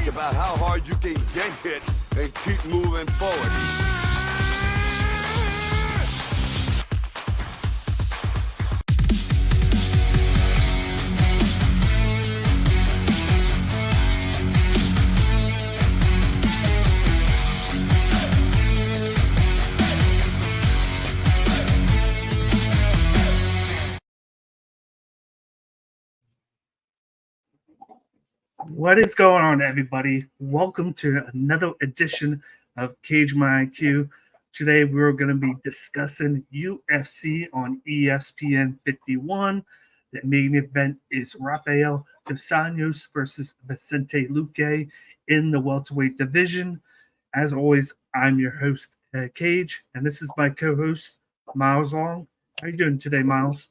think about how hard you can get hit and keep moving forward. What is going on, everybody? Welcome to another edition of Cage My IQ. Today, we're going to be discussing UFC on ESPN 51. The main event is Rafael dos Anjos versus Vicente Luque in the welterweight division. As always, I'm your host, Cage, and this is my co-host, Miles Long. How are you doing today, Miles?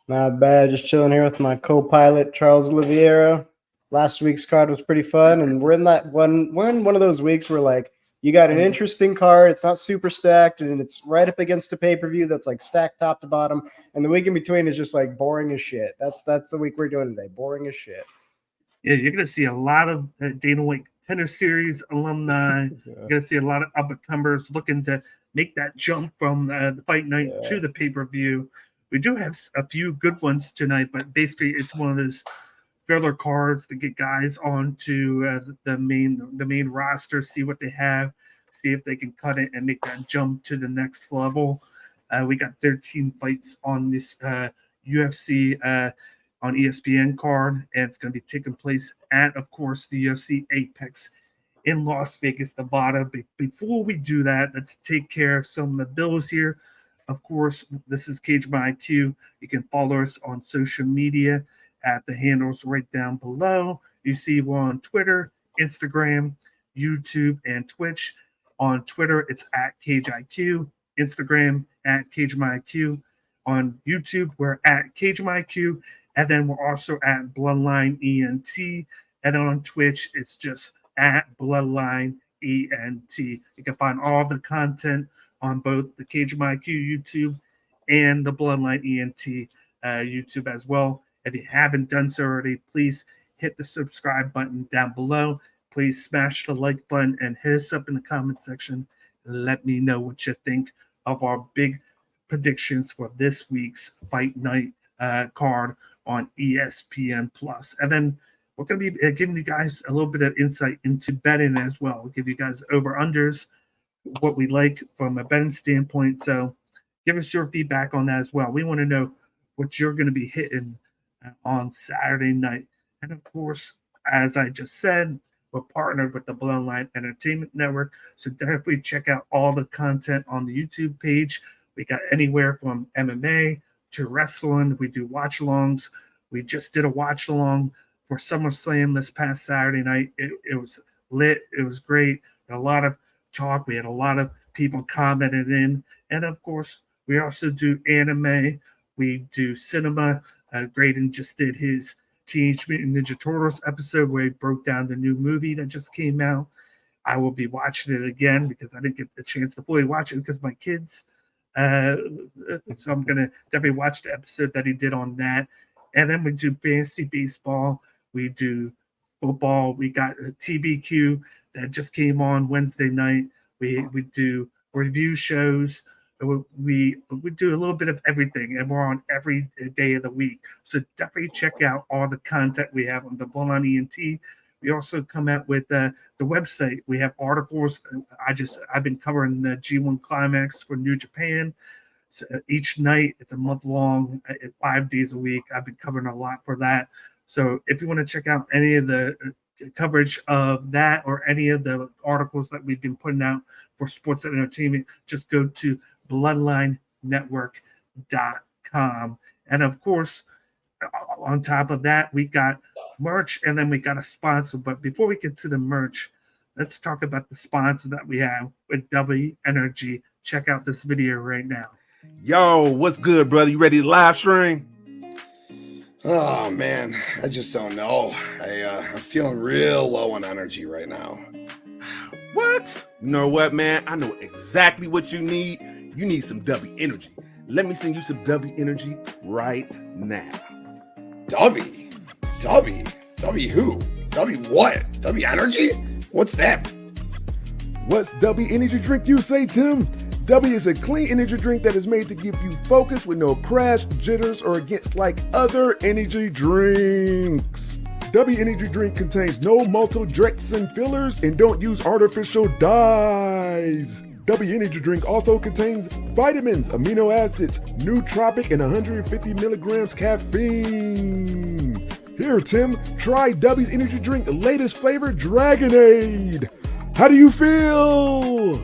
Not bad. Just chilling here with my co-pilot, Charles Oliveira. Last week's card was pretty fun, and we're in one of those weeks where like you got an interesting card. It's not super stacked, and it's right up against a pay-per-view that's like stacked top to bottom, and the week in between is just like boring as shit. That's the week we're doing today. Boring as shit. Yeah, you're going to see a lot of Dana White Contender Series alumni. You're going to see a lot of up-and-comers looking to make that jump from the fight night to the pay-per-view. We do have a few good ones tonight, but basically it's one of those filler cards to get guys onto the main roster, see what they have, see if they can cut it and make that jump to the next level. We got 13 fights on this UFC on ESPN card, and it's going to be taking place at, of course, the UFC Apex in Las Vegas, Nevada. Before we do that, let's take care of some of the bills here. Of course, this is Cage My IQ. You can follow us on social media at the handles right down below. You see we're on Twitter, Instagram, YouTube, and Twitch. On Twitter, it's at CageIQ. Instagram, at CageMyIQ. On YouTube, we're at CageMyIQ. And then we're also at Bloodline ENT. And on Twitch, it's just at Bloodline ENT. You can find all the content on both the Cage My IQ YouTube and the Bloodline ENT YouTube as well. If you haven't done so already, please hit the subscribe button down below. Please smash the like button and hit us up in the comment section. Let me know what you think of our big predictions for this week's Fight Night card on ESPN+. And then we're going to be giving you guys a little bit of insight into betting as well. We'll give you guys over-unders, what we like from a betting standpoint. So give us your feedback on that as well. We want to know what you're going to be hitting on Saturday night. And of course, as I just said, we're partnered with the Bloodline Entertainment Network. So definitely check out all the content on the YouTube page. We got anywhere from MMA to wrestling. We do watch-alongs. We just did a watch-along for SummerSlam this past Saturday night. It was lit. It was great. A lot of talk. We had a lot of people commented in. And of course, we also do anime. We do cinema. Graydon just did his Teenage Mutant Ninja Turtles episode where he broke down the new movie that just came out. I will be watching it again because I didn't get the chance to fully watch it because of my kids. So I'm going to definitely watch the episode that he did on that. And then we do fantasy baseball. We do football. We got a TBQ that just came on Wednesday night. We do review shows. We do a little bit of everything, and we're on every day of the week. So definitely check out all the content we have on the Bloodline ENT. We also come out with the website. We have articles. I've been covering the G1 Climax for New Japan. So each night, it's a month long, 5 days a week. I've been covering a lot for that. So if you want to check out any of the coverage of that or any of the articles that we've been putting out for sports and entertainment, just go to bloodlinenetwork.com. And of course, on top of that, we got merch and then we got a sponsor. But before we get to the merch, let's talk about the sponsor that we have with W Energy. Check out this video right now. Yo, what's good, brother? You ready to live stream? Oh man, I just don't know. I'm feeling real low on energy right now. What? You know what, man? I know exactly what you need. You need some W Energy. Let me send you some W Energy right now. W who? W what? W Energy? What's that? What's W Energy Drink, you say, Tim? W is a clean energy drink that is made to give you focus with no crash, jitters, or against like other energy drinks. W Energy Drink contains no maltodextrin fillers and don't use artificial dyes. W Energy Drink also contains vitamins, amino acids, nootropic, and 150 milligrams caffeine. Here, Tim, try W's Energy Drink latest flavor, Dragonade. How do you feel?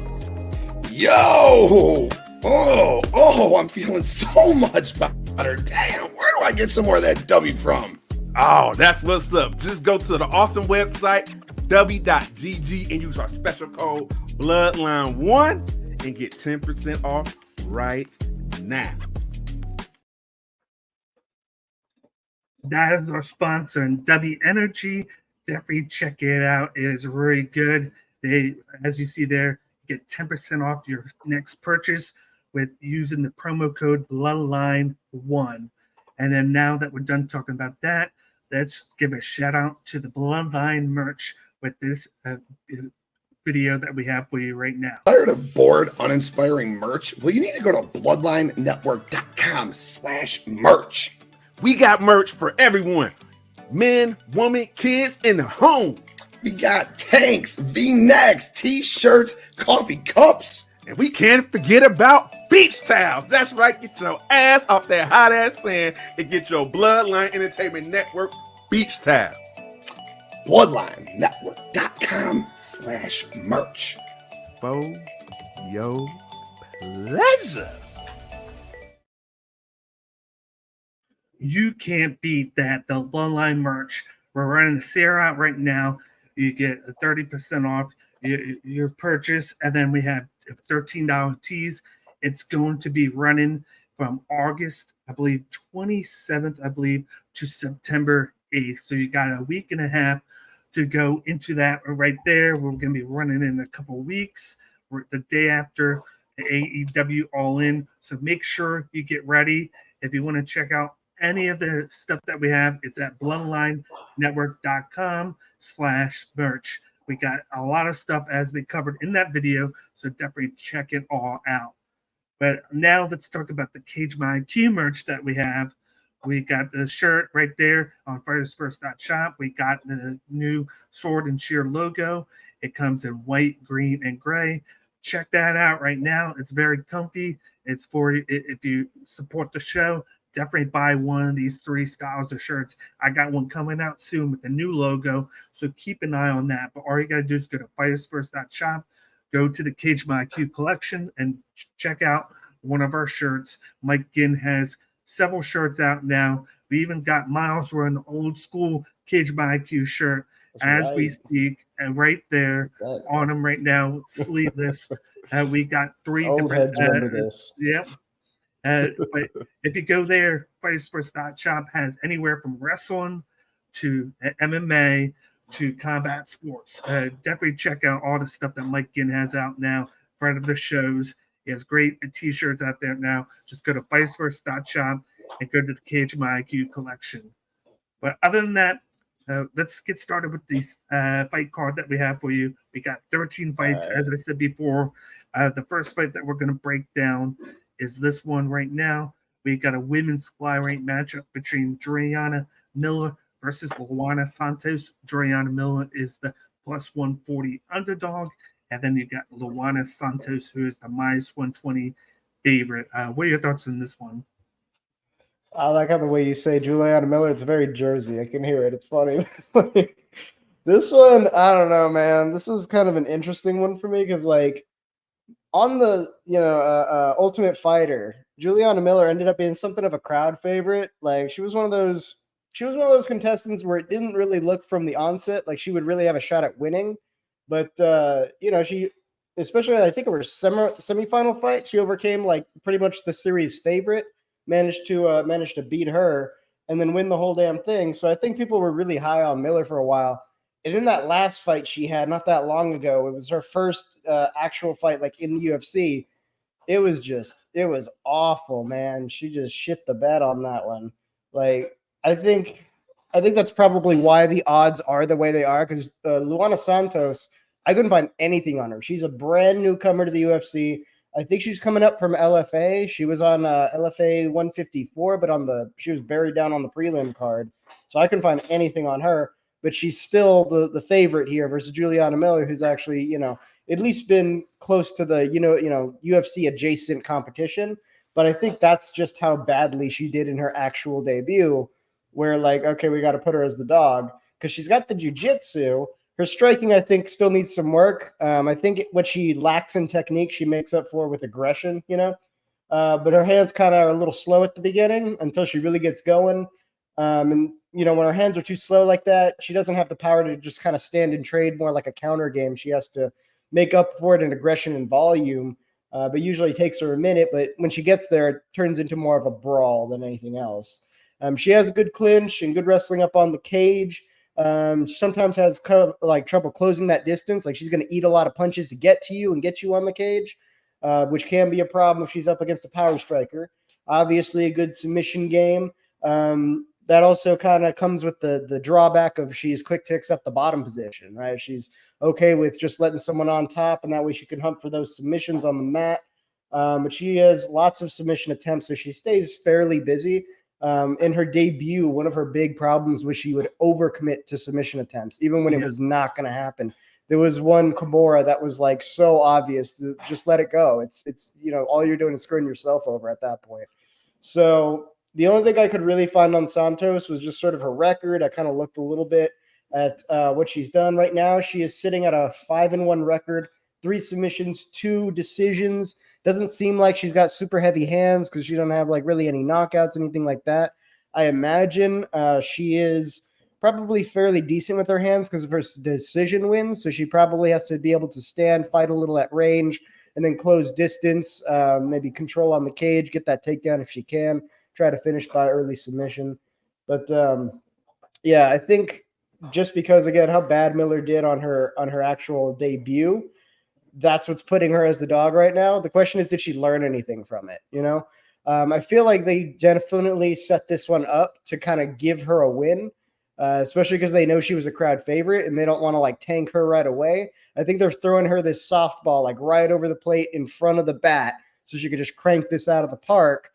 Yo! Oh, I'm feeling so much better. Damn, where do I get some more of that W from? Oh, that's what's up. Just go to the awesome website, w.gg, and use our special code Bloodline1 and get 10% off right now. That is our sponsor, and W Energy. Definitely check it out. It is really good. They, as you see there, get 10% off your next purchase with using the promo code Bloodline1. And then now that we're done talking about that, let's give a shout out to the Bloodline merch with this video that we have for you right now. Tired of bored, uninspiring merch? Well, you need to go to bloodlinenetwork.com/merch. We got merch for everyone. Men, women, kids, in the home. We got tanks, V-necks, t-shirts, coffee cups. And we can't forget about beach towels. That's right. Get your ass off that hot ass sand and get your Bloodline Entertainment Network beach towels. Bloodlinenetwork.com/merch. For your pleasure. You can't beat that. The Bloodline merch. We're running the sale out right now. You get 30% off your purchase, and then we have $13 tees. It's going to be running from August, I believe, 27th, to September 8th. So you got a week and a half to go into that right there. We're going to be running in a couple of weeks. We're the day after the AEW All In. So make sure you get ready. If you want to check out any of the stuff that we have, it's at bloodlinenetwork.com/merch. We got a lot of stuff as they covered in that video, so definitely check it all out. But now let's talk about the Cage My IQ merch that we have. We got the shirt right there on fightersfirst.shop. We got the new Sword and Shear logo. It comes in white, green, and gray. Check that out right now. It's very comfy. It's for if you support the show. Definitely buy one of these 3 styles of shirts. I got one coming out soon with the new logo, so keep an eye on that. But all you got to do is go to fightersfirst.shop, go to the Cage My IQ collection, and check out one of our shirts. Mike Ginn has several shirts out now. We even got Miles wearing an old school Cage My IQ shirt as we speak, and right there on him right now, sleeveless. We got 3 Old different. heads remember this. Yep. But if you go there, fightersfirst.shop has anywhere from wrestling to MMA to combat sports. Definitely check out all the stuff that Mike Ginn has out now in front of the shows. He has great t-shirts out there now. Just go to fightersfirst.shop and go to the Cage My IQ collection. But other than that, let's get started with these fight card that we have for you. We got 13 fights, as I said before. The first fight that we're going to break down is this one right now. We got a women's flyweight matchup between Juliana Miller versus Luana Santos. Juliana Miller is the plus 140 underdog. And then you got Luana Santos, who is the minus 120 favorite. What are your thoughts on this one? I like how the way you say Juliana Miller. It's very Jersey. I can hear it. It's funny. This one, I don't know, man. This is kind of an interesting one for me because, like, on the Ultimate Fighter, Juliana Miller ended up being something of a crowd favorite. Like, she was one of those contestants where it didn't really look from the onset like she would really have a shot at winning. But she, especially I think it was semifinal fight, she overcame like pretty much the series favorite, managed to beat her and then win the whole damn thing. So I think people were really high on Miller for a while. And in that last fight she had not that long ago, it was her first actual fight like in the UFC. It was awful, man. She just shit the bed on that one. Like, I think I think that's probably why the odds are the way they are, because Luana Santos, I couldn't find anything on her. She's a brand newcomer to the UFC. I think she's coming up from LFA. She was on LFA 154, but she was buried down on the prelim card. So I couldn't find anything on her, but she's still the favorite here versus Juliana Miller, who's actually, at least been close to the, UFC adjacent competition. But I think that's just how badly she did in her actual debut, where like, okay, we got to put her as the dog because she's got the jiu-jitsu. Her striking, I think, still needs some work. I think what she lacks in technique, she makes up for with aggression, but her hands kind of are a little slow at the beginning until she really gets going. And, when her hands are too slow like that, she doesn't have the power to just kind of stand and trade more like a counter game. She has to make up for it in aggression and volume, but usually it takes her a minute. But when she gets there, it turns into more of a brawl than anything else. She has a good clinch and good wrestling up on the cage. Sometimes has kind of like trouble closing that distance. Like she's going to eat a lot of punches to get to you and get you on the cage, which can be a problem if she's up against a power striker. Obviously, a good submission game. That also kind of comes with the drawback of she's quick to accept the bottom position, right? She's okay with just letting someone on top, and that way she can hunt for those submissions on the mat. But she has lots of submission attempts, so she stays fairly busy. In her debut, one of her big problems was she would overcommit to submission attempts, even when it was not going to happen. There was one Kimura that was like so obvious to just let it go. It's all you're doing is screwing yourself over at that point. So the only thing I could really find on Santos was just sort of her record. I kind of looked a little bit at what she's done right now. She is sitting at a 5-1 record, 3 submissions, 2 decisions. Doesn't seem like she's got super heavy hands because she don't have like really any knockouts, anything like that. I imagine she is probably fairly decent with her hands because of her decision wins. So she probably has to be able to stand, fight a little at range, and then close distance, maybe control on the cage, get that takedown if she can, try to finish by early submission. But I think just because, again, how bad Miller did on her actual debut, that's what's putting her as the dog right now. The question is, did she learn anything from it? I feel like they definitely set this one up to kind of give her a win, especially because they know she was a crowd favorite and they don't want to like tank her right away. I think they're throwing her this softball like right over the plate in front of the bat so she could just crank this out of the park.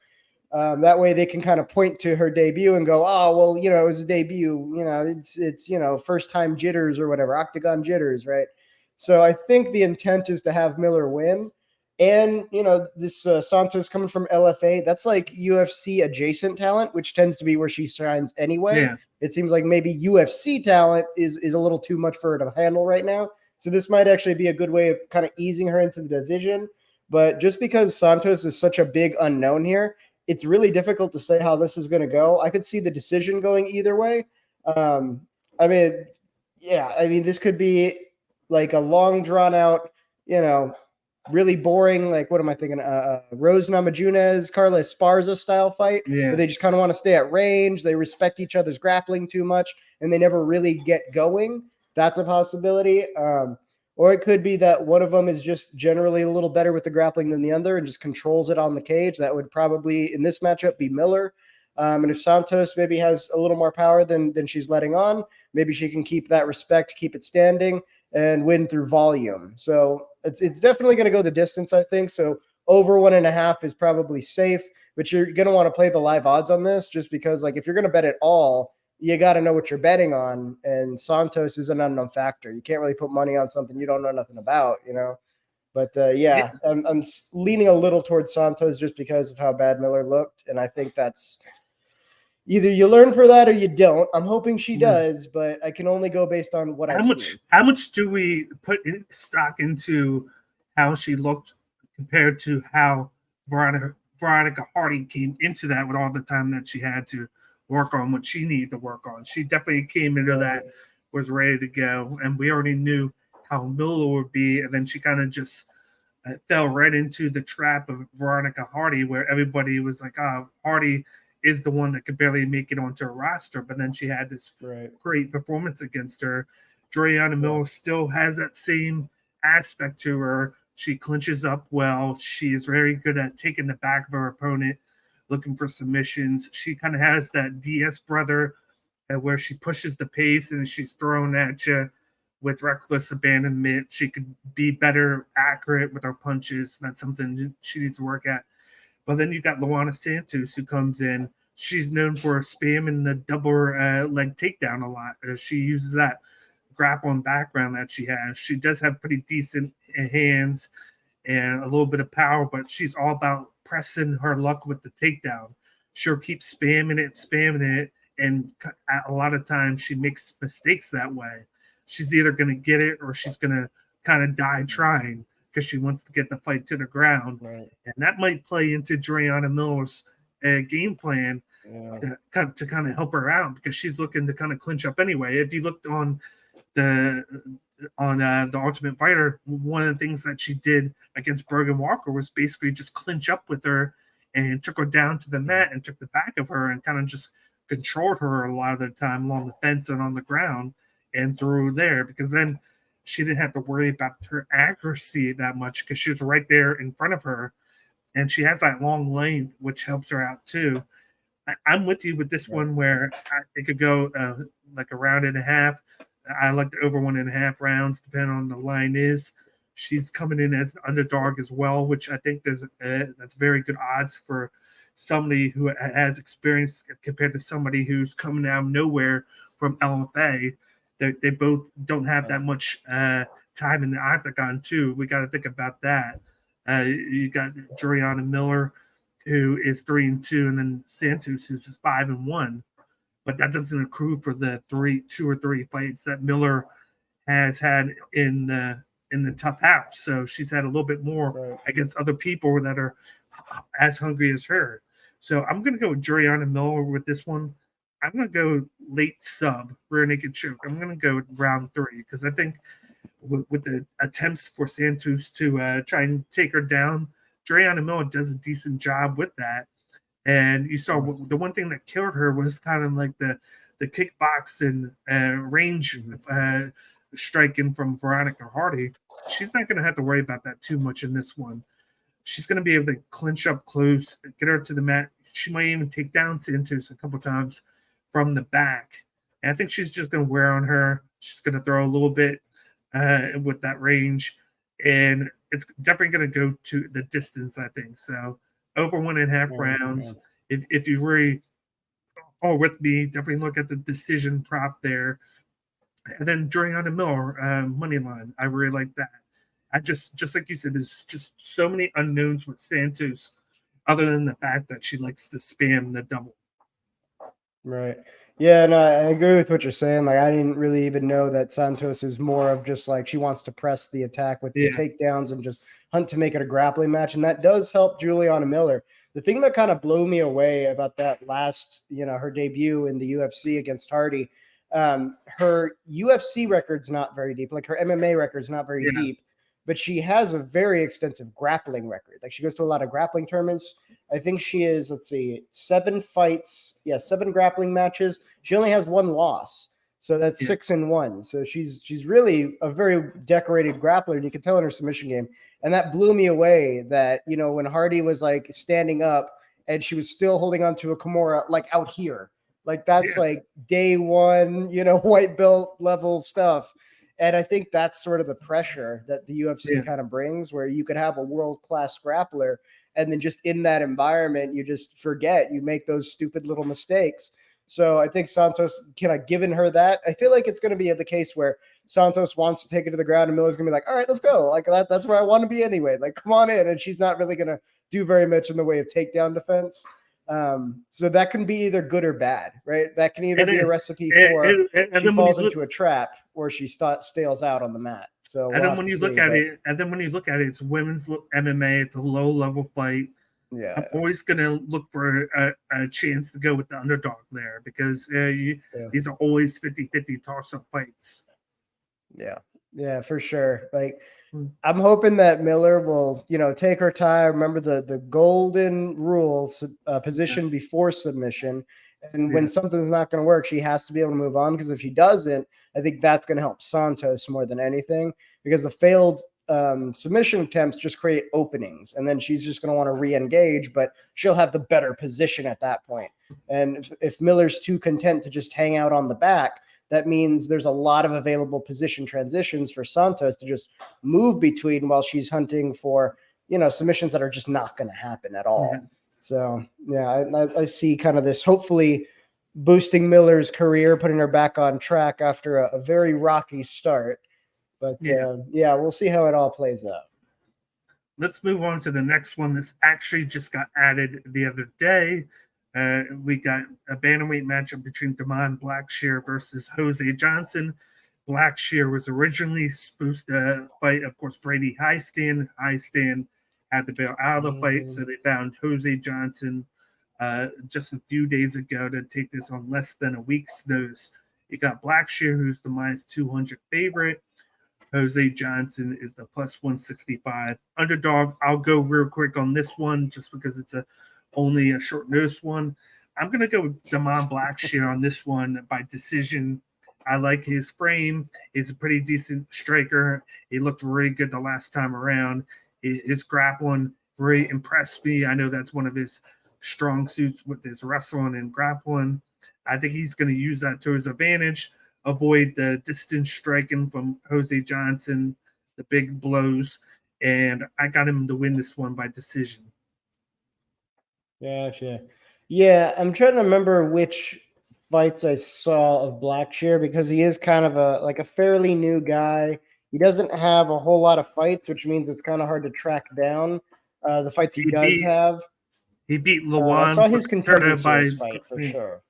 That way they can kind of point to her debut and go, oh, well, it was a debut. It's first time jitters or whatever, octagon jitters, right? So I think the intent is to have Miller win. And, this Santos coming from LFA, that's like UFC adjacent talent, which tends to be where she shines anyway. Yeah. It seems like maybe UFC talent is a little too much for her to handle right now. So this might actually be a good way of kind of easing her into the division. But just because Santos is such a big unknown here, it's really difficult to say how this is going to go. I could see the decision going either way. This could be like a long drawn out, really boring, like what am I thinking? Rose Namajunas, Carla Esparza style fight. Yeah. Where they just kind of want to stay at range. They respect each other's grappling too much and they never really get going. That's a possibility. Or it could be that one of them is just generally a little better with the grappling than the other and just controls it on the cage. That would probably, in this matchup, be Miller. And if Santos maybe has a little more power than she's letting on, maybe she can keep that respect, keep it standing, and win through volume. So it's definitely going to go the distance, I think. So over 1.5 is probably safe, but you're going to want to play the live odds on this just because, like, if you're going to bet at all, you got to know what you're betting on. And Santos is an unknown factor. You can't really put money on something you don't know nothing about, But I'm leaning a little towards Santos just because of how bad Miller looked. And I think that's either you learn for that or you don't. I'm hoping she does, but I can only go based on what I've seen. How much do we put stock into how she looked compared to how Veronica Hardy came into that with all the time that she had to work on what she needed to work on? She definitely came into that, was ready to go, and we already knew how Miller would be, and then she kind of just fell right into the trap of Veronica Hardy, where everybody was like, oh, Hardy is the one that could barely make it onto a roster, but then she had this great performance against her. Juliana Miller still has that same aspect to her. She clinches up well. She is very good at taking the back of her opponent, looking for submissions. She kind of has that DS brother where she pushes the pace and she's thrown at you with reckless abandonment. She could be better accurate with her punches. That's something she needs to work at. But then you got Luana Santos who comes in. She's known for spamming the double leg takedown a lot. She uses that grappling background that she has. She does have pretty decent hands and a little bit of power, but she's all about pressing her luck with the takedown. She'll keep spamming it, and a lot of times she makes mistakes that way. She's either going to get it or she's going to kind of die trying because she wants to get the fight to the ground. Right. And that might play into Juliana Miller's game plan to kind of help her out because she's looking to kind of clinch up anyway. If you looked on the Ultimate Fighter, one of the things that she did against Bergen Walker was basically just clinch up with her and took her down to the mat and took the back of her and kind of just controlled her a lot of the time along the fence and on the ground and threw there, because then she didn't have to worry about her accuracy that much because she was right there in front of her, and she has that long length, which helps her out too. I'm with you with this one where it could go like a round and a half. I like the over 1.5 rounds, depending on the line is. She's coming in as an underdog as well, which I think that's very good odds for somebody who has experience compared to somebody who's coming out of nowhere from LFA. They both don't have that much time in the octagon too. We got to think about that. You got Juliana Miller, who is 3-2, and then Santos, who's just 5-1. But that doesn't accrue for the 2 or 3 fights that Miller has had in the tough house. So she's had a little bit more against other people that are as hungry as her. So I'm going to go with Juliana Miller with this one. I'm going to go late sub, rear naked choke. I'm going to go with round 3 because I think with the attempts for Santos to try and take her down, Juliana Miller does a decent job with that. And you saw the one thing that killed her was kind of like the kickboxing range striking from Veronica Hardy. She's not going to have to worry about that too much in this one. She's going to be able to clinch up close, get her to the mat. She might even take down Santos a couple times from the back. And I think she's just going to wear on her. She's going to throw a little bit with that range. And it's definitely going to go to the distance, I think. So over 1.5 rounds. If you really are with me, definitely look at the decision prop there. And then Juliana Miller, money line. I really like that. I just like you said, there's just so many unknowns with Santos, other than the fact that she likes to spam the double. Right. Yeah, no, I agree with what you're saying. Like, I didn't really even know that Santos is more of just like she wants to press the attack with the takedowns and just hunt to make it a grappling match. And that does help Juliana Miller. The thing that kind of blew me away about that last, her debut in the UFC against Hardy, her UFC record's not very deep. Like her MMA record's not very deep, but she has a very extensive grappling record. Like she goes to a lot of grappling tournaments. I think she is, 7 fights. 7 grappling matches. She only has 1 loss. So that's 6-1. So she's really a very decorated grappler, and you can tell in her submission game. And that blew me away that, when Hardy was like standing up and she was still holding on to a Kimura, like out here, like that's like day one, white belt level stuff. And I think that's sort of the pressure that the UFC kind of brings, where you could have a world-class grappler, and then just in that environment, you just forget, you make those stupid little mistakes. So I think Santos kind of given her that. I feel like it's going to be the case where Santos wants to take it to the ground and Miller's going to be like, all right, let's go. Like that's where I want to be anyway. Like, come on in. And she's not really going to do very much in the way of takedown defense. So that can be either good or bad, right? That can either be a recipe for she falls into a trap or she stales out on the mat. So and then when you look at it, it's women's MMA. It's a low level fight. Yeah, I'm always going to look for a chance to go with the underdog there because these are always 50-50 toss-up fights. Yeah, for sure. Like, I'm hoping that Miller will, take her time. Remember the golden rule, position before submission. And when something's not going to work, she has to be able to move on, because if she doesn't, I think that's going to help Santos more than anything, because the failed submission attempts just create openings, and then she's just going to want to re-engage, but she'll have the better position at that point. And if Miller's too content to just hang out on the back, that means there's a lot of available position transitions for Santos to just move between while she's hunting for, submissions that are just not going to happen at all. Yeah. So, yeah, I see kind of this hopefully boosting Miller's career, putting her back on track after a very rocky start. But, we'll see how it all plays out. Let's move on to the next one. This actually just got added the other day. We got a bantamweight matchup between Damon Blackshear versus Jose Johnson. Blackshear was originally supposed to fight, of course, Brady Highstand. Highstand had to bail out of the fight, so they found Jose Johnson just a few days ago to take this on less than a week's notice. You got Blackshear, who's the minus 200 favorite. Jose Johnson is the plus 165 underdog. I'll go real quick on this one just because it's only a short notice one. I'm going to go with Damon Blackshear on this one by decision. I like his frame. He's a pretty decent striker. He looked really good the last time around. His grappling really impressed me. I know that's one of his strong suits with his wrestling and grappling. I think he's going to use that to his advantage, avoid the distance striking from Jose Johnson, the big blows, and I got him to win this one by decision. Gotcha. Yeah, I'm trying to remember which fights I saw of Blackshear because he is kind of a fairly new guy. He doesn't have a whole lot of fights, which means it's kind of hard to track down the fights he does have. He beat Luan. I saw his contender series fight for sure.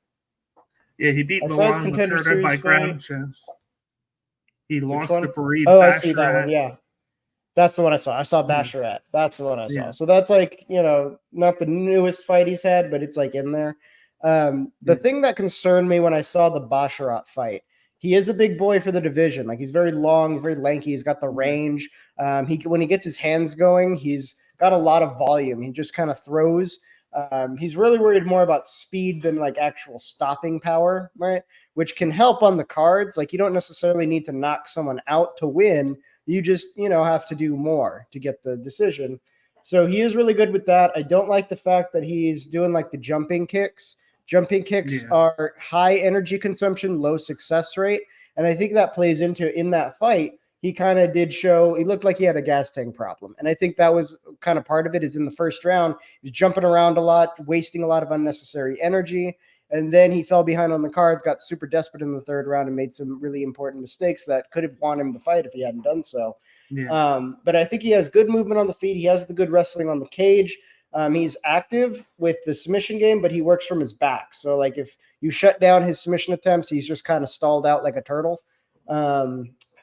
Yeah, he beat Luan by ground chance. He lost to Fareed. Oh, I see that one. Yeah, that's the one I saw. I saw Basharat. That's the one I saw. Yeah. So that's not the newest fight he's had, but it's in there. The thing that concerned me when I saw the Basharat fight, he is a big boy for the division. He's very long, he's very lanky, he's got the range. When he gets his hands going, he's got a lot of volume. He just kind of throws. He's really worried more about speed than actual stopping power, right? Which can help on the cards. You don't necessarily need to knock someone out to win. You just, have to do more to get the decision. So he is really good with that. I don't like the fact that he's doing the jumping kicks. Jumping kicks are high energy consumption, low success rate. And I think that plays into in that fight. He kind of did show, he looked like he had a gas tank problem. And I think that was kind of part of it is in the first round, he was jumping around a lot, wasting a lot of unnecessary energy. And then he fell behind on the cards, got super desperate in the third round and made some really important mistakes that could have won him the fight if he hadn't done so. Yeah. But I think he has good movement on the feet. He has the good wrestling on the cage. He's active with the submission game, but he works from his back. So if you shut down his submission attempts, he's just kind of stalled out like a turtle.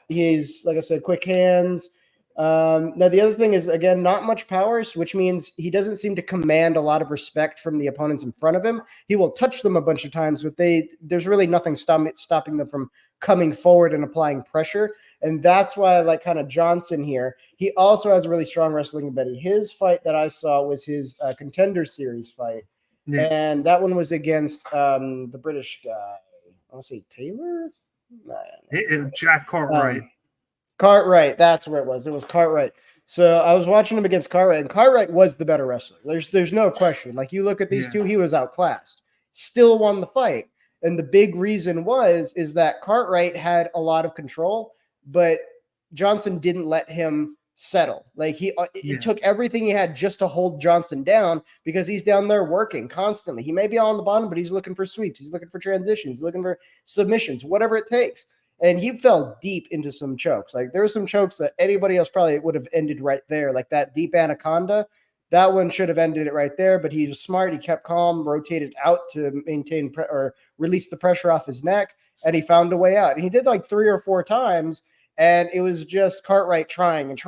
He's, like I said, quick hands. Now, the other thing is, again, not much power, which means he doesn't seem to command a lot of respect from the opponents in front of him. He will touch them a bunch of times, but there's really nothing stopping them from coming forward and applying pressure. And that's why I like kind of Johnson here. He also has a really strong wrestling ability. His fight that I saw was his contender series fight. Yeah. And that one was against the British guy. I want to say Taylor? Jack Cartwright. Cartwright, that's where it was. It was Cartwright. So I was watching him against Cartwright, and Cartwright was the better wrestler. There's no question. You look at these two, he was outclassed. Still won the fight. And the big reason is that Cartwright had a lot of control, but Johnson didn't let him settle. It took everything he had just to hold Johnson down because he's down there working constantly. He may be on the bottom, but he's looking for sweeps. He's looking for transitions. He's looking for submissions, whatever it takes. And he fell deep into some chokes. There were some chokes that anybody else probably would have ended right there. That deep anaconda, that one should have ended it right there. But he was smart. He kept calm, rotated out to maintain or release the pressure off his neck, and he found a way out. And he did 3 or 4 times, and it was just Cartwright trying. And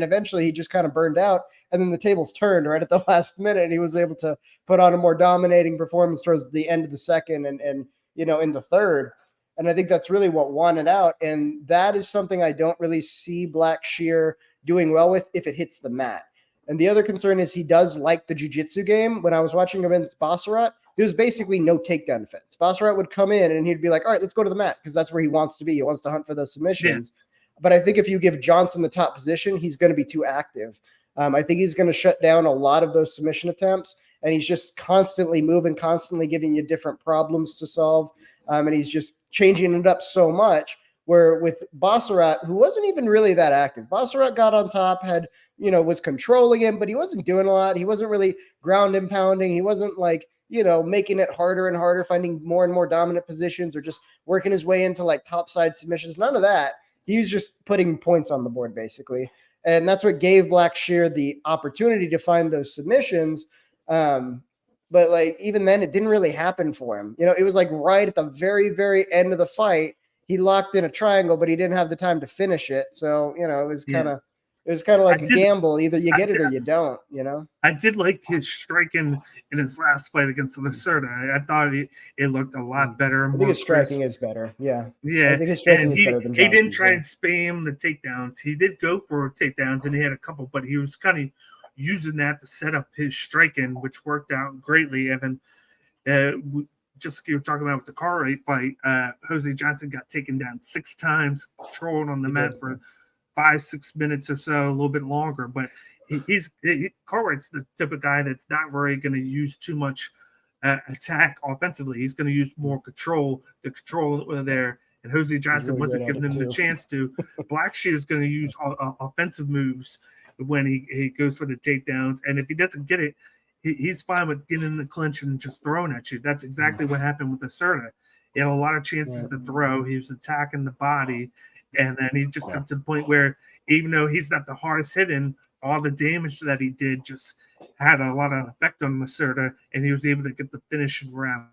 eventually he just kind of burned out. And then the tables turned right at the last minute, and he was able to put on a more dominating performance towards the end of the second and in the third. And I think that's really what won it out. And that is something I don't really see Blackshear doing well with if it hits the mat. And the other concern is he does like the jiu-jitsu game. When I was watching him against Basharat, there was basically no takedown defense. Basharat would come in and he'd be like, all right, let's go to the mat because that's where he wants to be. He wants to hunt for those submissions. Yeah. But I think if you give Johnson the top position, he's going to be too active. I think he's going to shut down a lot of those submission attempts. and he's just constantly moving, constantly giving you different problems to solve. And he's just changing it up so much. Where with Bassarat, who wasn't even really that active, Bassarat got on top, was controlling him, but he wasn't doing a lot. He wasn't really ground and pounding. He wasn't like, making it harder and harder, finding more and more dominant positions or just working his way into like top side submissions. None of that. He was just putting points on the board basically. And that's what gave Blackshear the opportunity to find those submissions. But like, even then it didn't really happen for him. It was like right at the very, very end of the fight, he locked in a triangle, but he didn't have the time to finish it. So, it was kind of like a gamble. Either you get it or you don't, I did like his striking in his last fight against Lacerda. I thought it looked a lot better. I think his striking is better. Yeah. Yeah. I think his striking and is better than he didn't Johnson's, try and spam the takedowns. He did go for takedowns and he had a couple, but he was kind of using that to set up his striking, which worked out greatly. And then just like you were talking about with the car rate fight, Jose Johnson got taken down 6 times, controlled on the mat for 5-6 minutes or so, a little bit longer. But Cartwright's the type of guy that's not really going to use too much attack offensively. He's going to use more control, the control there. And Jose Johnson wasn't giving him the chance to. Blackshear is going to use offensive moves when he goes for the takedowns. And if he doesn't get it, he's fine with getting in the clinch and just throwing at you. That's exactly what happened with Lacerda. He had a lot of chances to throw. He was attacking the body. And then he just got to the point where even though he's not the hardest hitting, all the damage that he did just had a lot of effect on Lacerda, and he was able to get the finish in round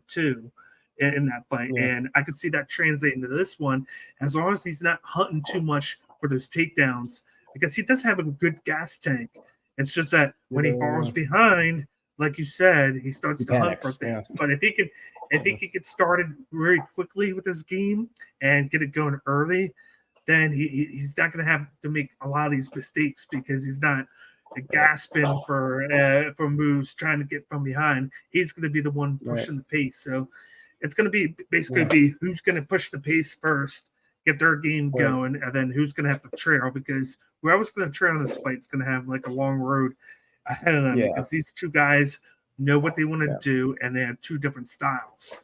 2 in that fight. And I could see that translating to this one, as long as he's not hunting too much for those takedowns, because he does have a good gas tank. It's just that when he falls behind, like you said, he starts to hunt for things. But if he could get started very quickly with his game and get it going early, then he's not going to have to make a lot of these mistakes because he's not gasping for moves, trying to get from behind. He's going to be the one pushing the pace. So it's going to be basically who's going to push the pace first, get their game going, and then who's going to have to trail, because whoever's going to trail in this fight is going to have like a long road ahead of them because these two guys know what they want to do and they have 2 different styles.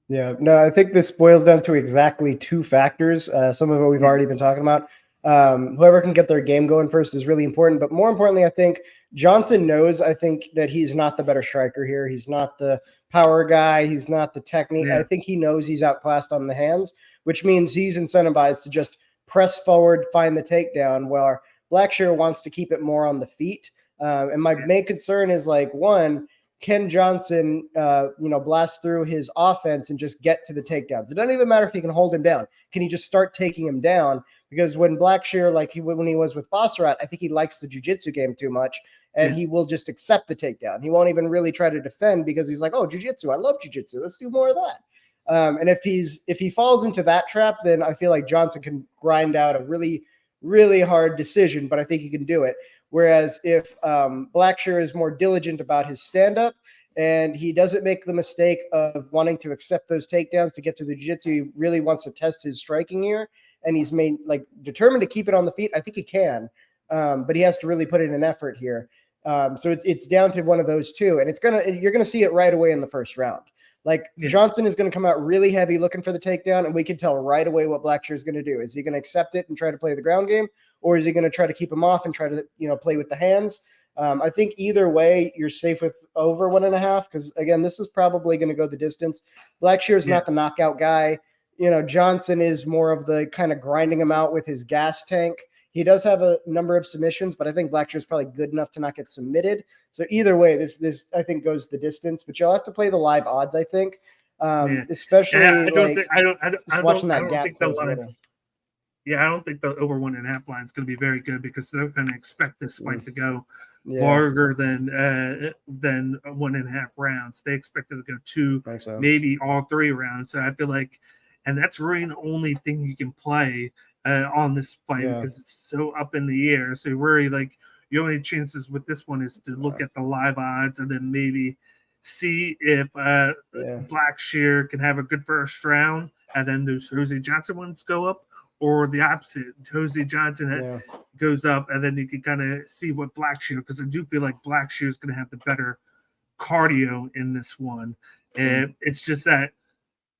Yeah, no, I think this boils down to exactly 2 factors. Some of it we've already been talking about. Whoever can get their game going first is really important. But more importantly, I think Johnson knows, that he's not the better striker here. He's not the power guy. He's not the technique. I think he knows he's outclassed on the hands, which means he's incentivized to just press forward, find the takedown, while Blackshear wants to keep it more on the feet. And my main concern is one, can Johnson, blast through his offense and just get to the takedowns? It doesn't even matter if he can hold him down. Can he just start taking him down? Because when Blackshear, when he was with Bassarat, I think he likes the jiu-jitsu game too much, and he will just accept the takedown. He won't even really try to defend because he's like, oh, jiu-jitsu, I love jiu-jitsu. Let's do more of that. And if he falls into that trap, then I feel like Johnson can grind out a really, really hard decision, but I think he can do it. Whereas if Blackshear is more diligent about his stand-up and he doesn't make the mistake of wanting to accept those takedowns to get to the jiu-jitsu, he really wants to test his striking here, and he's determined to keep it on the feet. I think he can, but he has to really put in an effort here. So it's down to one of those 2, and you're gonna see it right away in the first round. Johnson is going to come out really heavy looking for the takedown, and we can tell right away what Blackshear is going to do. Is he going to accept it and try to play the ground game, or is he going to try to keep him off and try to play with the hands? I think either way, you're safe with over 1.5 because, again, this is probably going to go the distance. Blackshear is not the knockout guy. Johnson is more of the kind of grinding him out with his gas tank. He does have a number of submissions, but I think Blackshear is probably good enough to not get submitted. So either way, this I think goes the distance. But you'll have to play the live odds, I think, especially I don't think the lines. Yeah, I don't think the over 1.5 line is going to be very good because they're going to expect this fight to go longer than 1.5 rounds. They expect it to go 2, maybe all 3 rounds. So I feel like, and that's really the only thing you can play on this fight because it's so up in the air. So really, your only chances with this one is to look at the live odds and then maybe see if Blackshear can have a good first round and then those Jose Johnson ones go up, or the opposite. Jose Johnson goes up and then you can kind of see what Blackshear, because I do feel like Blackshear is going to have the better cardio in this one. And it's just that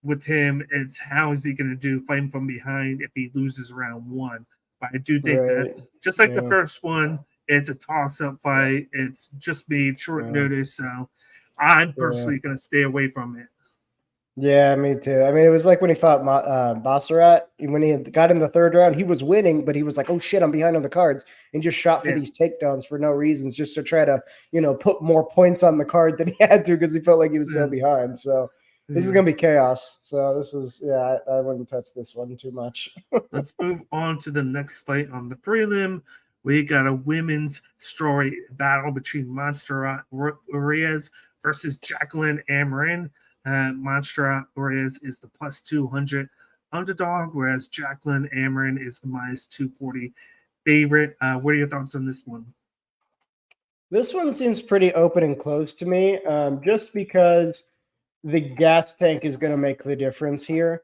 with him, it's how is he going to do fighting from behind if he loses round one. But I do think that just like the first one, it's a toss-up fight. It's just made short notice. So I'm personally going to stay away from it. Yeah, me too. I mean, it was like when he fought Bassarat. When he got in the third round, he was winning, but he was like, "Oh shit, I'm behind on the cards," and just shot for these takedowns for no reasons, just to try to, put more points on the card than he had to because he felt like he was so behind. So this is gonna be chaos. So this is I wouldn't touch this one too much. Let's move on to the next fight on the prelim. We got a women's strawweight battle between Montserrat Reyes versus Jacqueline Amarin. Montserrat Reyes is the plus 200 underdog, whereas Jacqueline Amarin is the minus 240 favorite. What are your thoughts on this one? This one seems pretty open and close to me, just because the gas tank is going to make the difference here.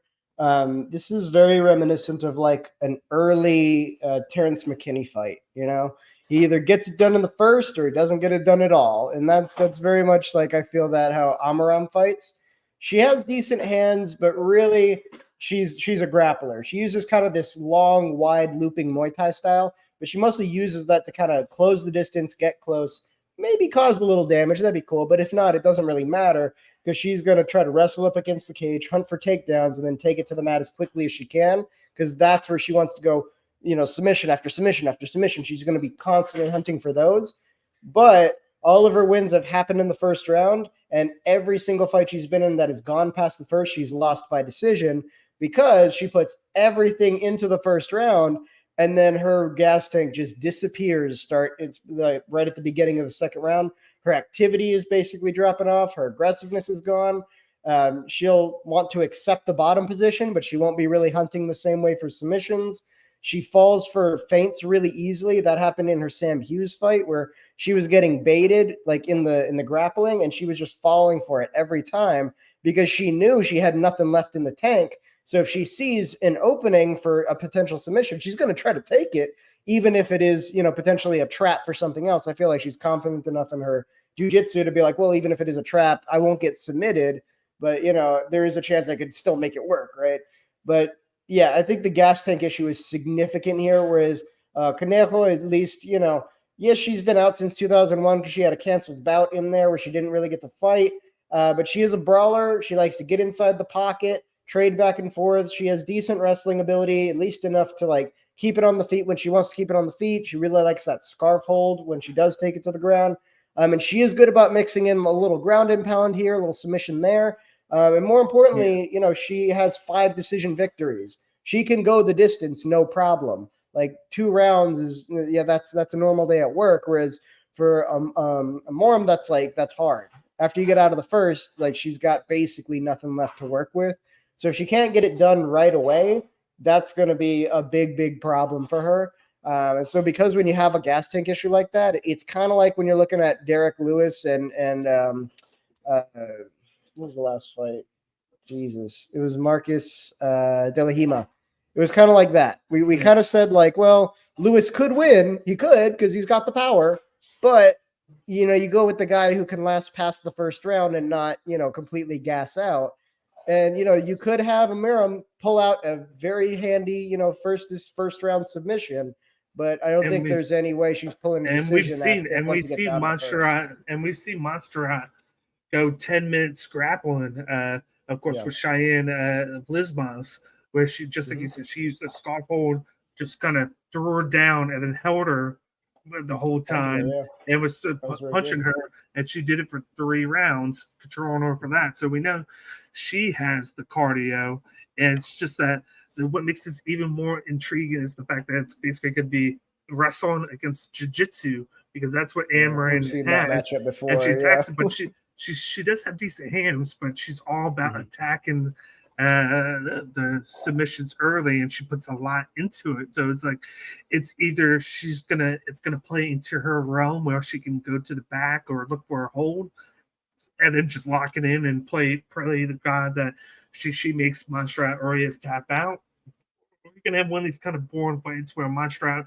This is very reminiscent of like an early Terrence McKinney fight. He either gets it done in the first or he doesn't get it done at all, and that's very much like I feel that how Amaram fights. She has decent hands, but really she's a grappler. She uses kind of this long, wide looping Muay Thai style, but she mostly uses that to kind of close the distance, get close, maybe cause a little damage. That'd be cool. But if not, it doesn't really matter because she's going to try to wrestle up against the cage, hunt for takedowns, and then take it to the mat as quickly as she can because that's where she wants to go, submission after submission after submission. She's going to be constantly hunting for those. But all of her wins have happened in the first round, and every single fight she's been in that has gone past the first, she's lost by decision because she puts everything into the first round, and then her gas tank just disappears. It's like right at the beginning of the second round. Her activity is basically dropping off. Her aggressiveness is gone. She'll want to accept the bottom position, but she won't be really hunting the same way for submissions. She falls for feints really easily. That happened in her Sam Hughes fight where she was getting baited like in the grappling, and she was just falling for it every time because she knew she had nothing left in the tank. So if she sees an opening for a potential submission, she's going to try to take it, even if it is, potentially a trap for something else. I feel like she's confident enough in her jiu-jitsu to be like, well, even if it is a trap, I won't get submitted, but there is a chance I could still make it work, right? But yeah, I think the gas tank issue is significant here, whereas Conejo, at least, yes, she's been out since 2001 because she had a canceled bout in there where she didn't really get to fight, but she is a brawler. She likes to get inside the pocket, trade back and forth. She has decent wrestling ability, at least enough to like keep it on the feet when she wants to keep it on the feet. She really likes that scarf hold when she does take it to the ground. And she is good about mixing in a little ground and pound here, a little submission there. And more importantly, she has 5 decision victories. She can go the distance, no problem. Like 2 rounds is, that's a normal day at work. Whereas for a Moram, that's hard. After you get out of the first, like she's got basically nothing left to work with. So if she can't get it done right away, that's going to be a big, big problem for her. And so because when you have a gas tank issue like that, it's kind of like when you're looking at Derek Lewis and what was the last fight? Jesus. It was Marcus De La Hima. It was kind of like that. We kind of said like, well, Lewis could win. He could because he's got the power. But, you go with the guy who can last past the first round and not, completely gas out. And, you could have Amiram pull out a very handy, first round submission. But I don't think there's any way she's pulling a decision. We've seen Montserrat go 10 minutes grappling, of course, with Cheyenne of Lismos, where she, just like you said, she used the scarf hold, just kind of threw her down and then held her the whole time and was punching her. And she did it for 3 rounds, controlling her for that. So we know she has the cardio. And it's just that what makes this even more intriguing is the fact that it's basically going to be wrestling against jiu-jitsu because that's what Amarin has. That matchup before, and she attacks it, but she does have decent hands, but she's all about attacking the submissions early, and she puts a lot into it. So it's like it's either it's gonna play into her realm where she can go to the back or look for a hold, and then just lock it in and play the god that she makes Montserrat Reyes tap out. We're gonna have one of these kind of boring fights where Montserrat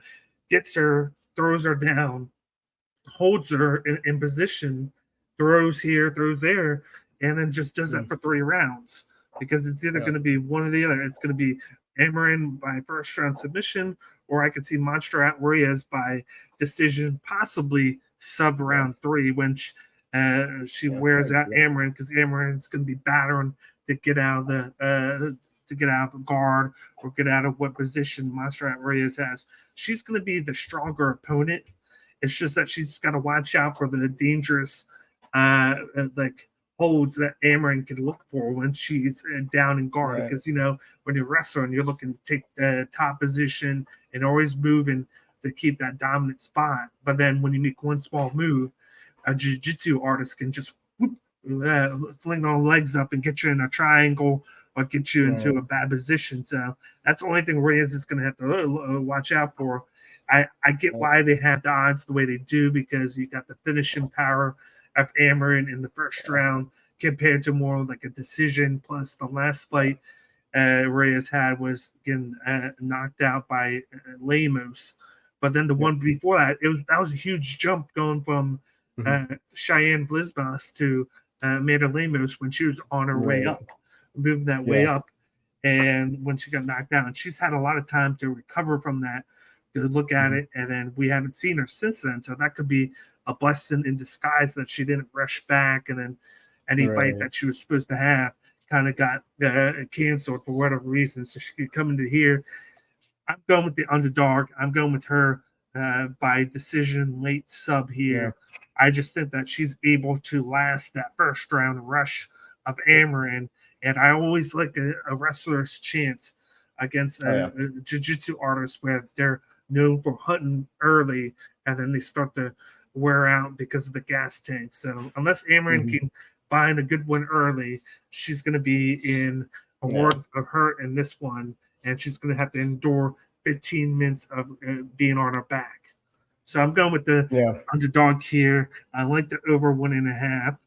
gets her, throws her down, holds her in position throws here, throws there, and then just does that for 3 rounds, because it's either going to be one or the other. It's going to be Amarin by first round submission, or I could see Montserrat Reyes by decision, possibly sub round 3 when she wears out Amarin, because Amarin's going to be battering to get out of the guard or get out of what position Montserrat Reyes has. She's going to be the stronger opponent. It's just that she's got to watch out for the dangerous like holds that Amarin can look for when she's down in guard, because when you're wrestling, you're looking to take the top position and always moving to keep that dominant spot. But then when you make one small move, a jiu-jitsu artist can just fling all legs up and get you in a triangle or get you into a bad position. So that's the only thing Reyes is going to have to watch out for. I get why they have the odds the way they do, because you got the finishing power of Amarin in the first round compared to more like a decision. Plus the last fight Reyes had was getting knocked out by Lemos. But then the one before that, that was a huge jump going from Cheyenne Vlismas to Amanda Lemos when she was on her way up, moving that way up. And when she got knocked down, she's had a lot of time to recover from that, to look at it. And then we haven't seen her since then. So that could be a blessing in disguise that she didn't rush back. And then any fight that she was supposed to have kind of got canceled for whatever reason. So she could come into here. I'm going with the underdog. I'm going with her by decision, late sub here. I just think that she's able to last that first round rush of Amarin. And I always like a wrestler's chance against a jiu-jitsu artist where they're known for hunting early and then they start to wear out because of the gas tank. So unless Amarin can find a good one early, she's going to be in a worth of hurt in this one, and she's going to have to endure 15 minutes of being on her back. So I'm going with the underdog here. I like the over 1.5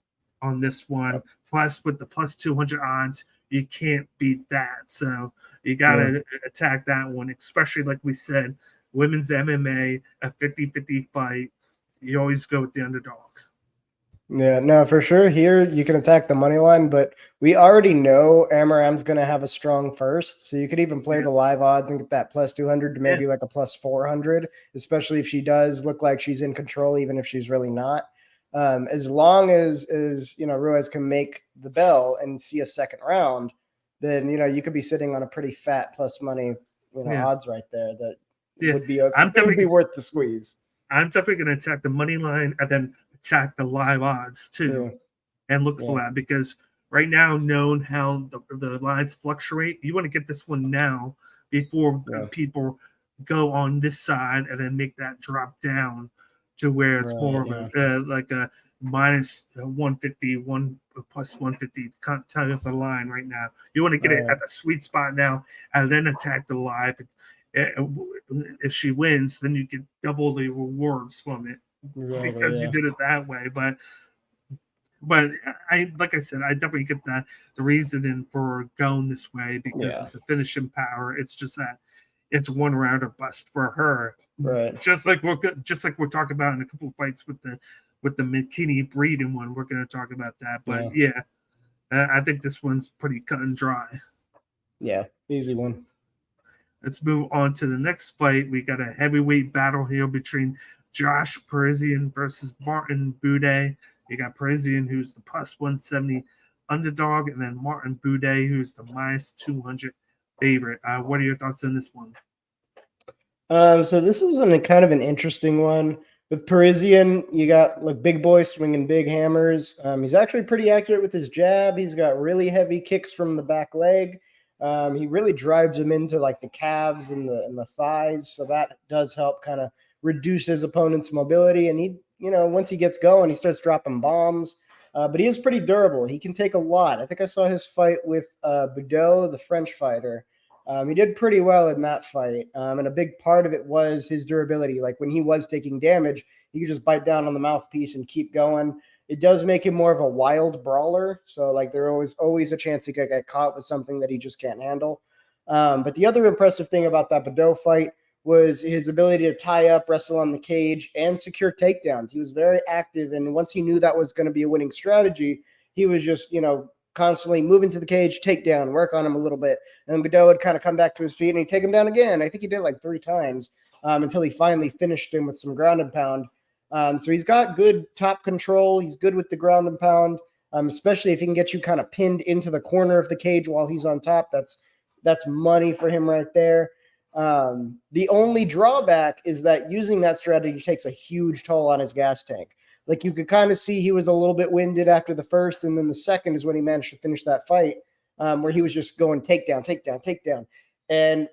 on this one. Plus, with the plus 200 odds, you can't beat that. So you got to attack that one, especially like we said, women's MMA, a 50-50 fight. You always go with the underdog. Yeah, no, for sure. Here you can attack the money line, but we already know Amaram's going to have a strong first. So you could even play the live odds and get that plus 200 to maybe like a plus 400, especially if she does look like she's in control, even if she's really not. As long as Ruiz can make the bell and see a second round, then you could be sitting on a pretty fat plus money odds right there that would be worth the squeeze. I'm definitely going to attack the money line and then attack the live odds too, and look for that, because right now, knowing how the lines fluctuate, you want to get this one now before people go on this side and then make that drop down to where it's more of a like a minus 150, plus 150 time of the line right now. You want to get it at the sweet spot now and then attack the live. If she wins, then you get double the rewards from it because you did it that way. But I, like I said, I definitely get the reasoning for going this way because of the finishing power. It's just that it's one round or bust for her, right? Just like we're talking about in a couple of fights with the McKinney Breeden one. We're going to talk about that, but I think this one's pretty cut and dry. Yeah, easy one. Let's move on to the next fight. We got a heavyweight battle here between Josh Parisian versus Martin Buday. You got Parisian, who's the plus 170 underdog, and then Martin Buday, who's the minus 200 favorite. What are your thoughts on this one? So this is kind of an interesting one. With Parisian, you got big boy swinging big hammers. He's actually pretty accurate with his jab. He's got really heavy kicks from the back leg. He really drives him into the calves and the thighs. So that does help kind of reduce his opponent's mobility. And he, once he gets going, he starts dropping bombs. But he is pretty durable. He can take a lot. I think I saw his fight with Boudot, the French fighter. He did pretty well in that fight. And a big part of it was his durability. Like when he was taking damage, he could just bite down on the mouthpiece and keep going. It does make him more of a wild brawler. So there's always a chance he could get caught with something that he just can't handle. But the other impressive thing about that Boudot fight was his ability to tie up, wrestle on the cage, and secure takedowns. He was very active, and once he knew that was going to be a winning strategy, he was just, constantly moving to the cage, takedown, work on him a little bit, and Godot would kind of come back to his feet and he'd take him down again. I think he did it like 3 times until he finally finished him with some ground and pound. So he's got good top control. He's good with the ground and pound, especially if he can get you kind of pinned into the corner of the cage while he's on top. That's money for him right there. The only drawback is that using that strategy takes a huge toll on his gas tank. Like you could kind of see he was a little bit winded after the first, and then the second is when he managed to finish that fight, where he was just going takedown. And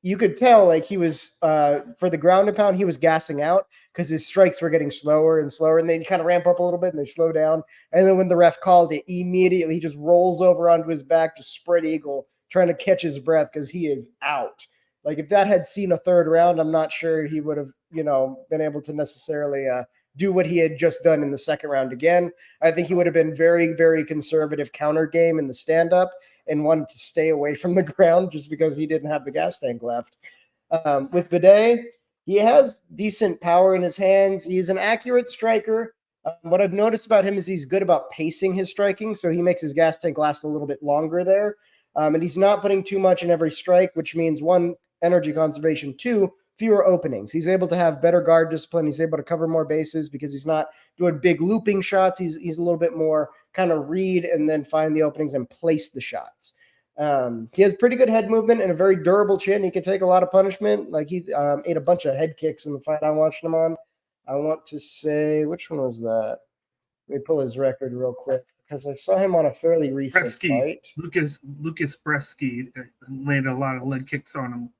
you could tell like he was, for the ground and pound, he was gassing out because his strikes were getting slower and slower, and they kind of ramp up a little bit and they slow down. And then when the ref called it, immediately he just rolls over onto his back, just spread eagle, trying to catch his breath because he is out. Like if that had seen a third round, I'm not sure he would have, been able to necessarily do what he had just done in the second round again. I think he would have been very, very conservative counter game in the stand-up and wanted to stay away from the ground just because he didn't have the gas tank left. With Bidet, he has decent power in his hands. He's an accurate striker. What I've noticed about him is he's good about pacing his striking, so he makes his gas tank last a little bit longer there. And he's not putting too much in every strike, which means 1, energy conservation, 2, fewer openings. He's able to have better guard discipline. He's able to cover more bases because he's not doing big looping shots. He's a little bit more kind of read and then find the openings and place the shots. He has pretty good head movement and a very durable chin. He can take a lot of punishment. Like he ate a bunch of head kicks in the fight I watched him on. I want to say, which one was that? Let me pull his record real quick because I saw him on a fairly recent fight. Lucas Bresky landed a lot of leg kicks on him.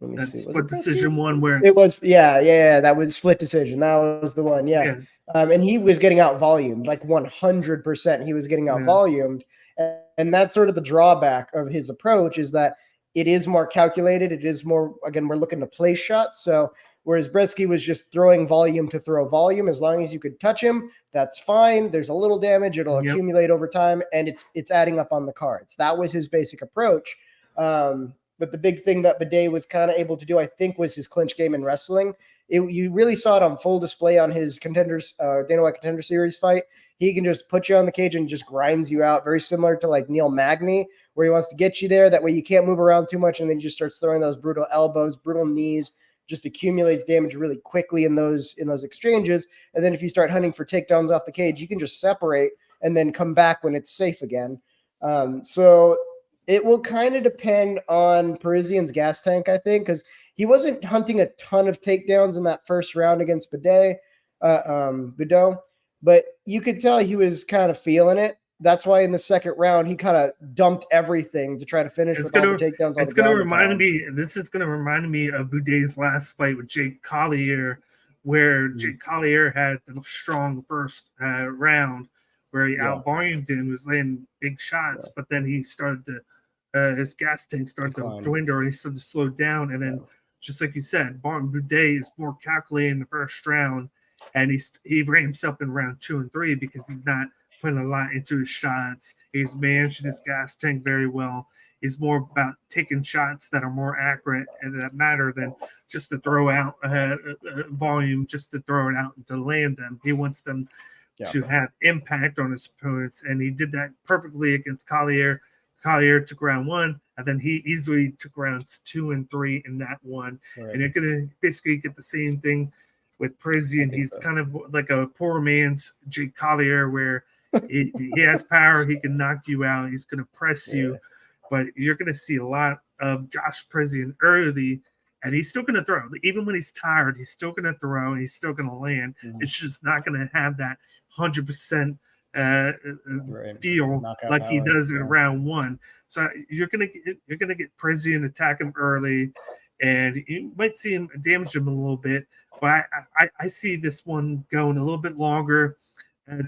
That split decision one where it was, that was split decision. That was the one, and he was getting out volumed, like 100%. He was getting out volumed, and that's sort of the drawback of his approach is that it is more calculated. It is more, again, we're looking to place shots. So whereas Bresky was just throwing volume to throw volume, as long as you could touch him, that's fine. There's a little damage. It'll accumulate over time, and it's adding up on the cards. That was his basic approach. But the big thing that Bidet was kind of able to do, I think, was his clinch game in wrestling. You really saw it on full display on his Contenders, Dana White Contender Series fight. He can just put you on the cage and just grinds you out, very similar to like Neil Magny, where he wants to get you there. That way you can't move around too much, and then he just starts throwing those brutal elbows, brutal knees, just accumulates damage really quickly in those exchanges. And then if you start hunting for takedowns off the cage, you can just separate and then come back when it's safe again. So it will kind of depend on Parisian's gas tank, I think, because he wasn't hunting a ton of takedowns in that first round against Bidet, but you could tell he was kind of feeling it. That's why in the second round, he kind of dumped everything to try to finish with all the takedowns. This is going to remind me of Boudet's last fight with Jake Collier, where Jake Collier had the strong first round, where he out-volumed him, was landing big shots, but then he started to his gas tank started to dwindle, and he started to slow down, and then just like you said, Boudet is more calculated in the first round, and he ramps up in round 2 and 3 because he's not putting a lot into his shots. He's managed his gas tank very well. He's more about taking shots that are more accurate and that matter than just to throw out volume, just to throw it out and to land them. He wants them to have impact on his opponents, and he did that perfectly against Collier. Collier took round 1, and then he easily took rounds 2 and 3 in that one. Right. And you're going to basically get the same thing with Parisian. He's kind of like a poor man's Jake Collier, where he has power. He can knock you out. He's going to press you. But you're going to see a lot of Josh Parisian early, and he's still going to throw. Even when he's tired, he's still going to throw, and he's still going to land. It's just not going to have that 100% feel like he does in round 1. So you're gonna get Parisian, attack him early, and you might see him damage him a little bit. But I see this one going a little bit longer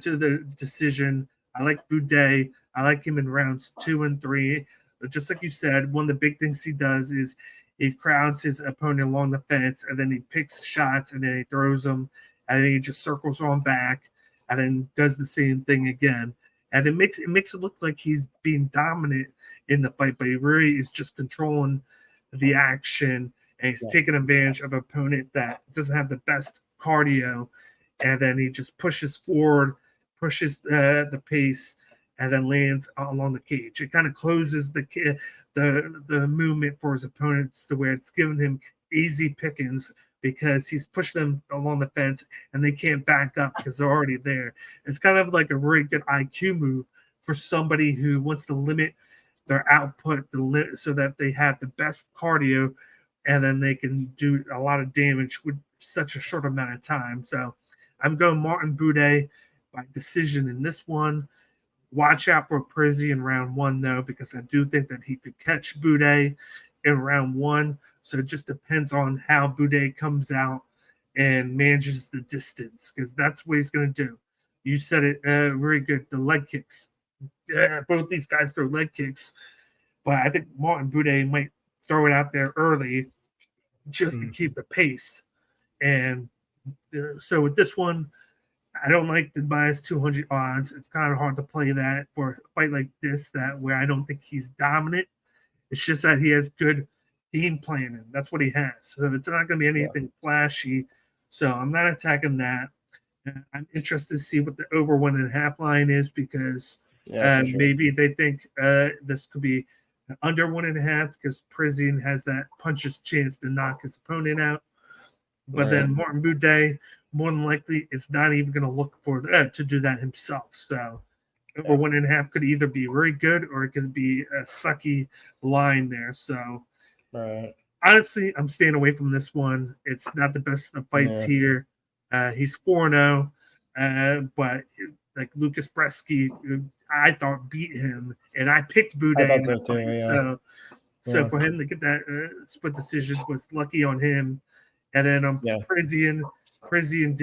to the decision. I like Boudet. I like him in rounds 2 and 3. But just like you said, one of the big things he does is he crowds his opponent along the fence, and then he picks shots, and then he throws them, and then he just circles on back, and then does the same thing again. And it makes it look like he's being dominant in the fight, but he really is just controlling the action, and he's taking advantage of an opponent that doesn't have the best cardio, and then he just pushes forward, pushes the pace, and then lands along the cage. It kind of closes the movement for his opponents to where it's giving him easy pickings because he's pushed them along the fence and they can't back up because they're already there. It's kind of like a very good IQ move for somebody who wants to limit their output so that they have the best cardio and then they can do a lot of damage with such a short amount of time. So I'm going Martin Buday by decision in this one. Watch out for Prizzi in round 1, though, because I do think that he could catch Buday in round 1. So it just depends on how Buday comes out and manages the distance, because that's what he's going to do. You said it very good, the leg kicks. Yeah, both these guys throw leg kicks, but I think Martin Buday might throw it out there early just to keep the pace. And so with this one, I don't like the minus 200 odds. It's kind of hard to play that for a fight like this, that where I don't think he's dominant. It's just that he has good game planning. That's what he has. So it's not going to be anything flashy. So I'm not attacking that. I'm interested to see what the over 1.5 line is, because maybe they think this could be under 1.5 because Prizzi has that puncher's chance to knock his opponent out. But then Martin Buday more than likely is not even going to look for to do that himself. So over 1.5 could either be very good or it could be a sucky line there. So honestly, I'm staying away from this one. It's not the best of the fights here. He's 4-0, but like Lucas Bresky, I thought beat him, and I picked Buday in that fight. So for him to get that split decision was lucky on him. And then Prizzian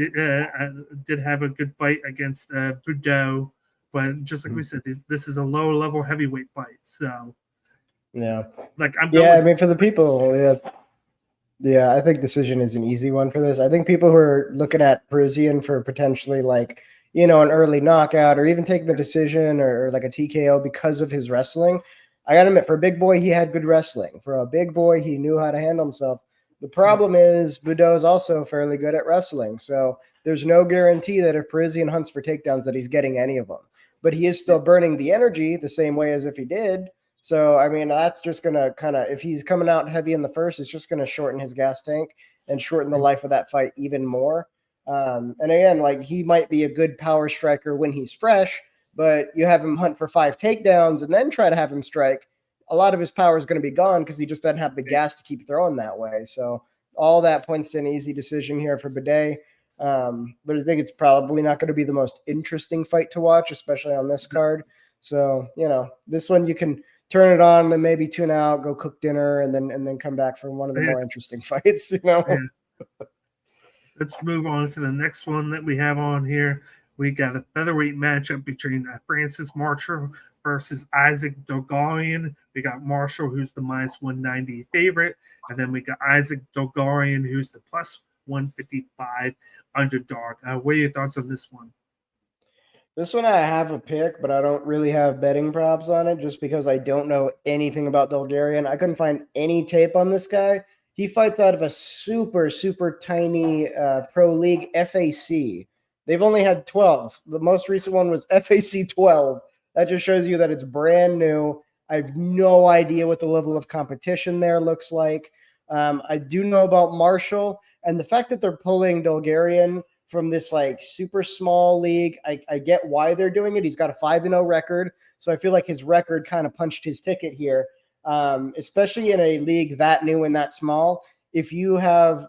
did have a good fight against Budo, but just like we said, this is a lower level heavyweight fight. So like I'm going I mean, for the people, I think decision is an easy one for this. I think people who are looking at Prizzian for potentially like, an early knockout or even taking the decision or like a TKO because of his wrestling. I gotta admit, for a big boy, he had good wrestling. For a big boy, he knew how to handle himself. The problem is Budo is also fairly good at wrestling. So there's no guarantee that if Prizzian hunts for takedowns that he's getting any of them. But he is still burning the energy the same way as if he did. So, I mean, that's just going to kind of, if he's coming out heavy in the first, it's just going to shorten his gas tank and shorten the life of that fight even more. And again, like he might be a good power striker when he's fresh, but you have him hunt for 5 takedowns and then try to have him strike. A lot of his power is going to be gone because he just doesn't have the gas to keep throwing that way. So all that points to an easy decision here for Buday. But I think it's probably not going to be the most interesting fight to watch, especially on this card. So, this one you can turn it on, then maybe tune out, go cook dinner, and then come back for one of the more interesting fights, Let's move on to the next one that we have on here. We got a featherweight matchup between Francis Marshall versus Isaac Dogarian. We got Marshall, who's the minus 190 favorite, and then we got Isaac Dogarian, who's the plus 155 underdog. What are your thoughts on this one? This one I have a pick, but I don't really have betting props on it just because I don't know anything about Dogarian. I couldn't find any tape on this guy. He fights out of a super, super tiny pro league, FAC. They've only had 12. The most recent one was FAC 12. That just shows you that it's brand new. I have no idea what the level of competition there looks like. I do know about Marshall, and the fact that they're pulling Dogarian from this like super small league, I get why they're doing it. He's got a 5-0 record, so I feel like his record kind of punched his ticket here, especially in a league that new and that small. If you have,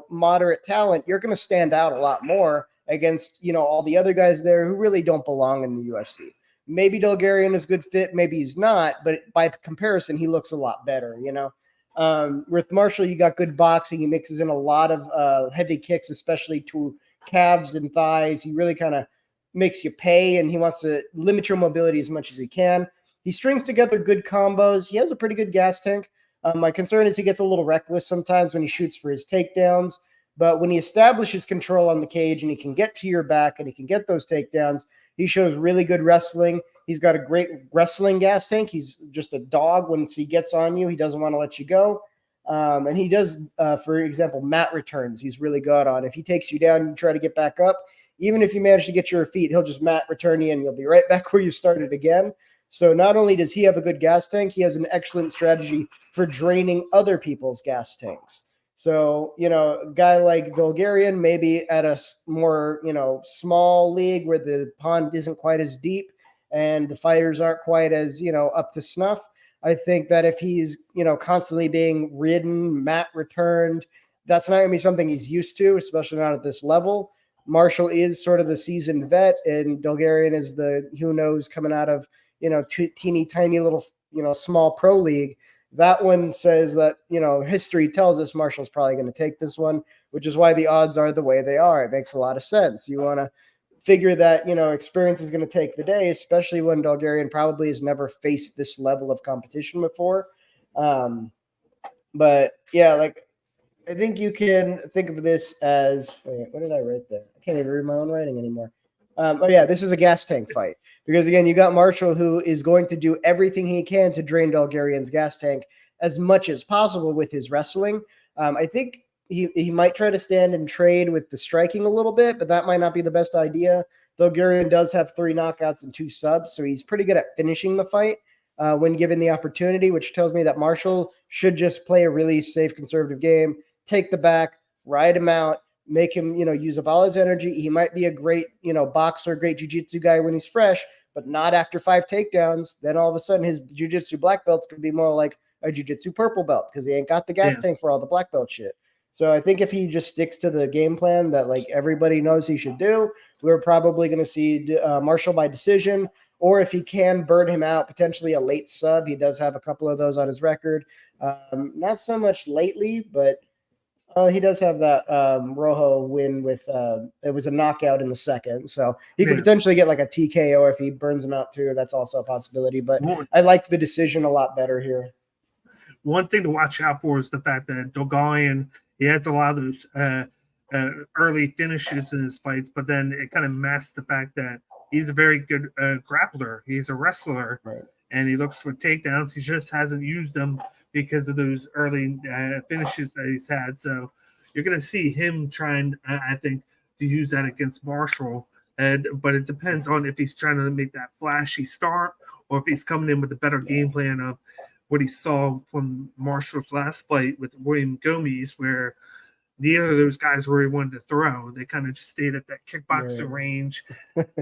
moderate talent, you're going to stand out a lot more against, all the other guys there who really don't belong in the UFC. Maybe Dogarian is a good fit, maybe he's not, but by comparison, he looks a lot better, With Marshall, you got good boxing. He mixes in a lot of heavy kicks, especially to calves and thighs. He really kind of makes you pay, and he wants to limit your mobility as much as he can. He strings together good combos. He has a pretty good gas tank. My concern is he gets a little reckless sometimes when he shoots for his takedowns. But when he establishes control on the cage and he can get to your back and he can get those takedowns, he shows really good wrestling. He's got a great wrestling gas tank. He's just a dog. Once he gets on you, he doesn't want to let you go. And he does, for example, mat returns. He's really good on. If he takes you down, you try to get back up. Even if you manage to get your feet, he'll just mat return you, and you'll be right back where you started again. So not only does he have a good gas tank, he has an excellent strategy for draining other people's gas tanks. So, a guy like Bulgarian, maybe at a more, small league where the pond isn't quite as deep and the fighters aren't quite as, up to snuff. I think that if he's, constantly being ridden, mat returned, that's not going to be something he's used to, especially not at this level. Marshall is sort of the seasoned vet, and Bulgarian is the who knows coming out of, teeny tiny little, small pro league. That one says that, history tells us Marshall's probably going to take this one, which is why the odds are the way they are. It makes a lot of sense. You want to figure that, experience is going to take the day, especially when Bulgarian probably has never faced this level of competition before. But yeah, I think you can think of this as, what did I write there? I can't even read my own writing anymore. This is a gas tank fight. Because, again, you got Marshall, who is going to do everything he can to drain Bulgarian's gas tank as much as possible with his wrestling. I think he might try to stand and trade with the striking a little bit, but that might not be the best idea. Bulgarian does have 3 knockouts and 2 subs, so he's pretty good at finishing the fight when given the opportunity, which tells me that Marshall should just play a really safe, conservative game, take the back, ride him out, make him, use up all his energy. He might be a great, boxer, great jiu-jitsu guy when he's fresh, but not after 5 takedowns. Then all of a sudden his jiu-jitsu black belt's going to be more like a jiu-jitsu purple belt because he ain't got the gas tank for all the black belt shit. So I think if he just sticks to the game plan that everybody knows he should do, we're probably going to see Marshall by decision, or if he can burn him out, potentially a late sub. He does have a couple of those on his record. Not so much lately, but he does have that Rojo win with it was a knockout in the second. So he could potentially get a TKO if he burns him out too. That's also a possibility. But I like the decision a lot better here. One thing to watch out for is the fact that Dogalian, he has a lot of those early finishes in his fights, but then it kind of masks the fact that he's a very good grappler. He's a wrestler. Right. And he looks for takedowns. He just hasn't used them because of those early finishes that he's had. So you're going to see him trying, I think, to use that against Marshall. But it depends on if he's trying to make that flashy start or if he's coming in with a better game plan of what he saw from Marshall's last fight with William Gomes, where neither of those guys where he wanted to throw. They kind of just stayed at that kickboxing range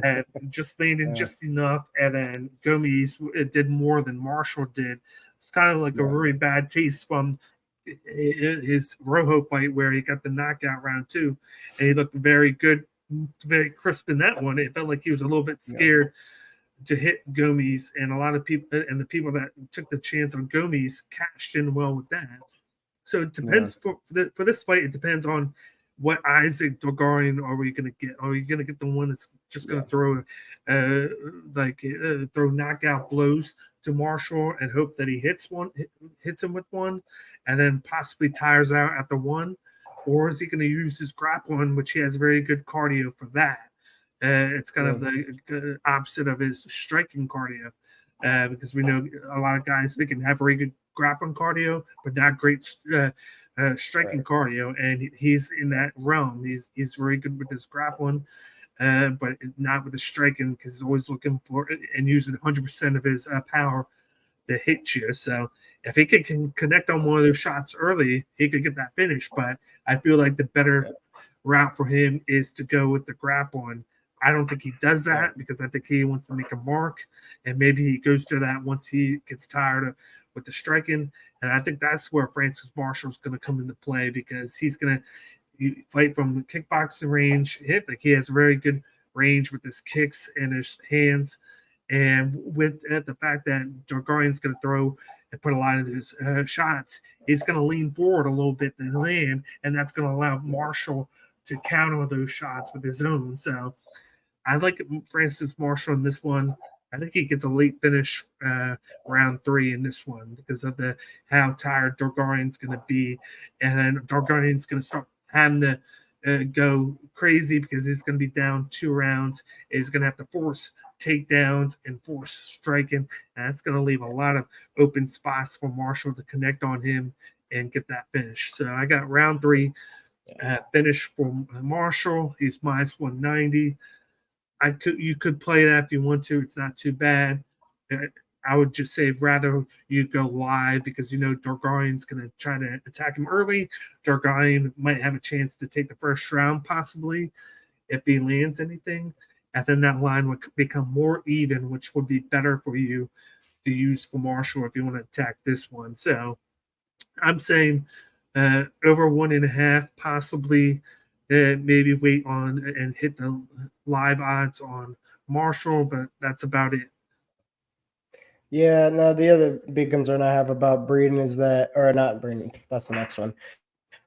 and just landed just enough. And then Gomes did more than Marshall did. It's kind of like a really bad taste from his Rojo fight where he got the knockout round 2. And he looked very good, very crisp in that one. It felt like he was a little bit scared to hit Gomes. And a lot of people, and the people that took the chance on Gomes cashed in well with that. So it depends for this fight. It depends on what Isaac Dogarian are we going to get. Are we going to get the one that's just going to throw throw knockout blows to Marshall and hope that he hits him with one, and then possibly tires out at the one, or is he going to use his grappling, which he has very good cardio for that? It's kind of the opposite of his striking cardio, because we know a lot of guys, they can have very good grappling cardio, but not great striking cardio, and he's in that realm. He's very good with his grappling, but not with the striking, because he's always looking for and using 100% of his power to hit you. So if he can connect on one of those shots early, he could get that finish. But I feel like the better route for him is to go with the grappling. I don't think he does that because I think he wants to make a mark, and maybe he goes to that once he gets tired of with the striking. And I think that's where Francis Marshall's going to come into play, because he's going to fight from the kickboxing range. He has very good range with his kicks and his hands. And with the fact that Dogarian's going to throw and put a lot of his shots, he's going to lean forward a little bit to land, and that's going to allow Marshall to counter those shots with his own. So I like Francis Marshall in this one. I think he gets a late finish round 3 in this one because of how tired Dogarian's going to be. And then Dogarian's going to start having to go crazy because he's going to be down 2 rounds. He's going to have to force takedowns and force striking. And that's going to leave a lot of open spots for Marshall to connect on him and get that finish. So I got round 3 finish from Marshall. He's minus 190. You could play that if you want to. It's not too bad. I would just say rather you go live because Dargarian's going to try to attack him early. Dargarian might have a chance to take the first round possibly if he lands anything. And then that line would become more even, which would be better for you to use for Marshall if you want to attack this one. So I'm saying over 1.5, possibly maybe wait on and hit the live odds on Marshall, but that's about it. Yeah, no, the other big concern I have about Breeden is that, or not Breeden, that's the next one.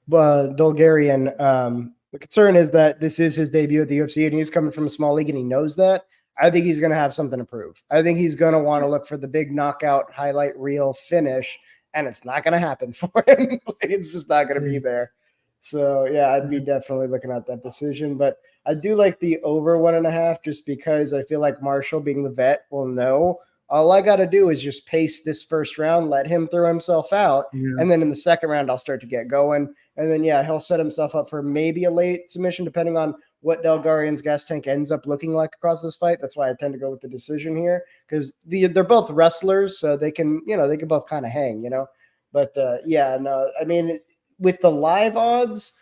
But Bulgarian, the concern is that this is his debut at the UFC and he's coming from a small league and he knows that. I think he's going to have something to prove. I think he's going to want to look for the big knockout highlight reel finish, and it's not going to happen for him. It's just not going to be there. So, yeah, I'd be definitely looking at that decision. But I do like the over 1.5 just because I feel like Marshall, being the vet, will know all I got to do is just pace this first round, let him throw himself out, and then in the second round, I'll start to get going. And then, yeah, he'll set himself up for maybe a late submission, depending on what Bulgarian's gas tank ends up looking like across this fight. That's why I tend to go with the decision here because they're both wrestlers, so they can both kind of hang, But, yeah, no, I mean, with the live odds,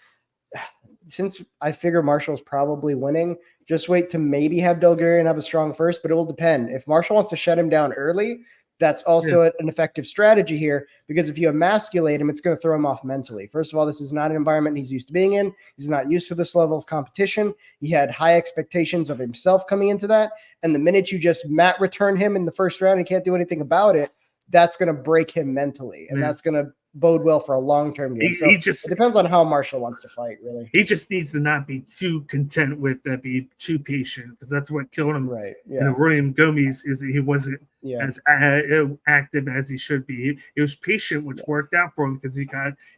since I figure Marshall's probably winning, just wait to maybe have Bulgarian have a strong first, but it will depend. If Marshall wants to shut him down early, that's also an effective strategy here because if you emasculate him, it's going to throw him off mentally. First of all, this is not an environment he's used to being in. He's not used to this level of competition. He had high expectations of himself coming into that. And the minute you just mat return him in the first round, he can't do anything about it. That's going to break him mentally. And that's going to bode well for a long-term game. So it depends on how Marshall wants to fight, really. He just needs to not be too content with that, be too patient, because that's what killed him. Right. Yeah. And William Gomez is he wasn't as active as he should be. He was patient, which worked out for him because he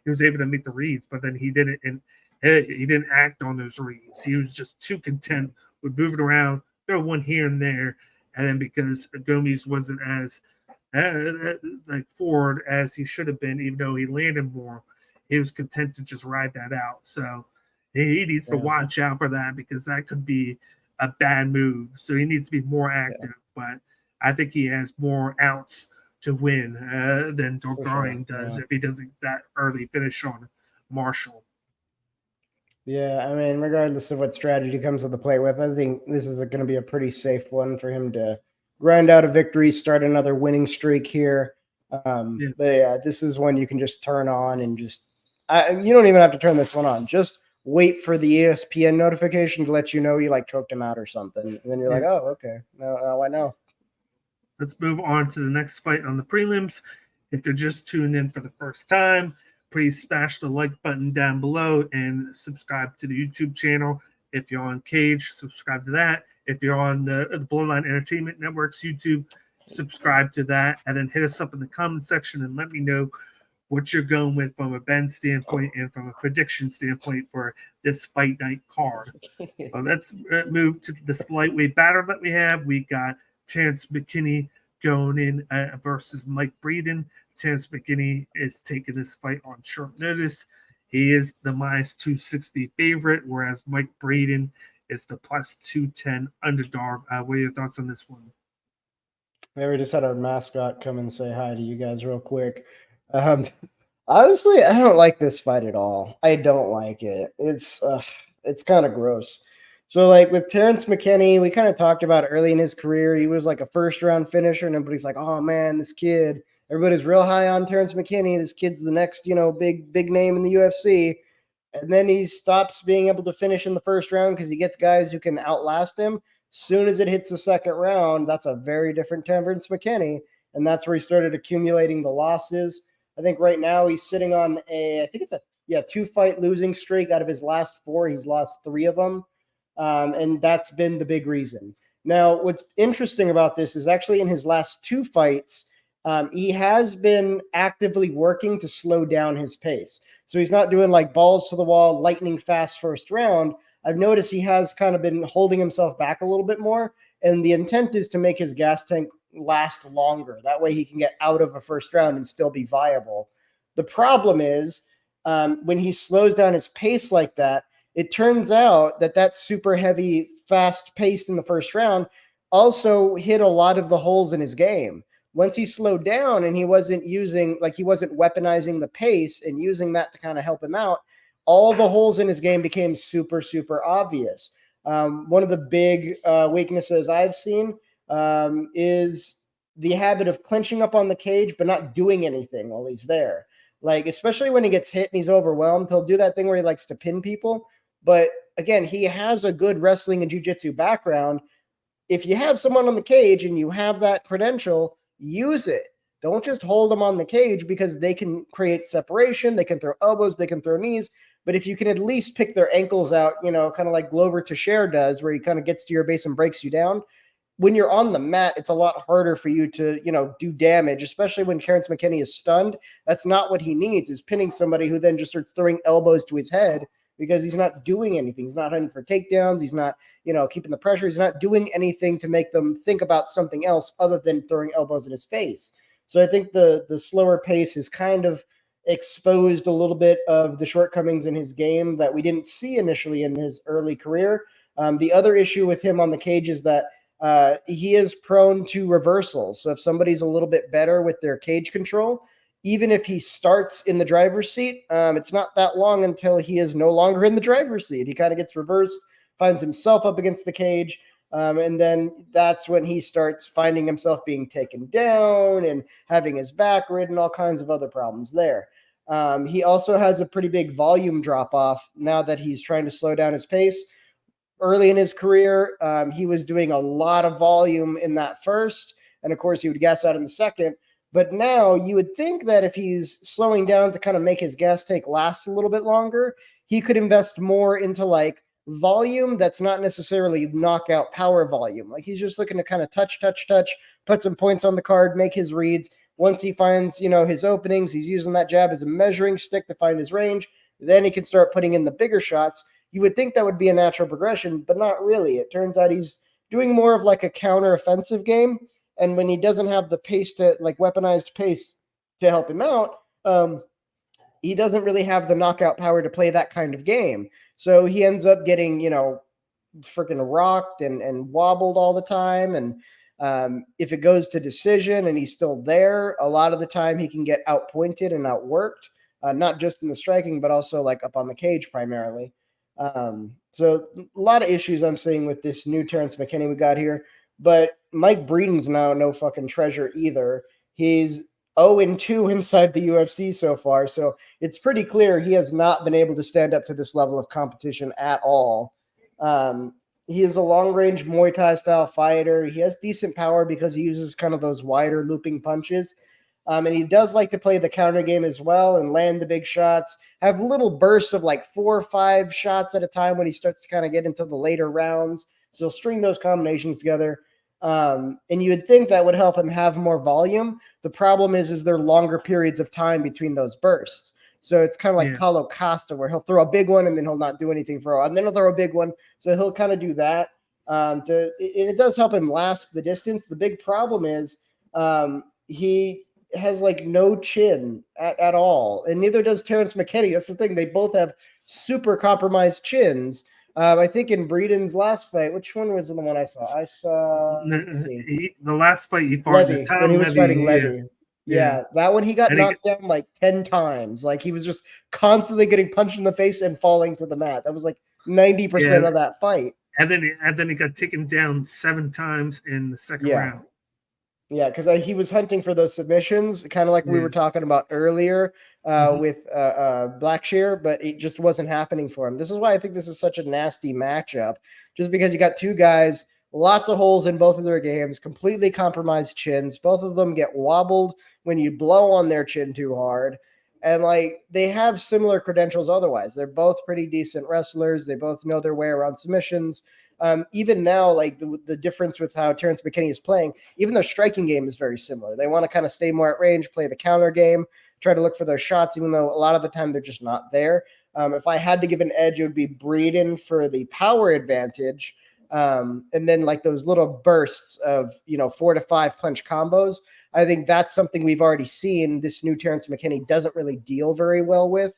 was able to make the reads, but then he didn't act on those reads. He was just too content with moving around, throw one here and there, and then because Gomez wasn't as like forward as he should have been, even though he landed more, he was content to just ride that out. So he needs to watch out for that because that could be a bad move. So he needs to be more active. But I think he has more outs to win than Dargarian does if he doesn't that early finish on Marshall. Yeah, I mean, regardless of what strategy comes to the plate with, I think this is going to be a pretty safe one for him to grind out a victory, start another winning streak here. But yeah, this is one you can just turn on and just you don't even have to turn this one on. Just wait for the ESPN notification to let you know you like choked him out or something. And then you're like, oh, okay. Now I know. Let's move on to the next fight on the prelims. If they're just tuning in for the first time, please smash the like button down below and subscribe to the YouTube channel. If you're on Cage, subscribe to that. If you're on the Bloodline Entertainment Network's YouTube, subscribe to that. And then hit us up in the comment section and let me know what you're going with from a Ben standpoint and from a prediction standpoint for this fight night card. Well, let's move to this lightweight battle that we have. We got Terrence McKinney going in versus Mike Breeden. Terrence McKinney is taking this fight on short notice. He is the minus 260 favorite, whereas Mike Breeden is the plus 210 underdog. What are your thoughts on this one? Yeah, we just had our mascot come and say hi to you guys real quick. Honestly, I don't like this fight at all. I don't like it. It's kind of gross. So, like with Terrence McKinney, we kind of talked about early in his career, he was like a first-round finisher, and everybody's like, oh, man, this kid. Everybody's real high on Terrence McKinney. This kid's the next, big name in the UFC. And then he stops being able to finish in the first round because he gets guys who can outlast him. Soon as it hits the second round, that's a very different Terrence McKinney. And that's where he started accumulating the losses. I think right now he's sitting on a 2-fight losing streak. Out of his last 4, he's lost 3 of them. And that's been the big reason. Now, what's interesting about this is actually in his last 2 fights, he has been actively working to slow down his pace. So he's not doing like balls to the wall, lightning fast first round. I've noticed he has kind of been holding himself back a little bit more. And the intent is to make his gas tank last longer. That way he can get out of a first round and still be viable. The problem is when he slows down his pace like that, it turns out that super heavy, fast pace in the first round also hit a lot of the holes in his game. Once he slowed down and he wasn't weaponizing the pace and using that to kind of help him out, all the holes in his game became super, super obvious. One of the big weaknesses I've seen is the habit of clenching up on the cage but not doing anything while he's there. Like, especially when he gets hit and he's overwhelmed, he'll do that thing where he likes to pin people. But again, he has a good wrestling and jiu-jitsu background. If you have someone on the cage and you have that credential, use it. Don't just hold them on the cage, because they can create separation. They can throw elbows, they can throw knees. But if you can at least pick their ankles out, kind of like Glover Teixeira does, where he kind of gets to your base and breaks you down, when you're on the mat, it's a lot harder for you to, do damage, especially when Terrence McKinney is stunned. That's not what he needs, is pinning somebody who then just starts throwing elbows to his head, because he's not doing anything. He's not hunting for takedowns. He's not, keeping the pressure. He's not doing anything to make them think about something else other than throwing elbows in his face. So I think the slower pace has kind of exposed a little bit of the shortcomings in his game that we didn't see initially in his early career. The other issue with him on the cage is that he is prone to reversals. So if somebody's a little bit better with their cage control, even if he starts in the driver's seat, it's not that long until he is no longer in the driver's seat. He kind of gets reversed, finds himself up against the cage, and then that's when he starts finding himself being taken down and having his back ridden, all kinds of other problems there. He also has a pretty big volume drop-off now that he's trying to slow down his pace. Early in his career, he was doing a lot of volume in that first, and of course he would gas out in the second. But now you would think that if he's slowing down to kind of make his gas tank last a little bit longer, he could invest more into like volume that's not necessarily knockout power volume. Like, he's just looking to kind of touch, put some points on the card, make his reads. Once he finds, his openings, he's using that jab as a measuring stick to find his range. Then he can start putting in the bigger shots. You would think that would be a natural progression, but not really. It turns out he's doing more of like a counter-offensive game. And when he doesn't have the pace to, like, weaponized pace to help him out, he doesn't really have the knockout power to play that kind of game. So he ends up getting, freaking rocked and wobbled all the time. And if it goes to decision and he's still there, a lot of the time he can get outpointed and outworked, not just in the striking, but also like up on the cage primarily. So a lot of issues I'm seeing with this new Terrence McKinney we got here. But Mike Breeden's now no fucking treasure either. He's 0-2 inside the UFC so far, so it's pretty clear he has not been able to stand up to this level of competition at all. He is a long-range Muay Thai style fighter. He has decent power because he uses kind of those wider looping punches. And he does like to play the counter game as well and land the big shots, have little bursts of like 4 or 5 shots at a time when he starts to kind of get into the later rounds. So he'll string those combinations together. And you would think that would help him have more volume. The problem is there longer periods of time between those bursts. So it's kind of like Paulo Costa, where he'll throw a big one and then he'll not do anything for a while. And then he'll throw a big one. So he'll kind of do that. It does help him last the distance. The big problem is he has like no chin at all. And neither does Terrence McKinney. That's the thing. They both have super compromised chins. I think in Breeden's last fight, which one was the one I saw? The last fight he fought Levy, when he was fighting Levy. Yeah, that one he got knocked down like 10 times. Like, he was just constantly getting punched in the face and falling to the mat. That was like 90% of that fight. And then he got taken down 7 times in the second round. Yeah, because he was hunting for those submissions, kind of like we were talking about earlier with Blackshear, but it just wasn't happening for him. This is why I think this is such a nasty matchup, just because you got two guys, lots of holes in both of their games, completely compromised chins. Both of them get wobbled when you blow on their chin too hard. And like, they have similar credentials otherwise. They're both pretty decent wrestlers. They both know their way around submissions. Even now, like the difference with how Terrence McKinney is playing, even their striking game is very similar. They want to kind of stay more at range, play the counter game, try to look for those shots, even though a lot of the time they're just not there. If I had to give an edge, it would be Breeden for the power advantage. And then like those little bursts of, 4 to 5 punch combos, I think that's something we've already seen. This new Terrence McKinney doesn't really deal very well with.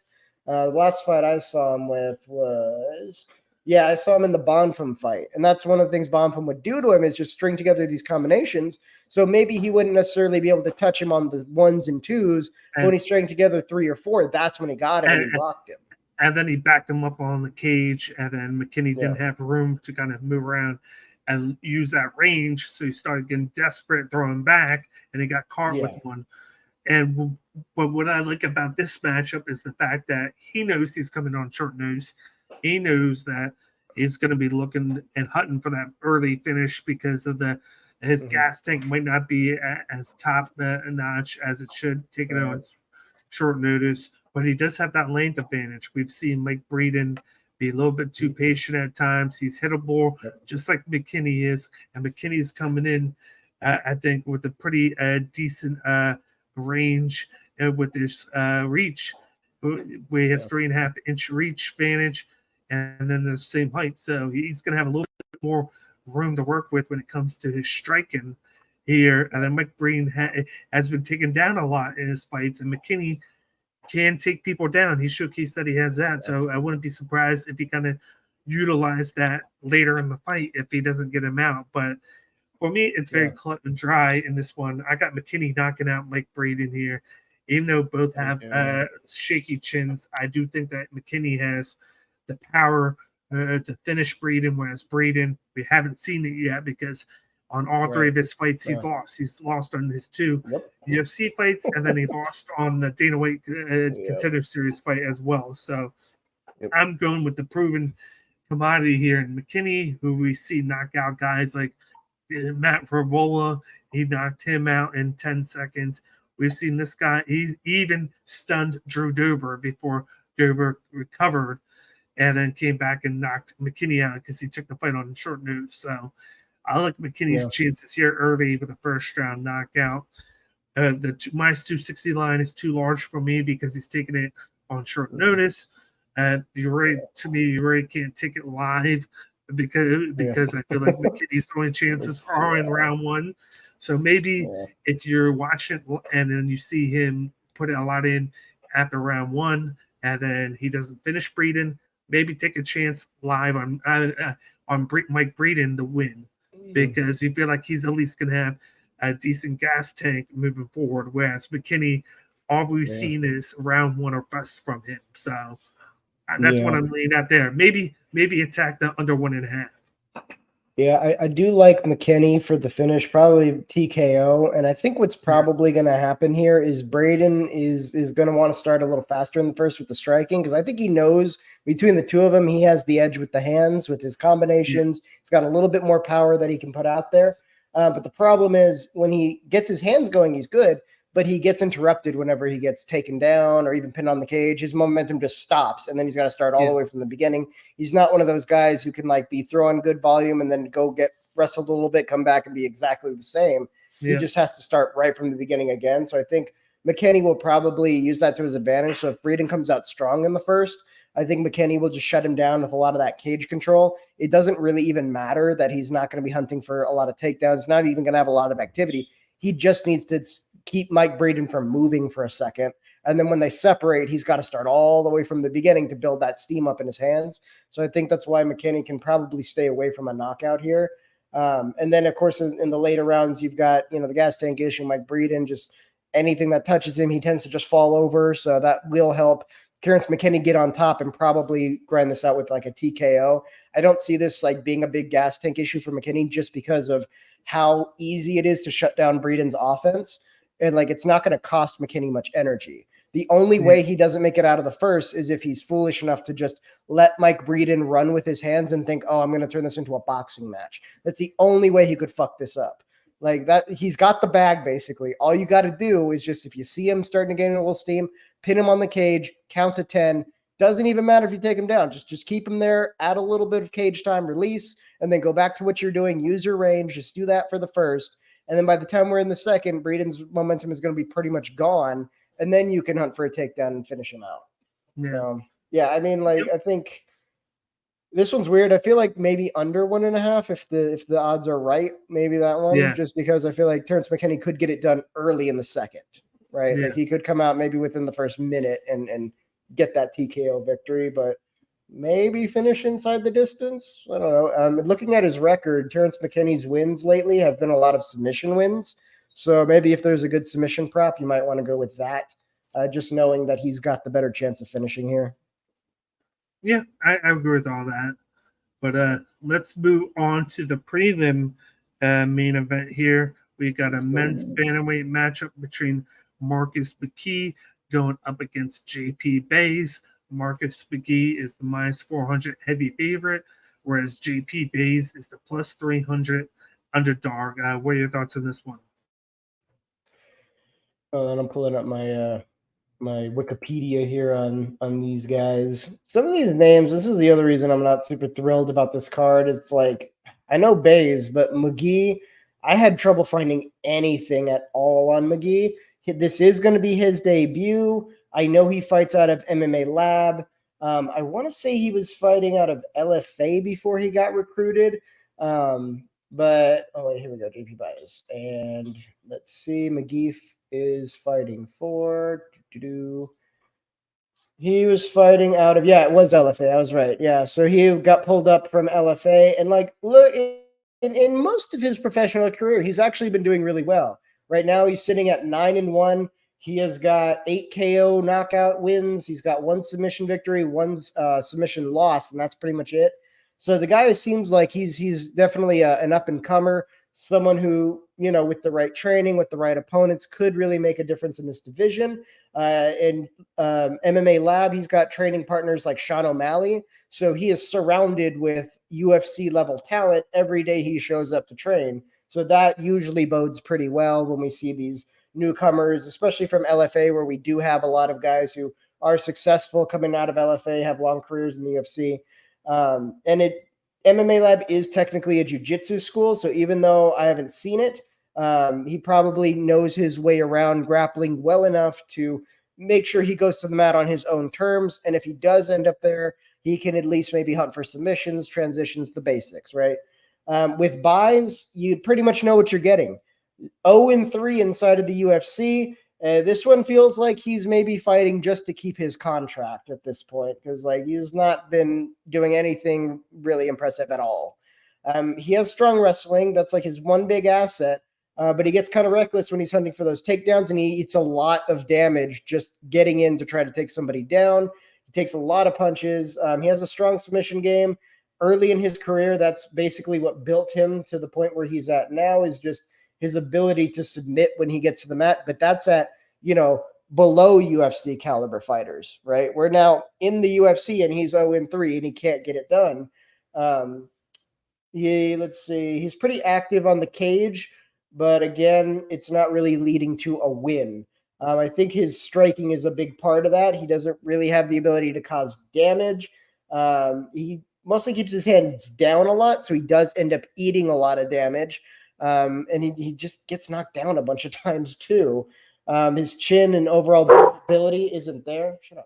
The last fight I saw him with was, I saw him in the Bonfim fight. And that's one of the things Bonfim would do to him is just string together these combinations. So maybe he wouldn't necessarily be able to touch him on the 1s and 2s. But when he string together 3 or 4, that's when he got him and he rocked him. And then he backed him up on the cage, and then McKinney didn't have room to kind of move around and use that range. So he started getting desperate, throwing back, and he got caught with one. And but what I like about this matchup is the fact that he knows he's coming on short notice. He knows that he's going to be looking and hunting for that early finish because of his gas tank might not be as top notch as it should, taking it on short notice. But he does have that length advantage. We've seen Mike Breeden be a little bit too patient at times. He's hittable, just like McKinney is. And McKinney's coming in, I think, with a pretty decent range with his reach, where he has 3.5-inch reach advantage, and then the same height. So he's going to have a little bit more room to work with when it comes to his striking here. And then Mike Breeden has been taken down a lot in his fights, and McKinney can take people down. He said he has that. So I wouldn't be surprised if he kind of utilized that later in the fight if he doesn't get him out. But for me, it's very cut and dry in this one. I got McKinney knocking out Mike Breeden here. Even though both have shaky chins, I do think that McKinney has the power to finish Breeden, whereas Breeden, we haven't seen it yet because on all 3 of his fights, he's lost. He's lost on his 2 UFC fights, and then he lost on the Dana White Contender Series fight as well. So I'm going with the proven commodity here. And McKinney, who we see knock out guys like Matt Favola, he knocked him out in 10 seconds. We've seen this guy, he even stunned Drew Dober before Dober recovered and then came back and knocked McKinney out because he took the fight on short notice. So I like McKinney's chances here early with a first-round knockout. The minus 260 line is too large for me because he's taking it on short notice. You really can't take it live because I feel like McKinney's only chances are in round 1. So maybe if you're watching and then you see him put a lot in after round 1 and then he doesn't finish Breeden, maybe take a chance live on Mike Breeden to win. Because you feel like he's at least going to have a decent gas tank moving forward, whereas McKinney, all we've seen is round 1 or bust from him. So that's what I'm leaning at there. Maybe attack the under 1.5. Yeah, I do like McKinney for the finish, probably TKO. And I think what's probably going to happen here is Breeden is going to want to start a little faster in the first with the striking, because I think he knows between the 2 of them, he has the edge with the hands, with his combinations. He's got a little bit more power that he can put out there. But the problem is when he gets his hands going, he's good, but he gets interrupted whenever he gets taken down or even pinned on the cage. His momentum just stops, and then he's got to start all the way from the beginning. He's not one of those guys who can be throwing good volume and then go get wrestled a little bit, come back and be exactly the same. He just has to start right from the beginning again. So I think McKinney will probably use that to his advantage. So if Breeden comes out strong in the first, I think McKinney will just shut him down with a lot of that cage control. It doesn't really even matter that he's not going to be hunting for a lot of takedowns, not even going to have a lot of activity. He just needs to keep Mike Breeden from moving for a second. And then when they separate, he's got to start all the way from the beginning to build that steam up in his hands. So I think that's why McKinney can probably stay away from a knockout here. And then, of course, in the later rounds, you've got, the gas tank issue. Mike Breeden, just anything that touches him, he tends to just fall over. So that will help Terrence McKinney get on top and probably grind this out with a TKO. I don't see this being a big gas tank issue for McKinney just because of how easy it is to shut down Breeden's offense. And it's not going to cost McKinney much energy. The only way he doesn't make it out of the first is if he's foolish enough to just let Mike Breeden run with his hands and think, oh, I'm going to turn this into a boxing match. That's the only way he could fuck this up. That he's got the bag, basically. All you got to do is just, if you see him starting to gain a little steam, pin him on the cage, count to 10. Doesn't even matter if you take him down. Just keep him there, add a little bit of cage time, release, and then go back to what you're doing. Use your range. Just do that for the first. And then by the time we're in the second, Breeden's momentum is going to be pretty much gone. And then you can hunt for a takedown and finish him out. I think This one's weird. I feel like maybe under 1.5 if the odds are right. Maybe that one, Yeah. just because I feel like Terrence McKinney could get it done early in the second, right? Yeah. Like he could come out maybe within the first minute and get that TKO victory, but maybe finish inside the distance. I don't know. Looking at his record, Terrence McKinney's wins lately have been a lot of submission wins. So maybe if there's a good submission prop, you might want to go with that. Just knowing that he's got the better chance of finishing here. Yeah, I agree with all that. But let's move on to the prelim main event here. We got a men's bantamweight matchup between Marcus McKee going up against JP Bays. Marcus McKee is the minus 400 heavy favorite, whereas JP Bays is the plus 300 underdog. What are your thoughts on this one? And I'm pulling up my my Wikipedia here on these guys. Some of these names, this is the other reason I'm not super thrilled about this card. It's like, I know Bays, but McGee, I had trouble finding anything at all on McGee. This is going to be his debut. I know he fights out of MMA Lab. I want to say he was fighting out of LFA before he got recruited. But, oh, wait, here we go, JP Baez. And let's see, McGee is fighting for... He was fighting out of, yeah, it was LFA. I was right. Yeah, so he got pulled up from LFA. And, like, look, in most of his professional career, he's actually been doing really well. Right now, he's sitting at 9-1. He has got 8 KO knockout wins. He's got 1 submission victory, 1 submission loss, and that's pretty much it. So the guy seems like he's definitely an up-and-comer, someone who, you know, with the right training, with the right opponents, could really make a difference in this division. In MMA Lab, he's got training partners like Sean O'Malley. So he is surrounded with UFC-level talent every day he shows up to train. So that usually bodes pretty well when we see these newcomers, especially from LFA, where we do have a lot of guys who are successful coming out of LFA, have long careers in the UFC. MMA Lab is technically a jiu-jitsu school, so even though I haven't seen it, he probably knows his way around grappling well enough to make sure he goes to the mat on his own terms. And if he does end up there, he can at least maybe hunt for submissions, transitions, the basics, right? With buys, you pretty much know what you're getting. 0-3 inside of the UFC. This one feels like he's maybe fighting just to keep his contract at this point, because like he's not been doing anything really impressive at all. He has strong wrestling. That's like his one big asset, but he gets kind of reckless when he's hunting for those takedowns, and he eats a lot of damage just getting in to try to take somebody down. He takes a lot of punches. He has a strong submission game. Early in his career, that's basically what built him to the point where he's at now, is just his ability to submit when he gets to the mat. But that's at, you know, below UFC caliber fighters, right? We're now in the UFC and he's 0-3 and he can't get it done. Let's see. He's pretty active on the cage, but again, it's not really leading to a win. I think his striking is a big part of that. He doesn't really have the ability to cause damage. He mostly keeps his hands down a lot, so he does end up eating a lot of damage. And he just gets knocked down a bunch of times too. His chin and overall ability isn't there. Shut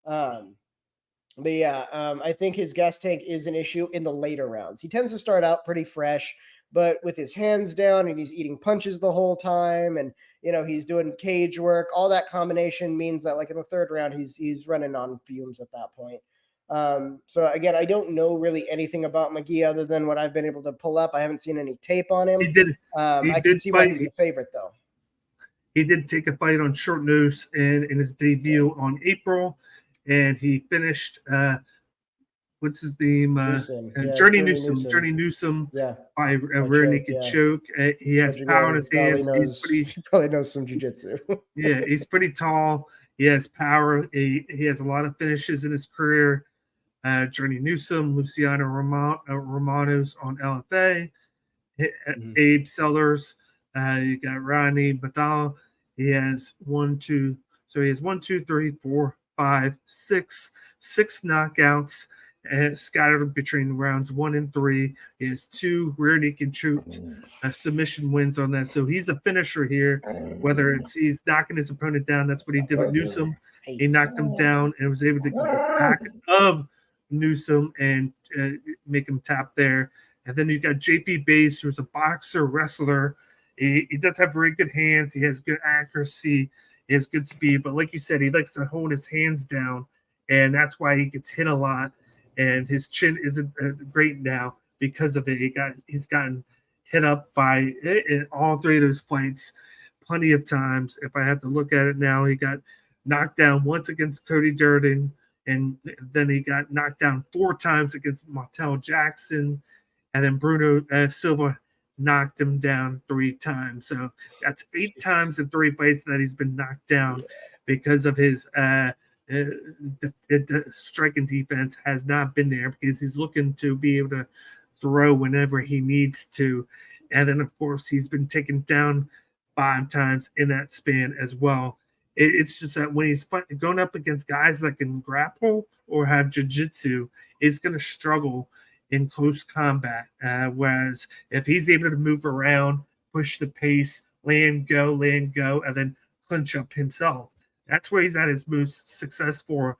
up. But yeah, I think his gas tank is an issue in the later rounds. He tends to start out pretty fresh, but with his hands down and he's eating punches the whole time, and you know he's doing cage work. All that combination means that like in the third round, he's running on fumes at that point. So again, I don't know really anything about McGee other than what I've been able to pull up. I haven't seen any tape on him. I can see why he's the favorite though. He did take a fight on short notice in his debut on April, and he finished what's his name? Journey Newsom. Journey Newsom by a rear naked choke. He has power in his hands. He probably knows some jiu-jitsu. Yeah, he's pretty tall. He has power. He has a lot of finishes in his career. Journey Newsom, Luciano Romanos on LFA, Abe Sellers. You got Rodney Badal. He has 1, 2, 3, 4, 5, 6 knockouts scattered between rounds 1 and 3. He has 2 rear naked choke submission wins on that. So he's a finisher here. Whether it's he's knocking his opponent down, that's what he did with Newsom. He knocked him down and was able to get the back of Newsom and make him tap there. And then you got JP Bass, who's a boxer, wrestler. He does have very good hands. He has good accuracy. He has good speed. But like you said, he likes to hold his hands down, and that's why he gets hit a lot. And his chin isn't great now because of it. He's gotten hit up by in all three of those fights plenty of times. If I have to look at it now, he got knocked down once against Cody Durden, and then he got knocked down 4 times against Martel Jackson, and then Bruno Silva knocked him down 3 times. So that's 8 times in 3 fights that he's been knocked down because of his the striking defense has not been there, because he's looking to be able to throw whenever he needs to. And then, of course, he's been taken down 5 times in that span as well. It's just that when he's going up against guys that can grapple or have jiu-jitsu, he's going to struggle in close combat. Whereas if he's able to move around, push the pace, land, go, and then clinch up himself, that's where he's at his most successful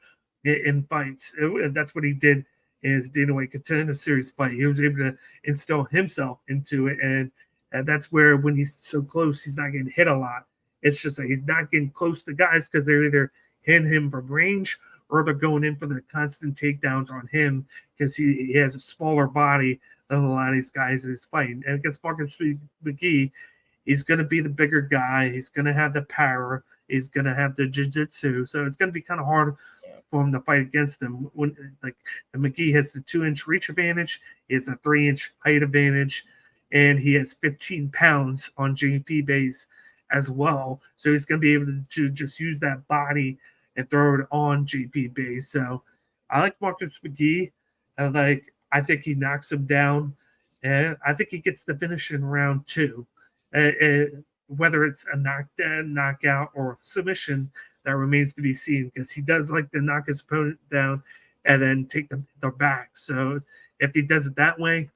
in fights. That's what he did in his Dana White Contender Series fight. He was able to instill himself into it, and that's where when he's so close, he's not getting hit a lot. It's just that he's not getting close to guys because they're either hitting him from range or they're going in for the constant takedowns on him because he has a smaller body than a lot of these guys that he's fighting. And against Marcus McGee, he's going to be the bigger guy. He's going to have the power. He's going to have the jiu-jitsu. So it's going to be kind of hard for him to fight against them. When McGee has the 2-inch reach advantage, he has a 3-inch height advantage, and he has 15 pounds on JP Bass as well. So he's going to be able to just use that body and throw it on JP Bass. So I like Marcus McGee. I think he knocks him down, and I think he gets the finish in round 2. Whether it's a knockout, or submission, that remains to be seen, because he does like to knock his opponent down and then take their back. So if he does it that way,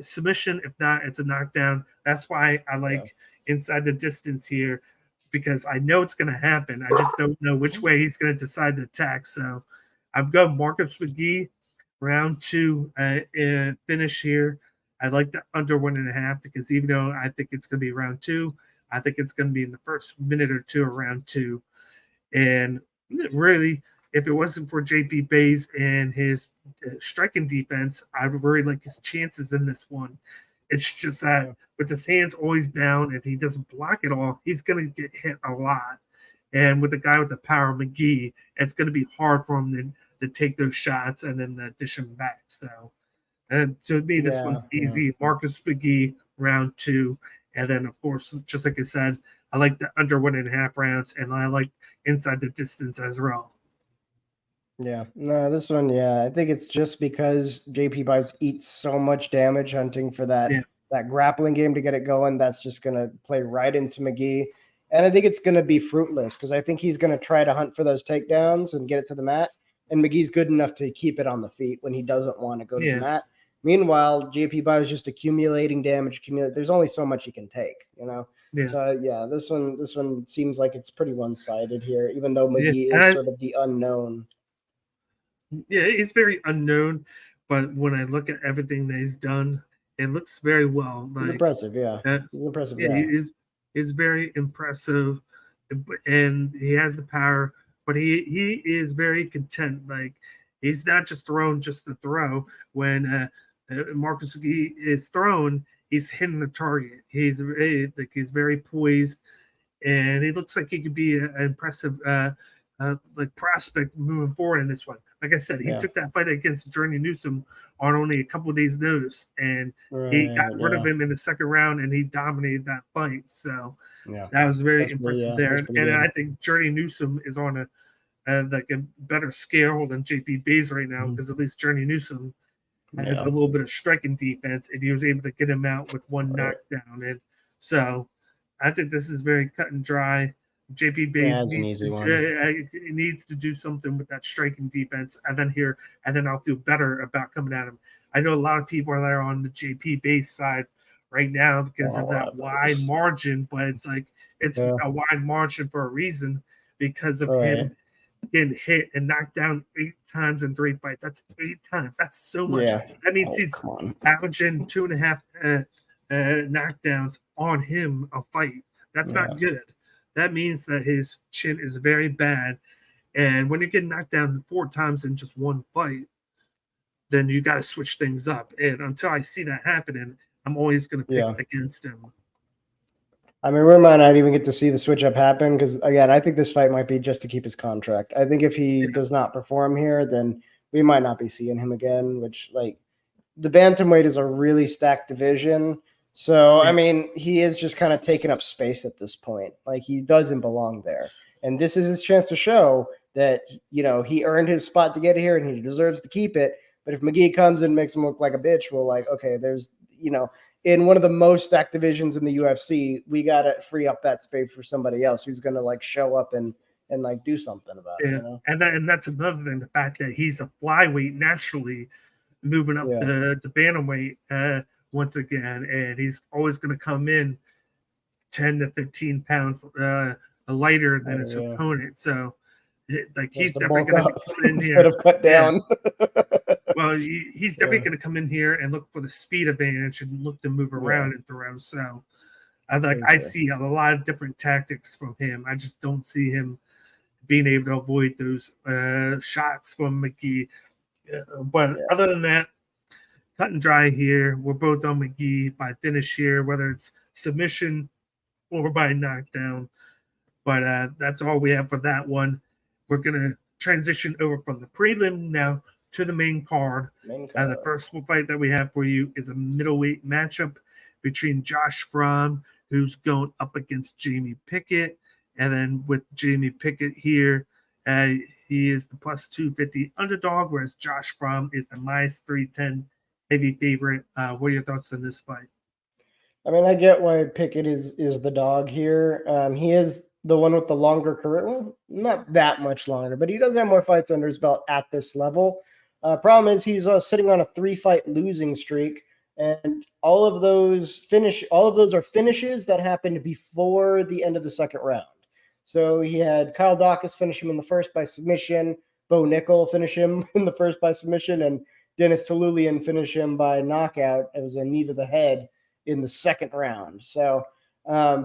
submission. If not, it's a knockdown. That's why I like inside the distance here, because I know it's going to happen. I just don't know which way he's going to decide to attack. So I'm going Marcus McGee, round 2 finish here. I like the under 1.5, because even though I think it's going to be round 2, I think it's going to be in the first minute or 2 of round 2. And really, if it wasn't for JP Bass and his striking defense, I would really like his chances in this one. It's just that with his hands always down, if he doesn't block it all, he's going to get hit a lot. And with the guy with the power, McGee, it's going to be hard for him to take those shots and then dish them back. So, and to me, this one's easy. Marcus McGee, round 2. And then, of course, just like I said, I like the under 1.5 rounds, and I like inside the distance as well. Yeah, no, this one, I think it's just because JP Bass eats so much damage hunting for that grappling game to get it going. That's just going to play right into McGee. And I think it's going to be fruitless, because I think he's going to try to hunt for those takedowns and get it to the mat. And McGee's good enough to keep it on the feet when he doesn't want to go to the mat. Meanwhile, JP Bass is just accumulating damage. There's only so much he can take, Yeah. So this one seems like it's pretty one-sided here, even though McGee is sort of the unknown. Yeah, he's very unknown, but when I look at everything that he's done, it looks very well. He's impressive, he's impressive. Yeah, he's very impressive, and he has the power, but he is very content. Like, he's not just throwing just to throw. When Marcus McGee is thrown, he's hitting the target. He's very poised, and he looks like he could be an impressive prospect moving forward in this one. Like I said, he took that fight against Journey Newsom on only a couple of days' notice, and he got rid of him in the second round, and he dominated that fight. So that was very impressive there. And I think Journey Newsom is on a better scale than JP Bass right now, because at least Journey Newsom has a little bit of striking defense, and he was able to get him out with one knockdown. And so I think this is very cut and dry. JP Bass needs to do something with that striking defense, and then I'll feel better about coming at him. I know a lot of people are there on the JP Bass side right now because of that wide margin, but it's a wide margin for a reason, because of him getting hit and knocked down 8 times in 3 fights. That's 8 times. That's so much. Yeah. That means Oh, he's come on. averaging 2.5 knockdowns on him a fight. That's not good. That means that his chin is very bad. And when you're getting knocked down 4 times in just one fight, then you got to switch things up. And until I see that happening, I'm always going to pick against him. I mean, we might not even get to see the switch up happen because, again, I think this fight might be just to keep his contract. I think if he does not perform here, then we might not be seeing him again, which, like, the bantamweight is a really stacked division. So, I mean, he is just kind of taking up space at this point. Like, he doesn't belong there. And this is his chance to show that, you know, he earned his spot to get here and he deserves to keep it. But if McGee comes and makes him look like a bitch, we'll like, okay, there's, you know, in one of the most stacked divisions in the UFC, we got to free up that space for somebody else who's going to like show up and like do something about it. You know? And that's another thing, the fact that he's a flyweight naturally moving up the bantamweight once again, and he's always going to come in 10 to 15 pounds lighter than his opponent. So he's definitely going to come in here instead of cut down. Well, he's definitely going to come in here and look for the speed advantage and look to move around and throw. So I see a lot of different tactics from him. I just don't see him being able to avoid those shots from McGee. But other than that, cut and dry here. We're both on McGee by finish here, whether it's submission or by knockdown. But that's all we have for that one. We're going to transition over from the prelim now to the main card. The first fight that we have for you is a middleweight matchup between Josh Fromm, who's going up against Jamie Pickett. And then with Jamie Pickett here, he is the plus 250 underdog, whereas Josh Fromm is the minus 310 heavy favorite. What are your thoughts on this fight? I mean, I get why Pickett is the dog here. He is the one with the longer career. Well, not that much longer, but he does have more fights under his belt at this level. Problem is he's sitting on a 3-fight losing streak, and all of those are finishes that happened before the end of the second round. So he had Kyle Dawkins finish him in the first by submission, Bo Nickel finish him in the first by submission, and Dennis Talulian finish him by knockout. It was a knee to the head in the second round. So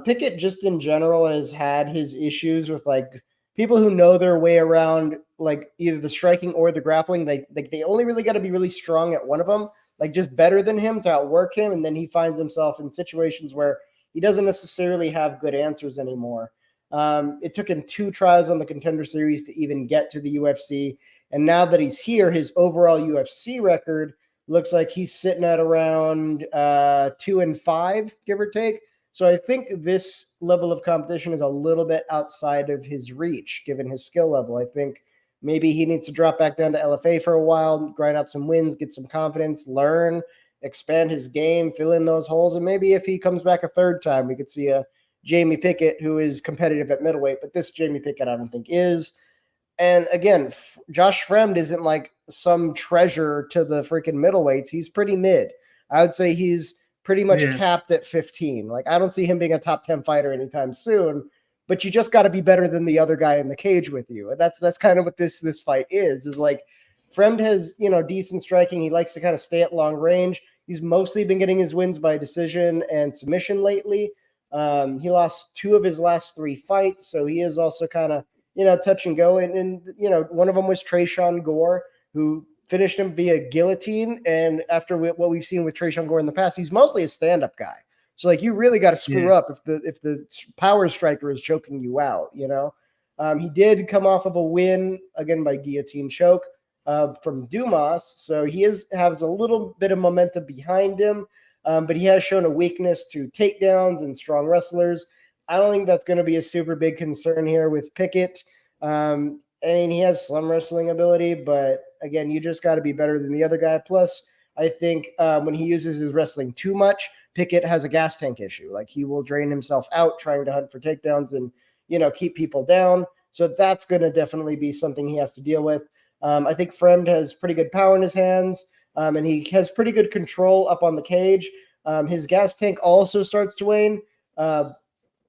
Pickett just in general has had his issues with like people who know their way around like either the striking or the grappling. They only really got to be really strong at one of them, like just better than him to outwork him. And then he finds himself in situations where he doesn't necessarily have good answers anymore. It took him 2 tries on the Contender Series to even get to the UFC. And now that he's here, his overall UFC record looks like he's sitting at around 2-5, give or take. So I think this level of competition is a little bit outside of his reach, given his skill level. I think maybe he needs to drop back down to LFA for a while, grind out some wins, get some confidence, learn, expand his game, fill in those holes. And maybe if he comes back a third time, we could see a Jamie Pickett who is competitive at middleweight. But this Jamie Pickett, I don't think is. And again, Josh Fremd isn't like some treasure to the freaking middleweights. He's pretty mid. I would say he's pretty much capped at 15. Like, I don't see him being a top 10 fighter anytime soon, but you just got to be better than the other guy in the cage with you. And that's kind of what this fight is like Fremd has, decent striking. He likes to kind of stay at long range. He's mostly been getting his wins by decision and submission lately. He lost 2 of his last 3 fights. So he is also kind of, touch and go. And one of them was Trayshawn Gore, who finished him via guillotine. And after what we've seen with Trayshawn Gore in the past, he's mostly a stand-up guy. So like you really got to screw up if the power striker is choking you out. He did come off of a win again by guillotine choke from Dumas, so he has a little bit of momentum behind him. But he has shown a weakness to takedowns and strong wrestlers. I don't think that's going to be a super big concern here with Pickett. I mean, he has some wrestling ability, but again, you just got to be better than the other guy. Plus, I think when he uses his wrestling too much, Pickett has a gas tank issue. Like he will drain himself out trying to hunt for takedowns and, keep people down. So that's going to definitely be something he has to deal with. I think Fremd has pretty good power in his hands, and he has pretty good control up on the cage. His gas tank also starts to wane.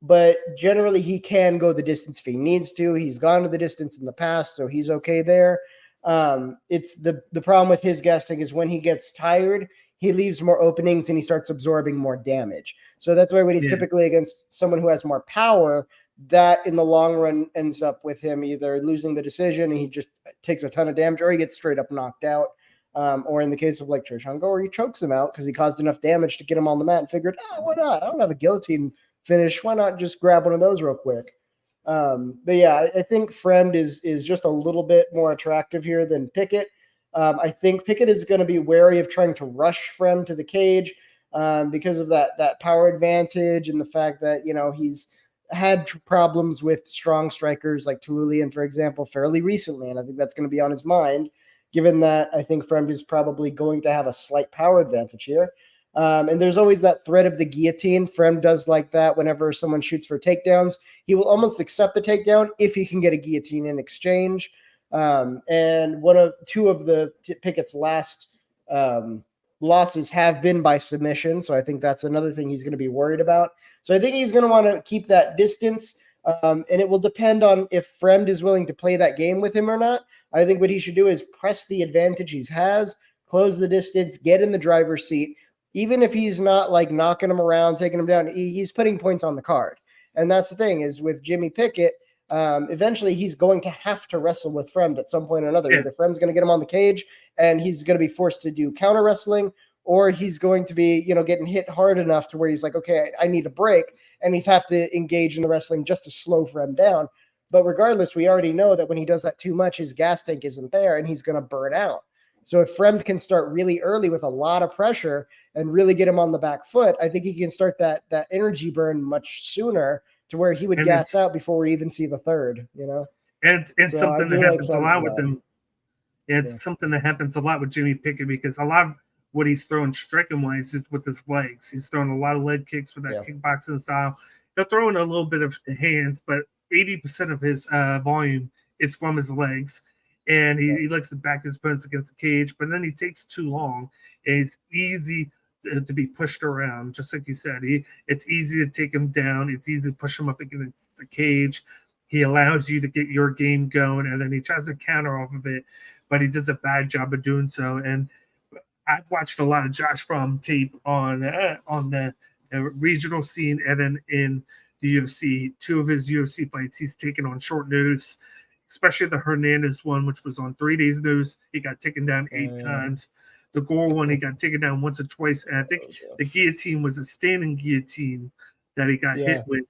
but generally he can go the distance if he needs to. He's gone to the distance in the past, so he's okay there. It's the problem with his guessing is when he gets tired, he leaves more openings and he starts absorbing more damage. So that's why when he's typically against someone who has more power, that in the long run ends up with him either losing the decision and he just takes a ton of damage, or he gets straight up knocked out. Or in the case of like Trishan Gore, he chokes him out because he caused enough damage to get him on the mat and figured, why not? I don't have a guillotine finish. Why not just grab one of those real quick? But yeah, I think Fremd is just a little bit more attractive here than Pickett. I think Pickett is going to be wary of trying to rush Fremd to the cage because of that power advantage and the fact that, he's had problems with strong strikers like Tululian, for example, fairly recently. And I think that's going to be on his mind, given that I think Fremd is probably going to have a slight power advantage here. And there's always that threat of the guillotine. Fremd does like that whenever someone shoots for takedowns. He will almost accept the takedown if he can get a guillotine in exchange. And two of the Pickett's last losses have been by submission. So I think that's another thing he's going to be worried about. So I think he's going to want to keep that distance. And it will depend on if Fremd is willing to play that game with him or not. I think what he should do is press the advantage he has, close the distance, get in the driver's seat. Even if he's not like knocking him around, taking him down, he's putting points on the card. And that's the thing is with Jimmy Pickett, eventually he's going to have to wrestle with Fremd at some point or another. Either Fremd's going to get him on the cage and he's going to be forced to do counter wrestling, or he's going to be, getting hit hard enough to where he's like, okay, I need a break. And he's have to engage in the wrestling just to slow Fremd down. But regardless, we already know that when he does that too much, his gas tank isn't there and he's going to burn out. So if Fremd can start really early with a lot of pressure and really get him on the back foot, I think he can start that energy burn much sooner to where he would gas out before we even see the third, And So something that happens a lot with him. It's Yeah. something that happens a lot with Jimmy Pickett because a lot of what he's throwing striking wise is with his legs. He's throwing a lot of leg kicks with that kickboxing style. He'll throw in a little bit of hands, but 80% of his volume is from his legs. And he likes to back his opponents against the cage, but then he takes too long. And it's easy to be pushed around, just like you said. It's easy to take him down. It's easy to push him up against the cage. He allows you to get your game going, and then he tries to counter off of it, but he does a bad job of doing so. And I've watched a lot of Josh Fromm tape on the regional scene, and then in the UFC. Two of his UFC fights he's taken on short notice, especially the Hernandez one, which was on 3 days' notice. He got taken down 8 times. The Gore one, he got taken down once or twice. And I think the guillotine was a standing guillotine that he got hit with.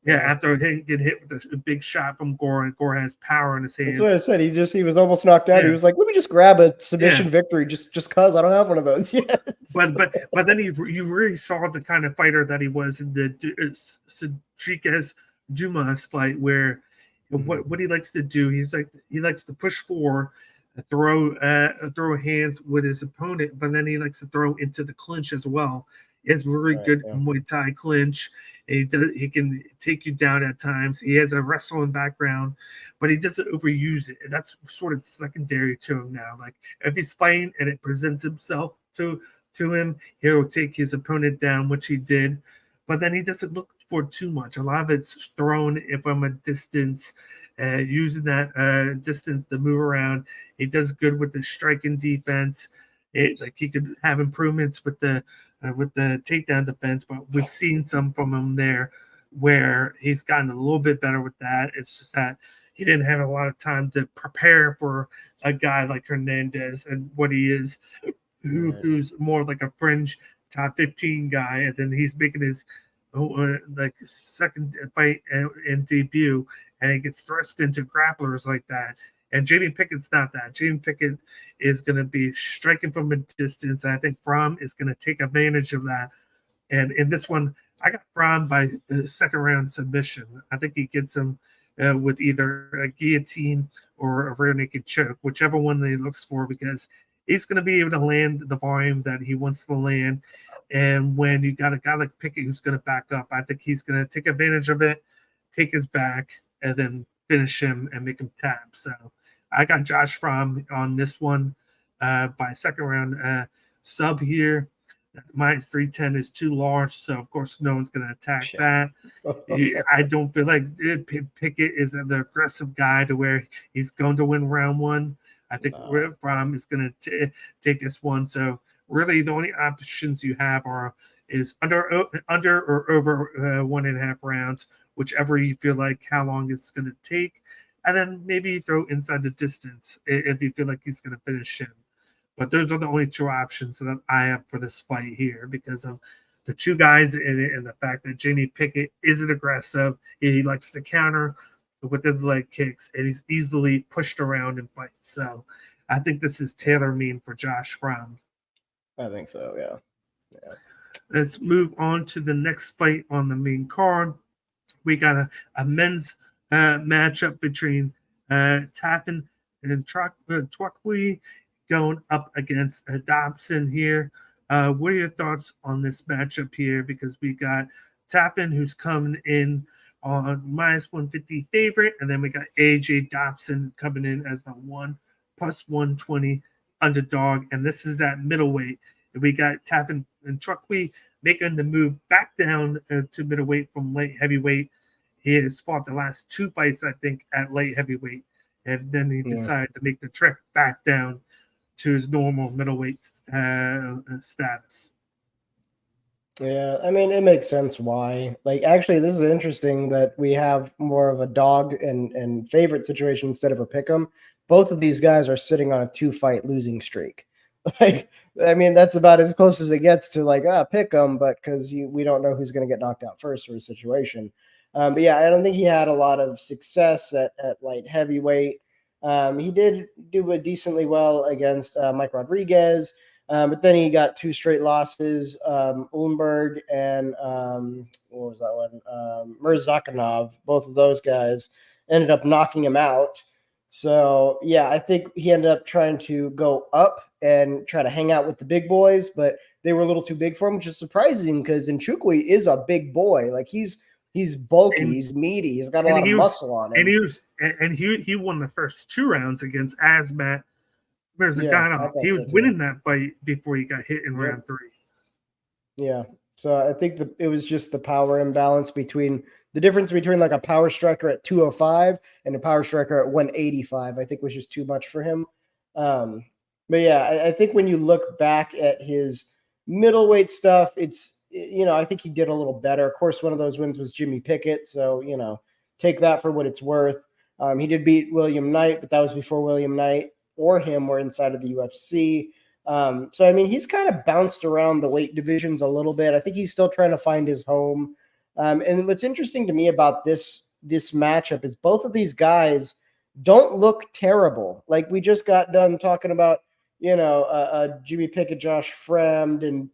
After getting hit with a big shot from Gore, and Gore has power in his hands. That's what I said. He was almost knocked out. He was like, "Let me just grab a submission victory, just cause I don't have one of those yet." But then you really saw the kind of fighter that he was in the Rodriguez Dumas fight, where what he likes to do, he likes to push forward, throw hands with his opponent, but then he likes to throw into the clinch as well. He has really good Muay Thai clinch. He can take you down at times. He has a wrestling background, but he doesn't overuse it. And that's sort of secondary to him now. Like if he's fighting and it presents himself to him, he'll take his opponent down, which he did. But then he doesn't look for too much. A lot of it's thrown from a distance, using that distance to move around. He does good with the striking defense. He could have improvements with the takedown defense, but we've seen some from him there where he's gotten a little bit better with that. It's just that he didn't have a lot of time to prepare for a guy like Hernandez and what he is, who's more like a fringe top 15 guy, and then he's making his second fight and debut, and he gets thrust into grapplers like that. And Jamie Pickett's not that. Jamie Pickett is going to be striking from a distance. And I think Fromm is going to take advantage of that. And in this one, I got Fromm by second round submission. I think he gets him with either a guillotine or a rear naked choke, whichever one he looks for, because he's going to be able to land the volume that he wants to land. And when you got a guy like Pickett who's going to back up, I think he's going to take advantage of it, take his back, and then finish him and make him tap. So I got Josh Fromm on this one by second round sub here. minus 310 is too large, so of course no one's going to attack that. I don't feel like Pickett is the aggressive guy to where he's going to win round one. I think Rom is going to take this one. So really, the only options you have is under or over 1.5 rounds, whichever you feel like how long it's going to take, and then maybe throw inside the distance if you feel like he's going to finish him. But those are the only two options that I have for this fight here because of the two guys in it and the fact that Jamie Pickett isn't aggressive. He likes to counter with his leg kicks, and he's easily pushed around in fights. So I think this is tailor-made for Josh Fromm. I think so, yeah. Let's move on to the next fight on the main card. We got a men's matchup between Tappan and Twakwe going up against Dobson here. What are your thoughts on this matchup here? Because we got Tappan, who's coming in on minus 150 favorite, and then we got AJ Dobson coming in as the 1 plus 120 underdog, and this is at middleweight. And we got Tappan and Twakwe making the move back down to middleweight from light heavyweight. He has fought the last 2 fights, I think, at light heavyweight, and then he decided to make the trek back down to his normal middleweight status. Yeah, I mean, it makes sense why. Like, actually, this is interesting that we have more of a dog and favorite situation instead of a pick'em. Both of these guys are sitting on a 2-fight losing streak. Like, I mean, that's about as close as it gets to like pick'em, but because we don't know who's going to get knocked out first sort of situation. But yeah, I don't think he had a lot of success at light heavyweight. He did do decently well against Mike Rodriguez, but then he got 2 straight losses. Ullenberg and what was that one? Mirzakhanov, both of those guys ended up knocking him out. So yeah, I think he ended up trying to go up and try to hang out with the big boys, but they were a little too big for him, which is surprising because Nchukwi is a big boy. Like he's bulky, he's meaty, he's got a lot of muscle on him. And he won the first 2 rounds against Azmat Mirzakhanov. He was winning that fight before he got hit in round 3. Yeah. So I think it was just the power imbalance between the difference between like a power striker at 205 and a power striker at 185, I think was just too much for him. But yeah, I think when you look back at his middleweight stuff, it's, I think he did a little better. Of course, one of those wins was Jimmy Pickett. So, take that for what it's worth. He did beat William Knight, but that was before William Knight or him were inside of the UFC. So, I mean, he's kind of bounced around the weight divisions a little bit. I think he's still trying to find his home. And what's interesting to me about this matchup is both of these guys don't look terrible. Like we just got done talking about, Jimmy Pickett, Josh Fremd, and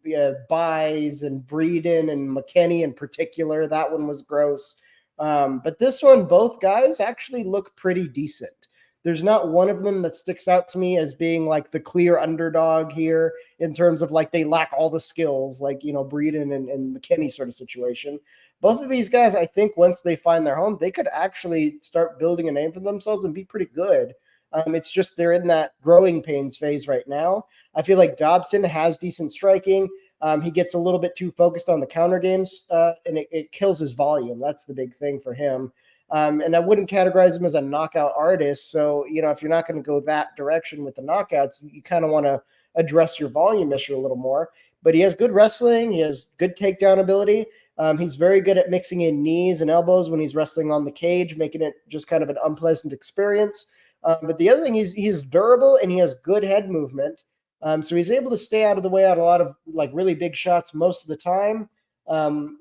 Buys and Breeden and McKinney in particular. That one was gross. But this one, both guys actually look pretty decent. There's not one of them that sticks out to me as being like the clear underdog here in terms of like they lack all the skills, like, Breeden and McKinney sort of situation. Both of these guys, I think once they find their home, they could actually start building a name for themselves and be pretty good. It's just they're in that growing pains phase right now. I feel like Dobson has decent striking. He gets a little bit too focused on the counter games, and it kills his volume. That's the big thing for him. And I wouldn't categorize him as a knockout artist. So, if you're not going to go that direction with the knockouts, you kind of want to address your volume issue a little more. But he has good wrestling. He has good takedown ability. He's very good at mixing in knees and elbows when he's wrestling on the cage, making it just kind of an unpleasant experience. But the other thing is he's durable and he has good head movement. So he's able to stay out of the way out a lot of like really big shots most of the time.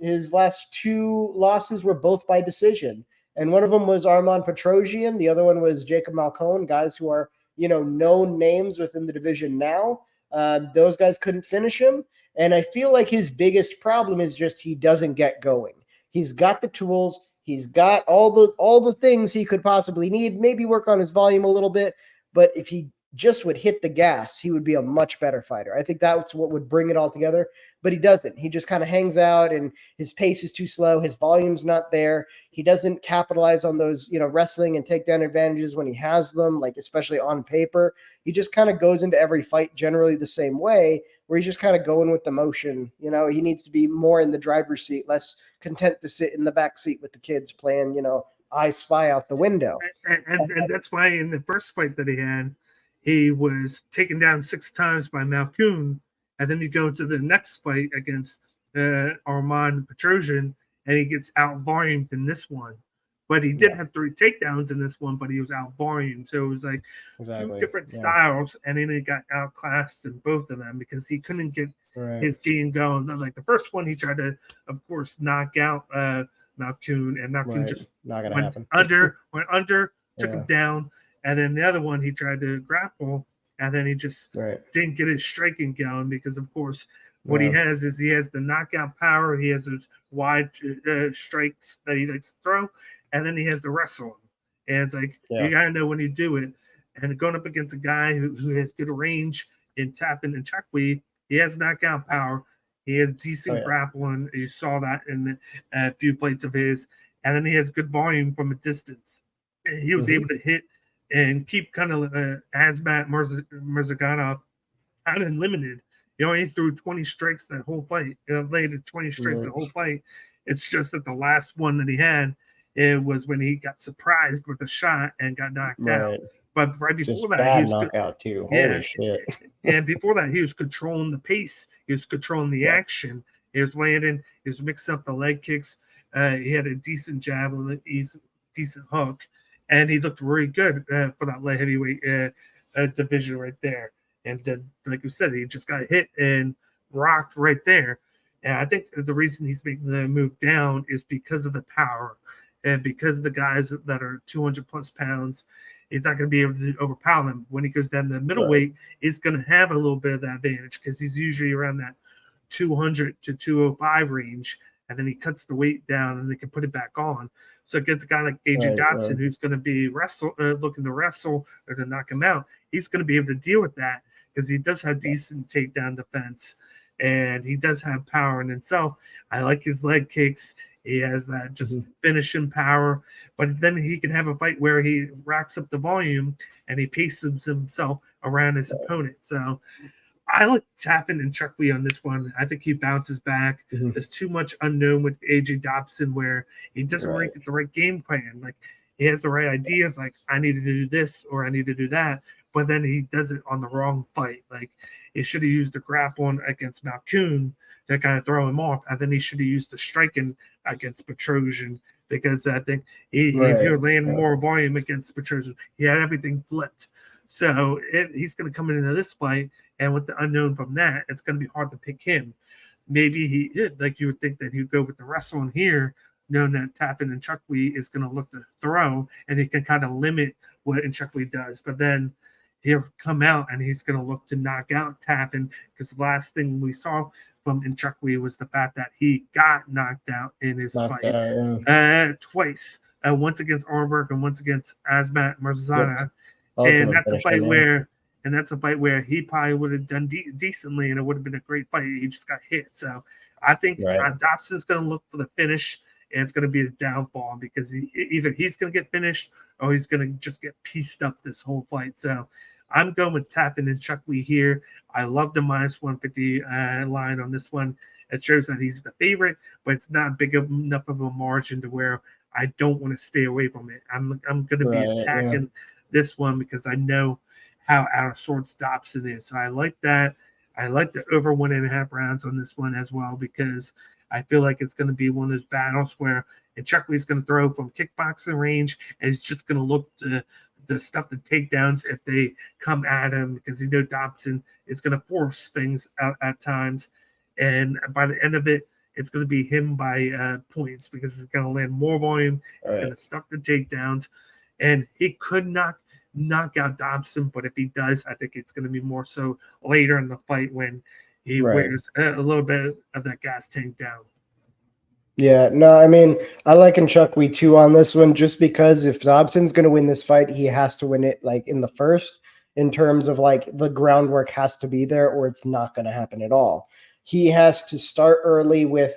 His last 2 losses were both by decision. And one of them was Armand Petrosian. The other one was Jacob Malcone, guys who are, known names within the division now. Those guys couldn't finish him. And I feel like his biggest problem is just he doesn't get going. He's got the tools. He's got all the things he could possibly need. Maybe work on his volume a little bit. But if he just would hit the gas, he would be a much better fighter. I think that's what would bring it all together, but he doesn't. He just kind of hangs out, and his pace is too slow. His volume's not there. He doesn't capitalize on those, wrestling and takedown advantages when he has them, like especially on paper. He just kind of goes into every fight generally the same way, where he's just kind of going with the motion. He needs to be more in the driver's seat, less content to sit in the back seat with the kids playing, I Spy out the window. And that's why in the first fight that he had, he was taken down 6 times by Malkoun, and then you go to the next fight against Armand Petrosian, and he gets out-volumed in this one. But he did have 3 takedowns in this one, but he was out-volumed. So it was like 2 different styles, and then he got outclassed in both of them because he couldn't get his game going. Like the first one, he tried to, of course, knock out Malkoun, and Malkoun just went under, took him down. And then the other one, he tried to grapple, and then he just didn't get his striking going because, of course, what he has is he has the knockout power. He has those wide strikes that he likes to throw, and then he has the wrestling. And it's like, you got to know when you do it. And going up against a guy who has good range in tapping and Chukwui, he has knockout power. He has decent grappling. You saw that in a few plates of his. And then he has good volume from a distance. And he was able to hit and keep kind of Azmat Murzaganov out and limited. He only threw 20 strikes that whole fight. Laid 20 strikes the whole fight. It's just that the last one that he had, it was when he got surprised with a shot and got knocked out. But right before just that, he was knockout too. Holy shit! And before that, he was controlling the pace. He was controlling the action. He was landing. He was mixing up the leg kicks. He had a decent jab and a decent hook. And he looked really good for that light heavyweight division right there. And then, like you said, he just got hit and rocked right there. And I think the reason he's making the move down is because of the power and because of the guys that are 200 plus pounds. He's not going to be able to overpower them. When he goes down to the middleweight, he's going to have a little bit of that advantage because he's usually around that 200 to 205 range. And then he cuts the weight down and they can put it back on. So against a guy like AJ Dobson, who's going to be looking to wrestle or to knock him out, he's going to be able to deal with that because he does have decent takedown defense and he does have power in himself. I like his leg kicks. He has that just finishing power, but then he can have a fight where he racks up the volume and he paces himself around his opponent. So I like tapping and Chukwui on this one. I think he bounces back. There's too much unknown with AJ Dobson where he doesn't really get the right game plan. Like he has the right ideas, like I need to do this or I need to do that, but then he does it on the wrong fight. Like he should have used the grappling against Malkoun to kind of throw him off, and then he should have used the striking against Petrosian because I think he would land more volume against Petrosian. He had everything flipped. So he's going to come into this fight, and with the unknown from that, it's going to be hard to pick him. Maybe you would think that he'd go with the wrestling here, knowing that Tappan and Chukwui is going to look to throw, and he can kind of limit what Chukwui does. But then he'll come out, and he's going to look to knock out Tappan because the last thing we saw from Chukwui was the fact that he got knocked out in his fight twice, once against Arnberg and once against Azmat Marzana. And that's a fight where he probably would have done decently, and it would have been a great fight. He just got hit. So I think Dobson's going to look for the finish, and it's going to be his downfall because either he's going to get finished or he's going to just get pieced up this whole fight. So I'm going with Tappan and Chukwui here. I love the minus 150 line on this one. It shows that he's the favorite, but it's not big enough of a margin to where I don't want to stay away from it. I'm going to be attacking this one because I know how out of sorts Dobson is. So I like that. I like the over 1.5 rounds on this one as well because I feel like it's going to be one of those battles where Chuckwui's going to throw from kickboxing range and he's just going to look to stuff the takedowns if they come at him because Dobson is going to force things out at times. And by the end of it, it's going to be him by points because it's going to land more volume. It's going to stuff the takedowns. And he could knock out Dobson, but if he does, I think it's going to be more so later in the fight when he wears a little bit of that gas tank down. Yeah, no, I mean, I like Chukwui too on this one just because if Dobson's going to win this fight, he has to win it like in the first. in terms of like the groundwork has to be there or it's not going to happen at all. He has to start early with,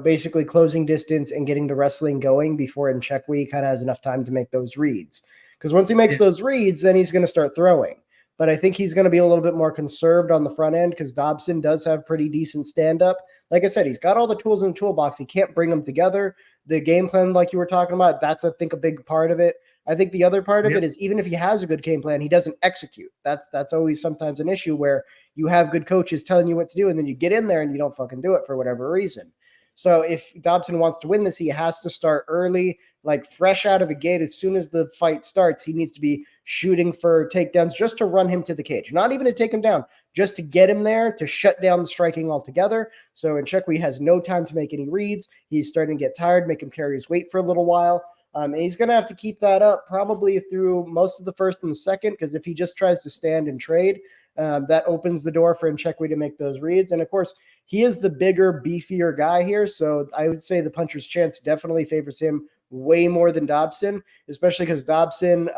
basically closing distance and getting the wrestling going before Nchekwi kind of has enough time to make those reads. Because once he makes those reads, then he's going to start throwing. But I think he's going to be a little bit more conserved on the front end because Dobson does have pretty decent stand-up. Like I said, he's got all the tools in the toolbox. He can't bring them together. The game plan, like you were talking about, that's, I think, a big part of it. I think the other part of it is even if he has a good game plan, he doesn't execute. That's always sometimes an issue where you have good coaches telling you what to do, and then you get in there and you don't fucking do it for whatever reason. So if Dobson wants to win this, he has to start early, like fresh out of the gate. As soon as the fight starts, he needs to be shooting for takedowns just to run him to the cage. Not even to take him down, just to get him there, to shut down the striking altogether. So Nchekwi has no time to make any reads. He's starting to get tired, make him carry his weight for a little while. And he's going to have to keep that up probably through most of the first and the second, because if he just tries to stand and trade, that opens the door for Nchekwi to make those reads. And of course, he is the bigger, beefier guy here. So I would say the puncher's chance definitely favors him way more than Dobson, especially because Dobson,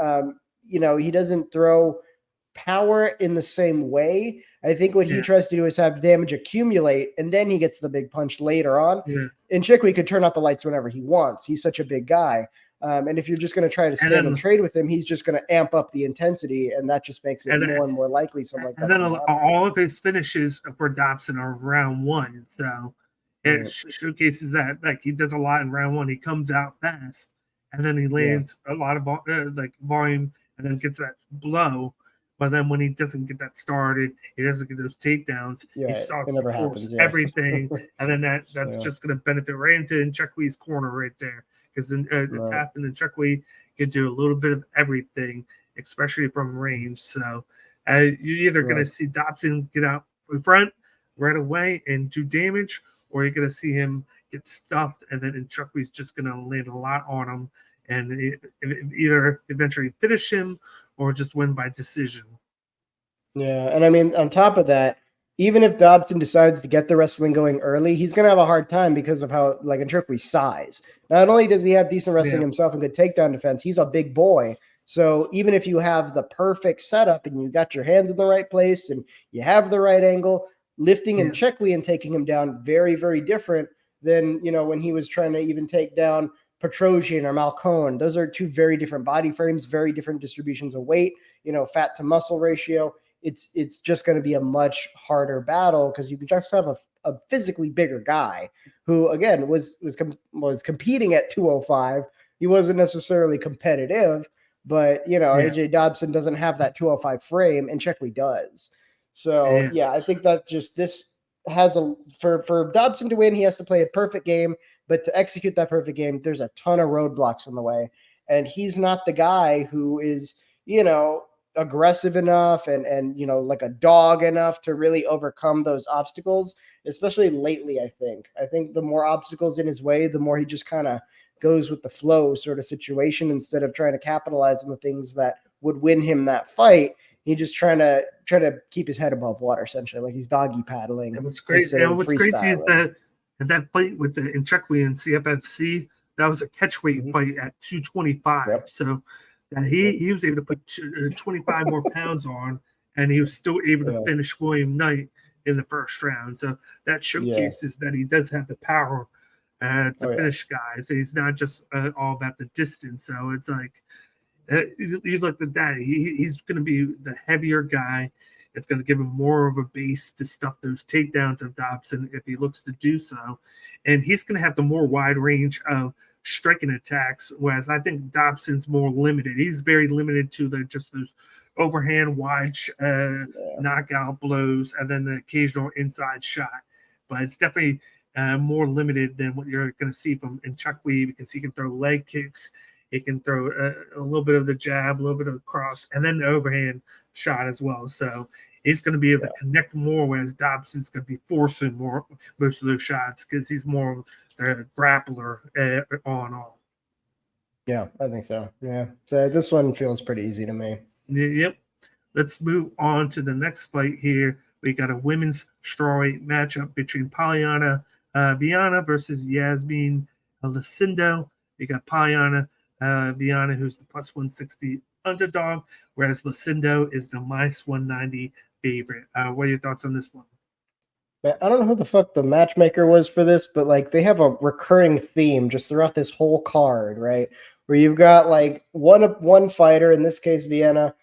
he doesn't throw power in the same way. I think what he tries to do is have damage accumulate, and then he gets the big punch later on. And Nchekwi could turn out the lights whenever he wants. He's such a big guy. And if you're just going to try to stand and trade with him, he's just going to amp up the intensity, and that just makes it more and more likely something like that. And then all of his finishes for Dobson are round one. So it showcases that like he does a lot in round one. He comes out fast, and then he lands a lot of volume, and then gets that blow. But then when he doesn't get that started, he doesn't get those takedowns. He starts to force everything, and then that's just going to benefit right into Nchekwi's corner right there. Because Tappan and Nchekwi can do a little bit of everything, especially from range. So you're either going to see Dobson get out in front right away and do damage, or you're going to see him get stuffed, and then Nchekwi's just going to land a lot on him and either eventually finish him or just win by decision. Yeah, and I mean, on top of that, even if Dobson decides to get the wrestling going early, he's going to have a hard time because of how, like, Nchekwi's size. Not only does he have decent wrestling himself and good takedown defense, he's a big boy. So even if you have the perfect setup and you got your hands in the right place and you have the right angle, lifting Nchekwi and taking him down, very, very different than, when he was trying to even take down Petrosian or Malcone. Those are two very different body frames, very different distributions of weight, fat to muscle ratio. It's just going to be a much harder battle because you can just have a physically bigger guy who, again, was competing at 205. He wasn't necessarily competitive, but, AJ Dobson doesn't have that 205 frame, and Nchekwi does. So, I think that this has for Dobson to win, he has to play a perfect game, but to execute that perfect game, there's a ton of roadblocks in the way. And he's not the guy who is, aggressive enough and like a dog enough to really overcome those obstacles, especially lately. I think the more obstacles in his way, the more he just kind of goes with the flow sort of situation instead of trying to capitalize on the things that would win him that fight. He just trying to keep his head above water, essentially, like he's doggy paddling. And what's crazy is that fight with the Nchekwi and CFFC, that was a catchweight fight at 225. So he was able to put 25 more pounds on, and he was still able to finish William Knight in the first round. So that showcases that he does have the power to finish guys. He's not just all about the distance. So it's like you look at that. He's going to be the heavier guy. It's going to give him more of a base to stuff those takedowns of Dobson if he looks to do so. And he's going to have the more wide range of striking attacks, whereas I think Dobson's more limited. He's very limited to just those overhand wide knockout blows and then the occasional inside shot. But it's definitely more limited than what you're going to see from Nchekwi because he can throw leg kicks. He can throw a little bit of the jab, a little bit of the cross, and then the overhand shot as well. So he's going to be able to connect more, whereas Dobson's going to be forcing most of those shots because he's more of the grappler all in all. Yeah, I think so. Yeah. So this one feels pretty easy to me. Yep. Let's move on to the next fight here. We got a women's strawweight matchup between Polyana Viana versus Yasmin Lucindo. We got Polyana Viana, who's the plus 160 underdog, whereas Lucindo is the -190 favorite. What are your thoughts on this one? Man, I don't know who the fuck the matchmaker was for this, but like they have a recurring theme just throughout this whole card, right? Where you've got like one fighter, in this case Vienna.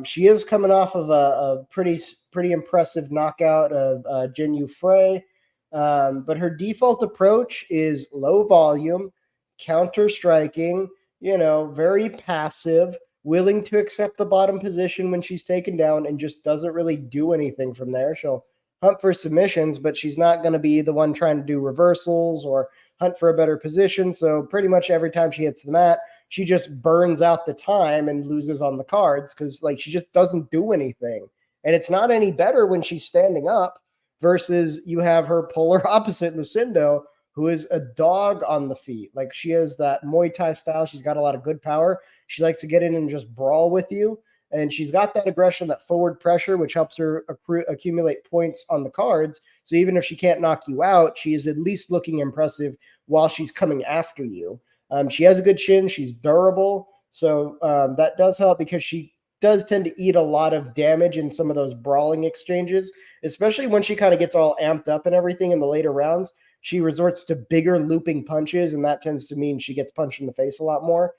She is coming off of a pretty impressive knockout of Jin Yu Frey, but her default approach is low volume, counter striking. Very passive, willing to accept the bottom position when she's taken down, and just doesn't really do anything from there. She'll hunt for submissions, but she's not going to be the one trying to do reversals or hunt for a better position. So pretty much every time she hits the mat, she just burns out the time and loses on the cards because like she just doesn't do anything. And it's not any better when she's standing up versus you have her polar opposite, Lucindo, who is a dog on the feet. Like she has that Muay Thai style. She's got a lot of good power. She likes to get in and just brawl with you. And she's got that aggression, that forward pressure, which helps her accumulate points on the cards. So even if she can't knock you out, she is at least looking impressive while she's coming after you. She has a good chin. She's durable. So that does help because she does tend to eat a lot of damage in some of those brawling exchanges, especially when she kind of gets all amped up and everything in the later rounds. She resorts to bigger looping punches, and that tends to mean she gets punched in the face a lot more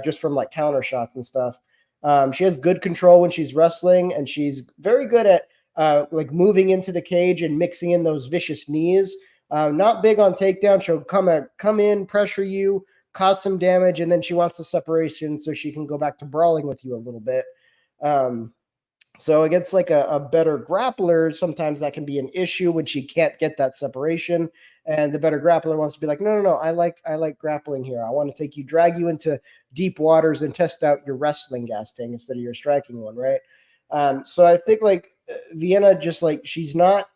just from like counter shots and stuff. She has good control when she's wrestling, and she's very good at like moving into the cage and mixing in those vicious knees. Not big on takedown. She'll come in, pressure you, cause some damage, and then she wants a separation so she can go back to brawling with you a little bit. So against like a better grappler, sometimes that can be an issue when she can't get that separation. And the better grappler wants to be like, no, I like grappling here. I want to drag you into deep waters and test out your wrestling gas tank instead of your striking one, right? So I think like Vienna, just like she's not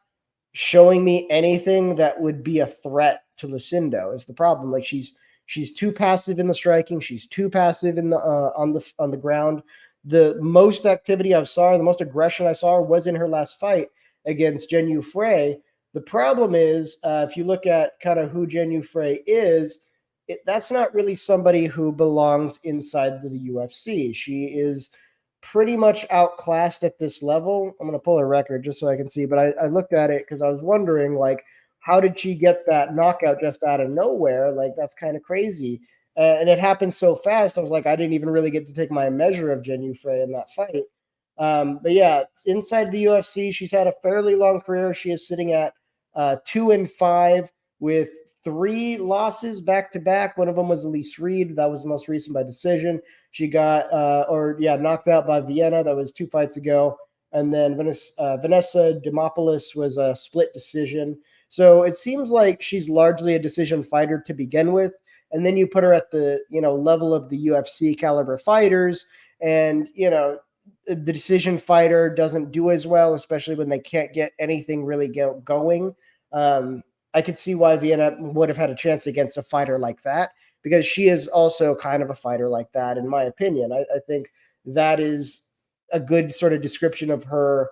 showing me anything that would be a threat to Lucindo is the problem. Like she's too passive in the striking. She's too passive in the on the ground. The most activity I saw, the most aggression I saw was in her last fight against Jin Yu Frey. The problem is, if you look at kind of who Jin Yu Frey is, that's not really somebody who belongs inside the UFC. She is pretty much outclassed at this level. I'm going to pull her record just so I can see, but I looked at it because I was wondering, like, how did she get that knockout just out of nowhere? Like, that's kind of crazy. And it happened so fast. I was like, I didn't even really get to take my measure of Jin Yu Frey in that fight. But yeah, inside the UFC, she's had a fairly long career. She is sitting at 2-5 with 3 losses back to back. One of them was Elise Reed. That was the most recent by decision. She got knocked out by Vienna. That was 2 fights ago. And then Vanessa Demopoulos was a split decision. So it seems like she's largely a decision fighter to begin with. And then you put her at the level of the UFC caliber fighters, and the decision fighter doesn't do as well, especially when they can't get anything really going. I could see why Vienna would have had a chance against a fighter like that, because she is also kind of a fighter like that, in my opinion. I think that is a good sort of description of her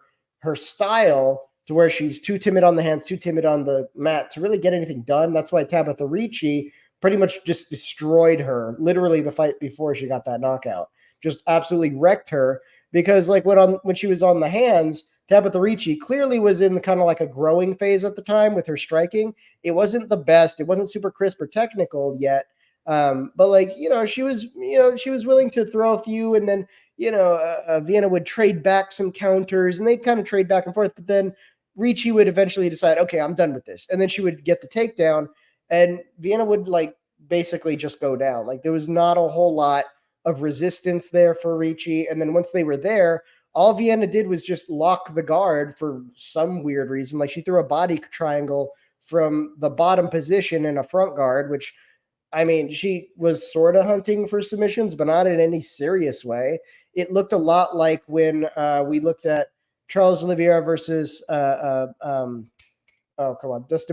style, to where she's too timid on the hands, too timid on the mat to really get anything done. That's why Tabitha Ricci pretty much just destroyed her, literally the fight before she got that knockout. Just absolutely wrecked her, because like when she was on the hands, Tabitha Ricci clearly was in kind of like a growing phase at the time with her striking. It wasn't the best. It wasn't super crisp or technical yet. But like, she was willing to throw a few, and then, Vienna would trade back some counters, and they'd kind of trade back and forth. But then Ricci would eventually decide, okay, I'm done with this. And then she would get the takedown, and Vienna would like basically just go down. Like there was not a whole lot of resistance there for Ricci. And then once they were there, all Vienna did was just lock the guard for some weird reason. Like she threw a body triangle from the bottom position in a front guard, which, I mean, she was sort of hunting for submissions, but not in any serious way. It looked a lot like when we looked at Charles Oliveira versus Dustin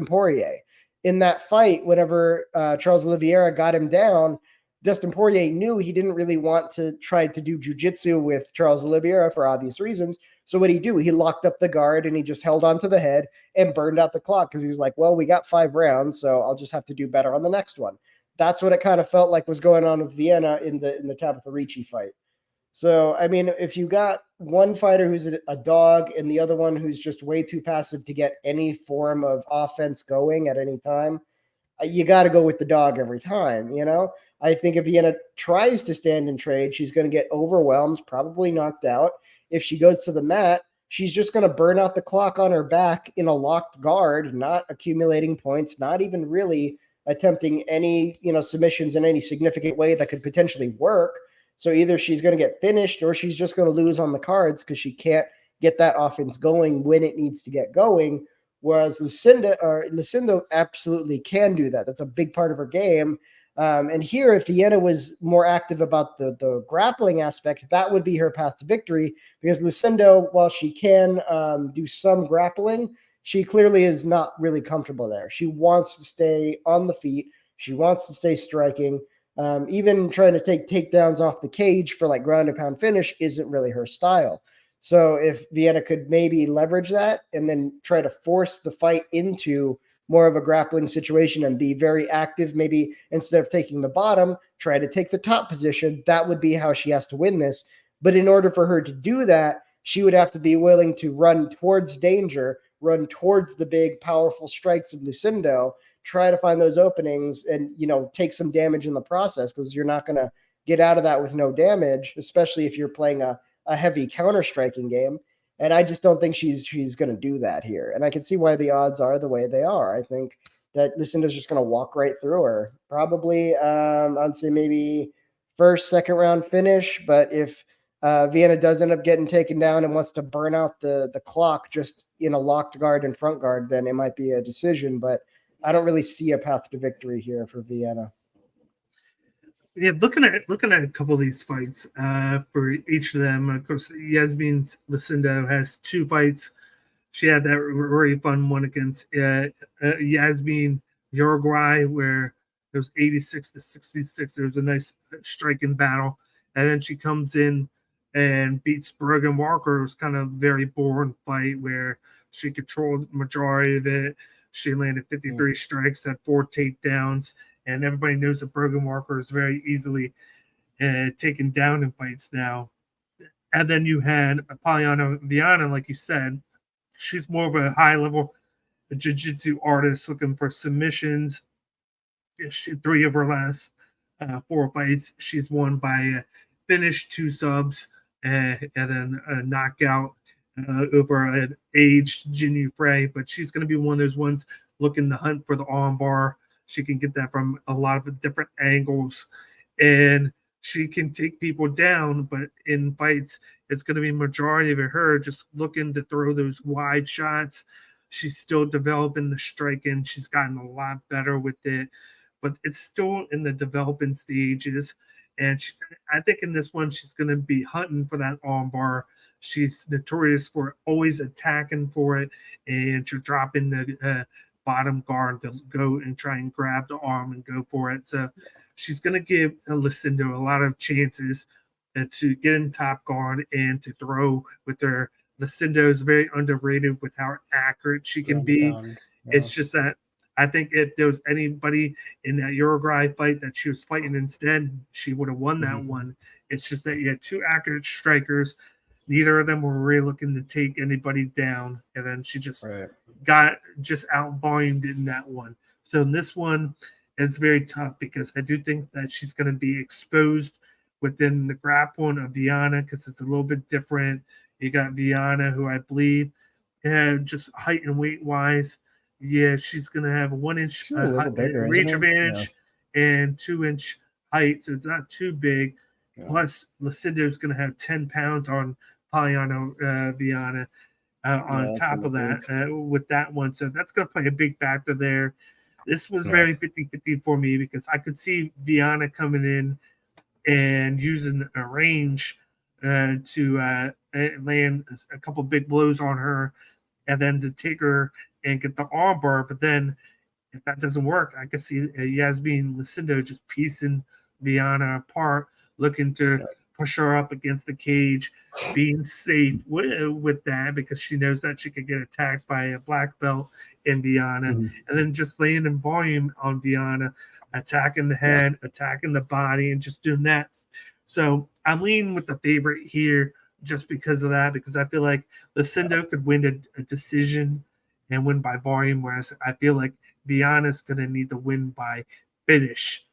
Poirier. In that fight, whenever Charles Oliveira got him down, Dustin Poirier knew he didn't really want to try to do jiu-jitsu with Charles Oliveira for obvious reasons. So what did he do? He locked up the guard and he just held onto the head and burned out the clock, because he was like, well, we got 5 rounds, so I'll just have to do better on the next one. That's what it kind of felt like was going on with Vienna in the Tabitha Ricci fight. So, I mean, if you got one fighter who's a dog and the other one who's just way too passive to get any form of offense going at any time, you got to go with the dog every time, you know? I think if Vienna tries to stand and trade, she's going to get overwhelmed, probably knocked out. If she goes to the mat, she's just going to burn out the clock on her back in a locked guard, not accumulating points, not even really attempting any, submissions in any significant way that could potentially work. So either she's going to get finished or she's just going to lose on the cards because she can't get that offense going when it needs to get going. Whereas Lucindo absolutely can do that. That's a big part of her game. And here, if Vienna was more active about the grappling aspect, that would be her path to victory. Because Lucindo, while she can do some grappling, she clearly is not really comfortable there. She wants to stay on the feet. She wants to stay striking. Even trying to take takedowns off the cage for like ground and pound finish isn't really her style. So if Vienna could maybe leverage that and then try to force the fight into more of a grappling situation and be very active, maybe instead of taking the bottom, try to take the top position, that would be how she has to win this. But in order for her to do that, she would have to be willing to run towards danger, run towards the big, powerful strikes of Lucindo, try to find those openings and, take some damage in the process because you're not going to get out of that with no damage, especially if you're playing a heavy counter-striking game. And I just don't think she's going to do that here. And I can see why the odds are the way they are. I think that Lucinda's just going to walk right through her. Probably, I'd say maybe first, second round finish. But if Vienna does end up getting taken down and wants to burn out the clock just in a locked guard and front guard, then it might be a decision. But I don't really see a path to victory here for Vienna. Yeah, looking at a couple of these fights for each of them. Of course, Yasmin Lucindo has 2 fights. She had that very fun one against Yasmin Uruguay, where it was 86-66. There was a nice striking battle, and then she comes in and beats Brogan Walker. It was kind of a very boring fight where she controlled the majority of it. She landed 53 strikes, had 4 takedowns. And everybody knows that Brogan Walker is very easily taken down in fights now. And then you had Poliana Viana, like you said. She's more of a high-level jiu-jitsu artist looking for submissions. 3 of her last 4 fights, she's won by finish, 2 subs, and then a knockout over an aged Jinyu Frey. But she's going to be one of those ones looking to hunt for the armbar. She can get that from a lot of different angles, and she can take people down. But in fights, it's going to be majority of her just looking to throw those wide shots. She's still developing the striking. She's gotten a lot better with it, but it's still in the developing stages. And I think in this one, she's going to be hunting for that armbar. She's notorious for always attacking for it, and she'll drop in the bottom guard to go and try and grab the arm and go for it. So she's going to give Lucindo a lot of chances to get in top guard and to throw with her. Lucindo is very underrated with how accurate she can be. It's just that I think if there was anybody in that Uruguay fight that she was fighting instead, she would have won that one. It's just that you had 2 accurate strikers. Neither of them were really looking to take anybody down. And then she just got out-volumed in that one. So in this one, it's very tough because I do think that she's going to be exposed within the grappling of Viana because it's a little bit different. You got Viana, who I believe just height and weight-wise, she's going to have a 1-inch reach advantage and 2-inch height. So it's not too big. Yeah. Plus, Lucindo is going to have 10 pounds on Poliana Viana on top of that with that one. So that's going to play a big factor there. This was very 50-50 for me because I could see Viana coming in and using a range to land a couple big blows on her and then to take her and get the armbar. But then if that doesn't work, I could see Yasmin Lucindo just piecing Viana apart, looking to push her up against the cage, being safe with that because she knows that she could get attacked by a black belt in Viana, and then just laying in volume on Viana, attacking the head, attacking the body, and just doing that So I'm leaning with the favorite here just because of that, because I feel like Lucindo could win a decision and win by volume, whereas I feel like Viana's going to need to win by finish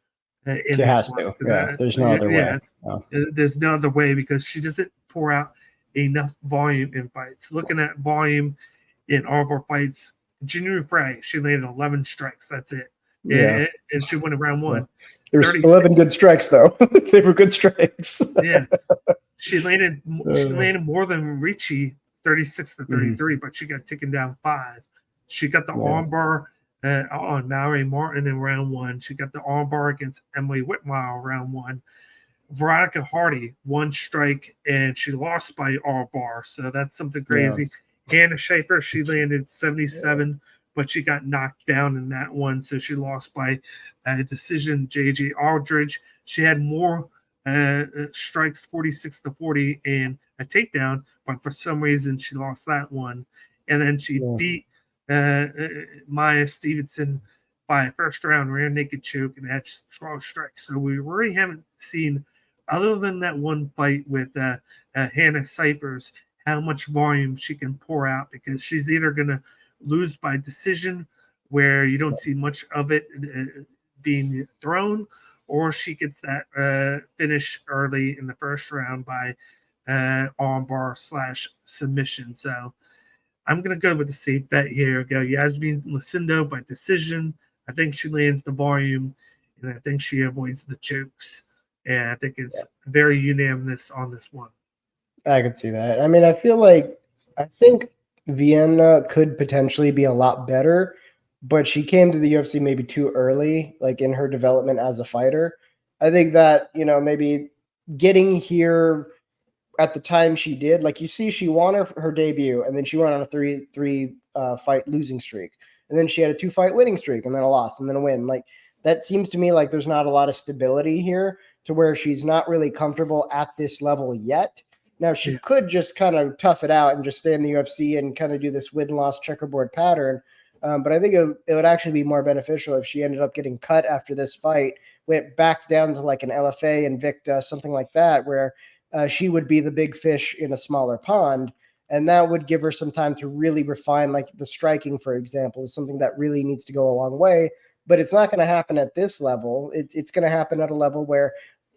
in She this has one. to. Yeah, there's no other way. Oh. There's no other way because she doesn't pour out enough volume in fights. Looking at volume in all of our fights, Junior Frey, she landed 11 strikes. That's it. Yeah. And she won round one. Yeah. There was 11 good strikes, though. They were good strikes. Yeah. She landed more than Ricci, 36 to 33, but she got taken down 5. She got the armbar on Mallory Martin in round 1. She got the armbar against Emily Whitmire round 1. Veronica Hardy, 1 strike, and she lost by armbar, so that's something crazy. Hannah Schaefer, she landed 77, but she got knocked down in that one, so she lost by decision. JJ Aldridge, she had more strikes, 46 to 40, and a takedown, but for some reason she lost that one. And then she beat Maya Stevenson by a first round rear naked choke and had strong strikes. So we really haven't seen, other than that one fight with Hannah Cyphers, how much volume she can pour out, because she's either going to lose by decision where you don't see much of it being thrown, or she gets that finish early in the first round by armbar / submission. So I'm going to go with the safe bet here. Go Yasmin Lucindo by decision. I think she lands the volume, and I think she avoids the chokes. And I think it's very unanimous on this one. I could see that. I mean, I think Vienna could potentially be a lot better, but she came to the UFC maybe too early, like in her development as a fighter. I think that, maybe getting here at the time she did, like you see, she won her debut, and then she went on a three fight losing streak, and then she had a 2-fight winning streak, and then a loss, and then a win. Like that seems to me like there's not a lot of stability here, to where she's not really comfortable at this level yet. Now, she could just kind of tough it out and just stay in the UFC and kind of do this win-loss checkerboard pattern. But I think it would actually be more beneficial if she ended up getting cut after this fight, went back down to like an LFA, Invicta, something like that, where she would be the big fish in a smaller pond. And that would give her some time to really refine, like the striking, for example, is something that really needs to go a long way. But it's not going to happen at this level. It's going to happen at a level where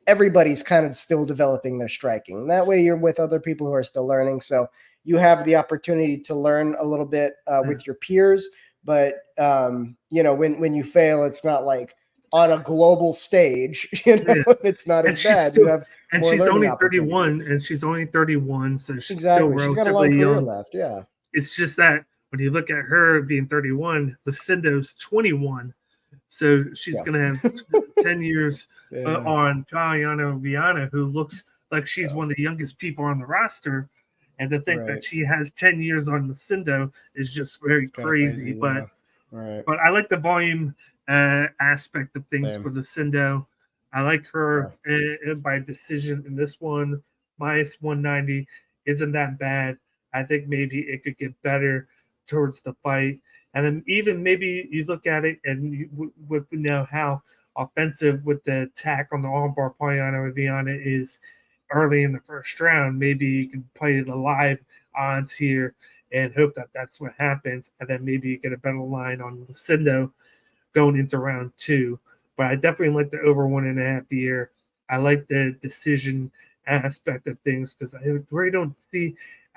everybody's kind of still developing their striking. That way you're with other people who are still learning. So you have the opportunity to learn a little bit with your peers. But, when you fail, it's not like on a global stage, it's not as bad. And she's only 31, and she's only 31, so she's still relatively she's got a long career young left. Yeah. It's just that when you look at her being 31, Lucindo's 21. So she's going to have 10 years on Paliano Viana, who looks like she's one of the youngest people on the roster. And to think that she has 10 years on Lucindo is just very crazy. But I like the volume aspect of things for Lucindo. I like her by decision in this one. Minus 190 isn't that bad. I think maybe it could get better towards the fight. And then even maybe you look at it and you would know how offensive with the attack on the armbar Paliano Viana is early in the first round. Maybe you can play the live odds here and hope that that's what happens. And then maybe you get a better line on Lucindo going into round 2. But I definitely like the over 1.5 here. I like the decision aspect of things because I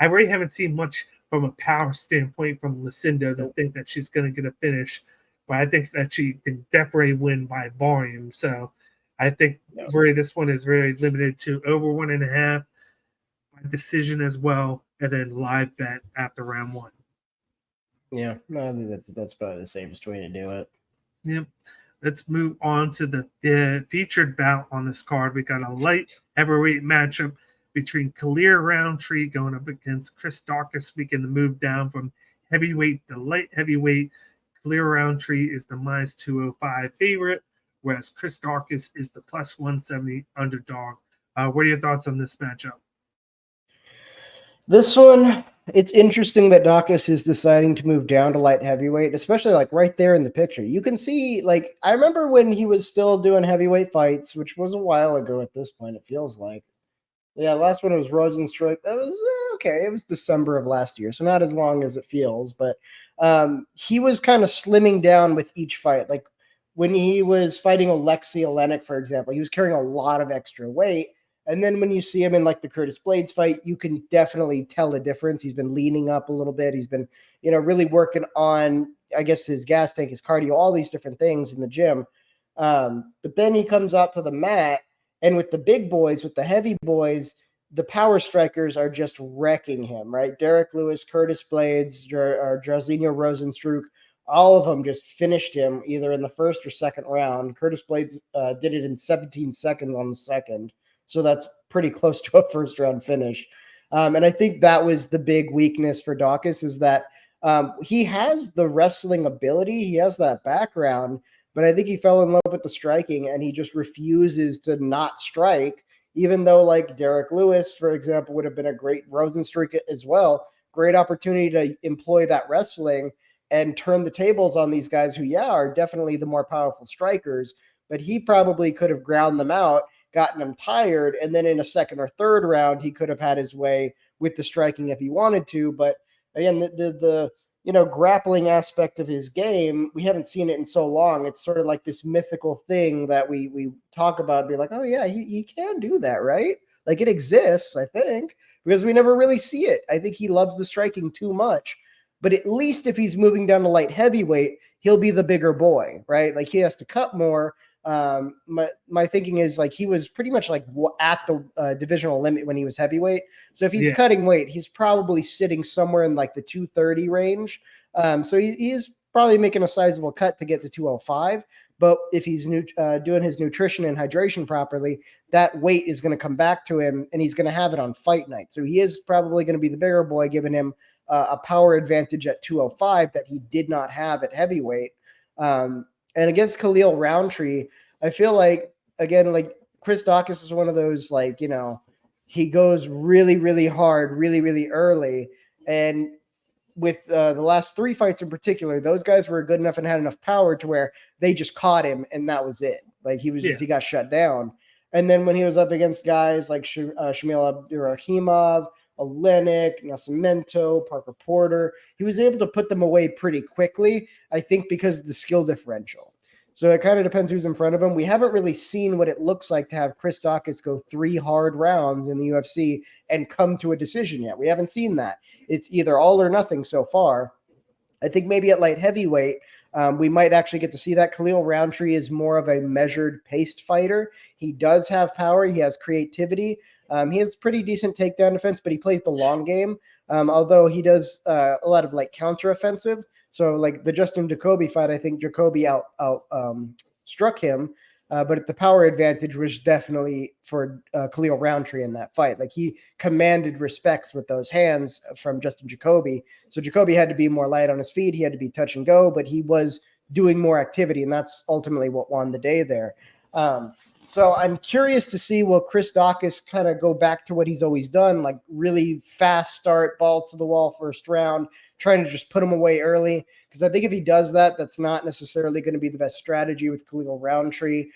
really haven't seen much from a power standpoint from Lucindo to think that she's going to get a finish. But I think that she can definitely win by volume. So I think really this one is very limited to over 1.5 by decision as well, and then live bet after round 1. Yeah, no, I think that's probably the safest way to do it. Yep. Let's move on to the featured bout on this card. We got a light heavyweight matchup between Khalil Roundtree going up against Chris Daukaus, making the move down from heavyweight to light heavyweight. Khalil Roundtree is the minus 205 favorite, whereas Chris Daukaus is the plus 170 underdog. What are your thoughts on this matchup? This one It's interesting that Dawkins is deciding to move down to light heavyweight, especially like right there in the picture. You can see, like, I remember when he was still doing heavyweight fights, which was a while ago at this point, it feels like. Yeah, last one was Rosenstruck. That was okay. It was December of last year, so not as long as it feels, but he was kind of slimming down with each fight. Like when he was fighting Alexei Olenek, for example, he was carrying a lot of extra weight. And then when you see him in like the Curtis Blades fight, you can definitely tell a difference. He's been leaning up a little bit. He's been, really working on, I guess, his gas tank, his cardio, all these different things in the gym. But then he comes out to the mat, and with the big boys, with the heavy boys, the power strikers are just wrecking him, right? Derek Lewis, Curtis Blades, Jairzinho Rosenstruck, all of them just finished him either in the first or second round. Curtis Blades did it in 17 seconds on the second. So that's pretty close to a first round finish. And I think that was the big weakness for Dawkins, is that he has the wrestling ability. He has that background, but I think he fell in love with the striking, and he just refuses to not strike, even though like Derek Lewis, for example, would have been a great Rosenstruck as well. Great opportunity to employ that wrestling and turn the tables on these guys who, are definitely the more powerful strikers, but he probably could have ground them out, gotten him tired, and then in a second or third round, he could have had his way with the striking if he wanted to. But again, the grappling aspect of his game, we haven't seen it in so long. It's sort of like this mythical thing that we talk about, be like, oh yeah, he can do that, right? Like it exists, I think, because we never really see it. I think he loves the striking too much. But at least if he's moving down to light heavyweight, he'll be the bigger boy, right? Like he has to cut more. My thinking is like he was pretty much like at the divisional limit when he was heavyweight. So if he's cutting weight, he's probably sitting somewhere in like the 230 range. So he's probably making a sizable cut to get to 205. But if he's doing his nutrition and hydration properly, that weight is going to come back to him, and he's going to have it on fight night. So he is probably going to be the bigger boy, giving him a power advantage at 205 that he did not have at heavyweight. And against Khalil Roundtree, I feel like, again, like Chris Dawkins is one of those, like, he goes really, really hard, really, really early. And with the last three fights in particular, those guys were good enough and had enough power to where they just caught him, and that was it. Like he was he got shut down. And then when he was up against guys like Shamil Abdurrahimov, Olenek, Nascimento, Parker Porter, he was able to put them away pretty quickly, I think, because of the skill differential. So it kind of depends who's in front of him. We haven't really seen what it looks like to have Chris Dawkins go 3 hard rounds in the UFC and come to a decision yet. We haven't seen that. It's either all or nothing so far. I think maybe at light heavyweight, we might actually get to see that. Khalil Roundtree is more of a measured paced fighter. He does have power. He has creativity. He has pretty decent takedown defense, but he plays the long game. Although he does a lot of like counter offensive. So like the Justin Jacoby fight, I think Jacoby out struck him. But the power advantage was definitely for Khalil Roundtree in that fight. Like he commanded respects with those hands from Justin Jacoby. So Jacoby had to be more light on his feet. He had to be touch and go, but he was doing more activity, and that's ultimately what won the day there. So I'm curious to see, will Chris Dawkins kind of go back to what he's always done, like really fast start, balls to the wall first round, trying to just put him away early? Because I think if he does that, that's not necessarily going to be the best strategy with Khalil Roundtree,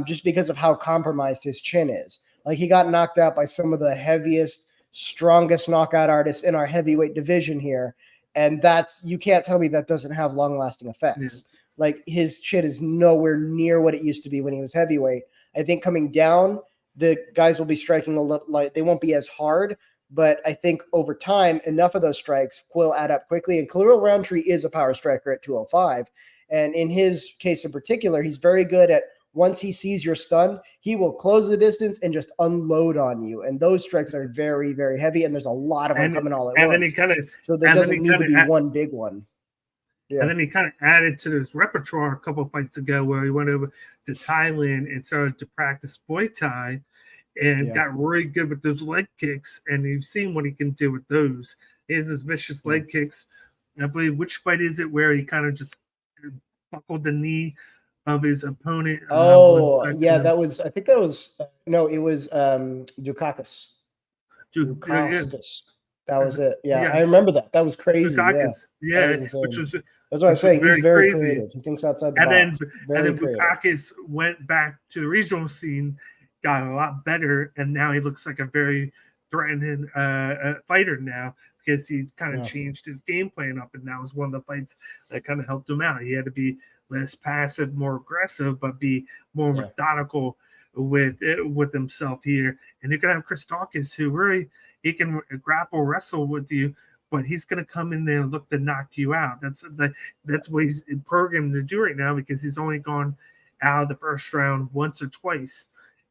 just because of how compromised his chin is. Like he got knocked out by some of the heaviest, strongest knockout artists in our heavyweight division here. And you can't tell me that doesn't have long-lasting effects. Yeah. Like his chin is nowhere near what it used to be when he was heavyweight. I think coming down, the guys will be striking a little light. They won't be as hard, but I think over time, enough of those strikes will add up quickly. And Khalil Roundtree is a power striker at 205. And in his case in particular, he's very good at, once he sees you're stunned, he will close the distance and just unload on you. And those strikes are very, very heavy. And there's a lot of them coming all at once. Then he so there doesn't need to be one big one. Yeah. And then he kind of added to his repertoire a couple of fights ago where he went over to Thailand and started to practice Muay Thai and got really good with those leg kicks. And you've seen what he can do with those. He has his vicious leg kicks. I believe, which fight is it where he kind of just buckled the knee of his opponent? That was, I think that was, it was Dukakis. Dukakis. That was it. Yeah, I Yes, remember that. That was crazy. Yeah, Dukakis. that Yeah, was insane. which was That's what I'm which was saying. He's very very crazy. creative. He thinks outside the And then box. and Very then creative. Dukakis went back to the regional scene, got a lot better, and now he looks like a very threatening fighter now because he kind of changed his game plan up, and that was one of the fights that kind of helped him out. He had to be less passive, more aggressive, but be more methodical with himself here. And you're gonna have Chris Dawkins, who really he can grapple wrestle with you, but he's gonna come in there and look to knock you out. That's what he's programmed to do right now because he's only gone out of the first round once or twice.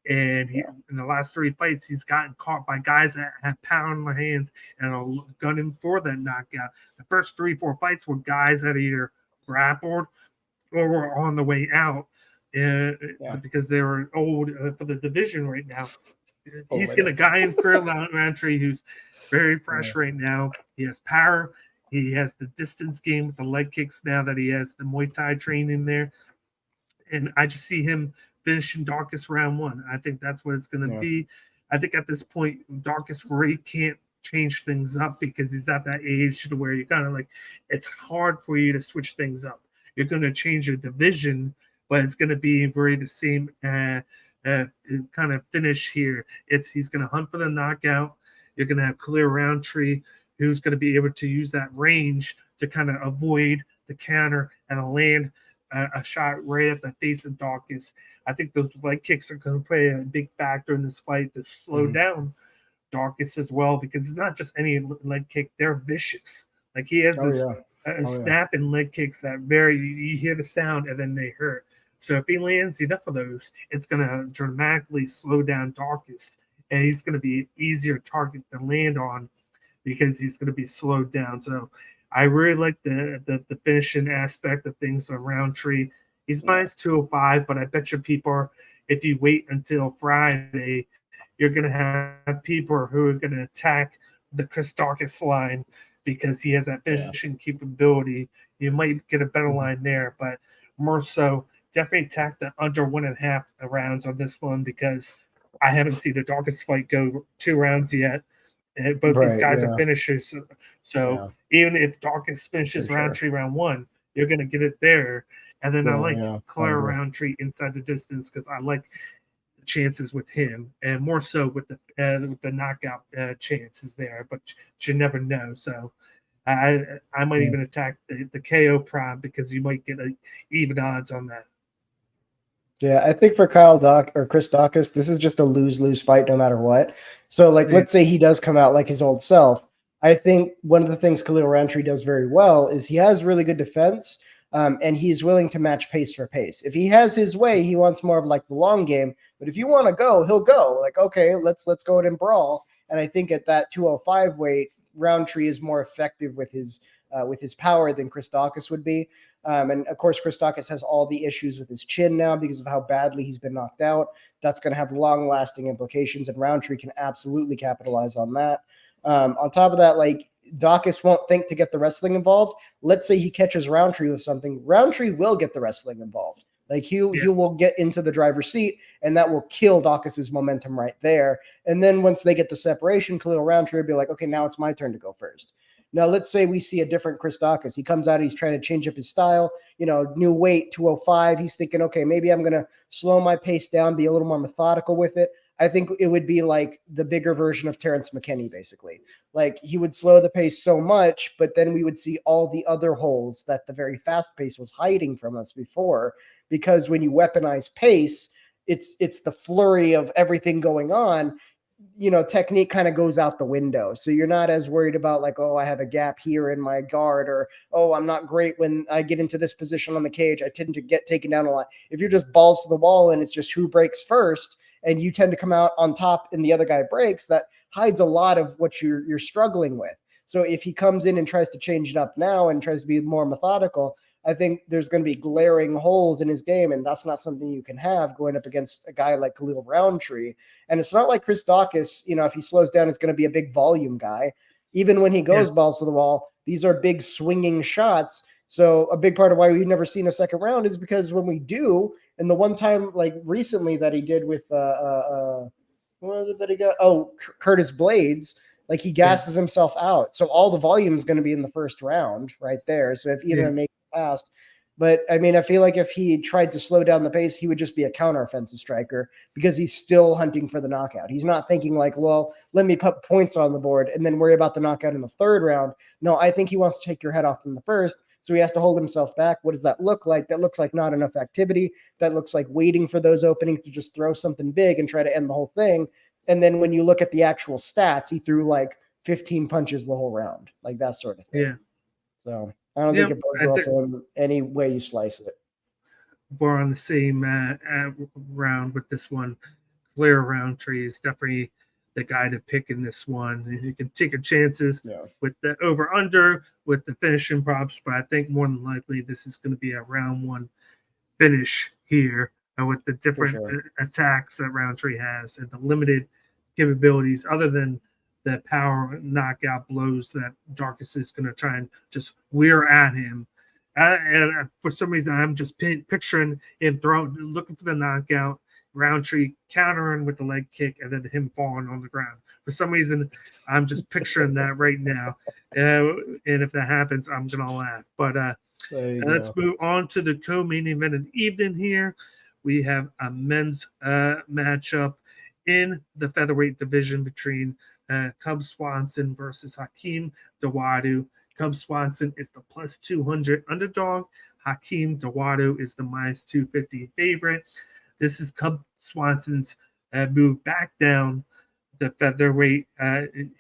And in the last 3 fights, he's gotten caught by guys that have power in their hands and are gunning for that knockout. The first 3-4 fights were guys that either grappled or were on the way out because they were old for the division right now. He's got a guy in Career Roundtree who's very fresh right now. He has power. He has the distance game with the leg kicks now that he has the Muay Thai training there. And I just see him finishing Dawkins round 1. I think that's what it's going to be. I think at this point, Dawkins really can't change things up because he's at that age to where you kind of like, it's hard for you to switch things up. You're going to change your division, but it's going to be very the same kind of finish here. He's going to hunt for the knockout. You're going to have Khalil Roundtree, who's going to be able to use that range to kind of avoid the counter and land a shot right at the face of Dawkins. I think those leg kicks are going to play a big factor in this fight to slow down Dawkins as well, because it's not just any leg kick; they're vicious. Like he has snapping leg kicks that you hear the sound and then they hurt. So if he lands enough of those, it's going to dramatically slow down Dawkins, and he's going to be an easier target to land on because he's going to be slowed down. So I really like the finishing aspect of things on Roundtree. He's minus 205, but I bet you people if you wait until Friday, you're going to have people who are going to attack the Chris Dawkins line because he has that finishing capability. You might get a better line there, but more so, definitely attack the under 1.5 rounds on this one because I haven't seen the Dawkins fight go 2 rounds yet. Both these guys are finishers. So even if Dawkins finishes Roundtree round 1, you're going to get it there. And then I like Claire Roundtree inside the distance because I like the chances with him and more so with the knockout chances there. But you never know. So I might even attack the KO prime because you might get even odds on that. Yeah, I think for Chris Dawkins, this is just a lose-lose fight no matter what. So, let's say he does come out like his old self. I think one of the things Khalil Roundtree does very well is he has really good defense, and he's willing to match pace for pace. If he has his way, he wants more of like the long game. But if you want to go, he'll go. Like, okay, let's go ahead and brawl. And I think at that 205 weight, Roundtree is more effective with his power than Chris Dawkins would be. And of course, Chris Dawkins has all the issues with his chin now because of how badly he's been knocked out. That's going to have long-lasting implications, and Roundtree can absolutely capitalize on that. On top of that, like Dawkins won't think to get the wrestling involved. Let's say he catches Roundtree with something. Roundtree will get the wrestling involved. Like he will get into the driver's seat, and that will kill Dawkins' momentum right there. And then once they get the separation, Khalil Roundtree will be like, okay, now it's my turn to go first. Now, let's say we see a different Chris Dawkins. He comes out, he's trying to change up his style, new weight, 205. He's thinking, okay, maybe I'm going to slow my pace down, be a little more methodical with it. I think it would be like the bigger version of Terrence McKinney, basically. Like he would slow the pace so much, but then we would see all the other holes that the very fast pace was hiding from us before. Because when you weaponize pace, it's the flurry of everything going on. Technique kind of goes out the window. So you're not as worried about like, oh, I have a gap here in my guard, or, oh, I'm not great when I get into this position on the cage. I tend to get taken down a lot. If you're just balls to the wall and it's just who breaks first, and you tend to come out on top and the other guy breaks, that hides a lot of what you're struggling with. So if he comes in and tries to change it up now and tries to be more methodical, I think there's going to be glaring holes in his game, and that's not something you can have going up against a guy like Khalil Roundtree. And it's not like Chris Dawkins, if he slows down, is going to be a big volume guy. Even when he goes balls to the wall, these are big swinging shots. So a big part of why we've never seen a second round is because when we do, and the one time like recently that he did with what was it that he got? Oh, Curtis Blades. Like he gasses himself out. So all the volume is going to be in the first round right there. So if either make it fast, but I mean, I feel like if he tried to slow down the pace, he would just be a counteroffensive striker because he's still hunting for the knockout. He's not thinking like, well, let me put points on the board and then worry about the knockout in the third round. No, I think he wants to take your head off in the first. So he has to hold himself back. What does that look like? That looks like not enough activity. That looks like waiting for those openings to just throw something big and try to end the whole thing. And then when you look at the actual stats, he threw like 15 punches the whole round, like that sort of thing. Yeah. So I don't think it bodes well for him any way you slice it. We're on the same round with this one. Clear Roundtree is definitely the guy to pick in this one. You can take your chances with the over-under, with the finishing props, but I think more than likely this is going to be a round one finish here with the different attacks that Roundtree has and the limited capabilities other than the power knockout blows that Darkus is going to try and just wear at him. And for some reason, I'm just picturing him looking for the knockout, Roundtree countering with the leg kick, and then him falling on the ground. For some reason, I'm just picturing that right now. And if that happens, I'm going to laugh. But let's move on to the co-main event of the evening here. We have a men's matchup in the featherweight division between Cub Swanson versus Hakeem Dawodu. Cub Swanson is the plus 200 underdog. Hakeem Dawodu is the minus 250 favorite. This is Cub Swanson's move back down the featherweight.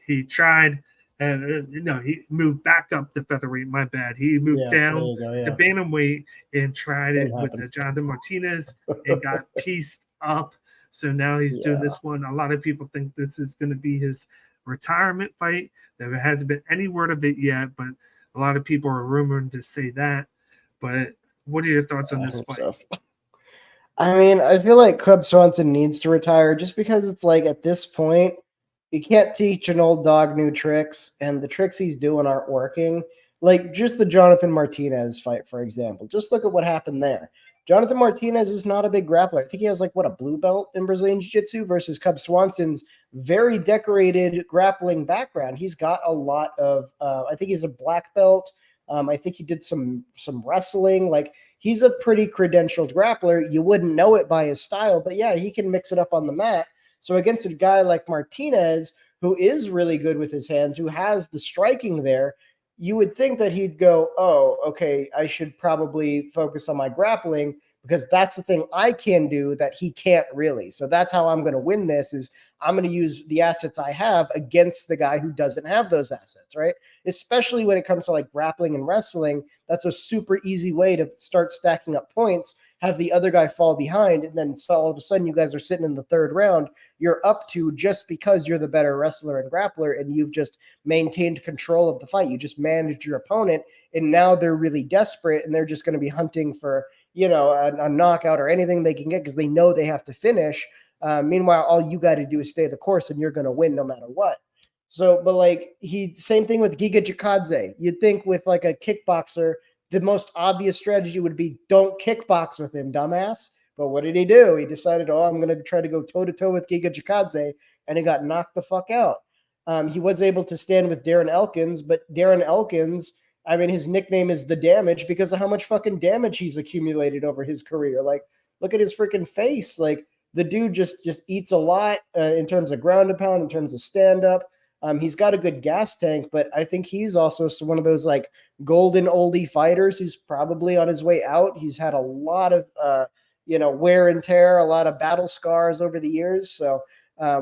He tried, he moved back up the featherweight. My bad. He moved down the bantamweight and tried it with Jonathan Martinez and got pieced up. So now he's doing this one. A lot of people think this is going to be his retirement fight. There hasn't been any word of it yet, but a lot of people are rumoring to say that. But what are your thoughts on this fight? So. I mean, I feel like Cub Swanson needs to retire just because it's like at this point, you can't teach an old dog new tricks, and the tricks he's doing aren't working. Like just the Jonathan Martinez fight, for example. Just look at what happened there. Jonathan Martinez is not a big grappler. I think he has like a blue belt in Brazilian Jiu-Jitsu versus Cub Swanson's very decorated grappling background. He's got a lot of, I think he's a black belt. I think he did some wrestling. Like he's a pretty credentialed grappler. You wouldn't know it by his style, but yeah, he can mix it up on the mat. So against a guy like Martinez, who is really good with his hands, who has the striking there, you would think that he'd go, oh, okay, I should probably focus on my grappling because that's the thing I can do that he can't really. So that's how I'm going to win this is I'm going to use the assets I have against the guy who doesn't have those assets, right? Especially when it comes to like grappling and wrestling, that's a super easy way to start stacking up points, have the other guy fall behind, and then so all of a sudden you guys are sitting in the third round, you're up to just because you're the better wrestler and grappler and you've just maintained control of the fight. You just managed your opponent, and now they're really desperate and they're just going to be hunting for, a knockout or anything they can get because they know they have to finish. Meanwhile, all you got to do is stay the course and you're going to win no matter what. So, but like same thing with Giga Chikadze. You'd think with like a kickboxer, the most obvious strategy would be don't kickbox with him, dumbass. But what did he do? He decided, I'm going to try to go toe-to-toe with Giga Chikadze, and he got knocked the fuck out. He was able to stand with Darren Elkins, but Darren Elkins, I mean, his nickname is The Damage because of how much fucking damage he's accumulated over his career. Like, look at his freaking face. Like, the dude just eats a lot in terms of ground and pound, in terms of stand-up. He's got a good gas tank, but I think he's also one of those like golden oldie fighters who's probably on his way out. He's had a lot of, wear and tear, a lot of battle scars over the years. So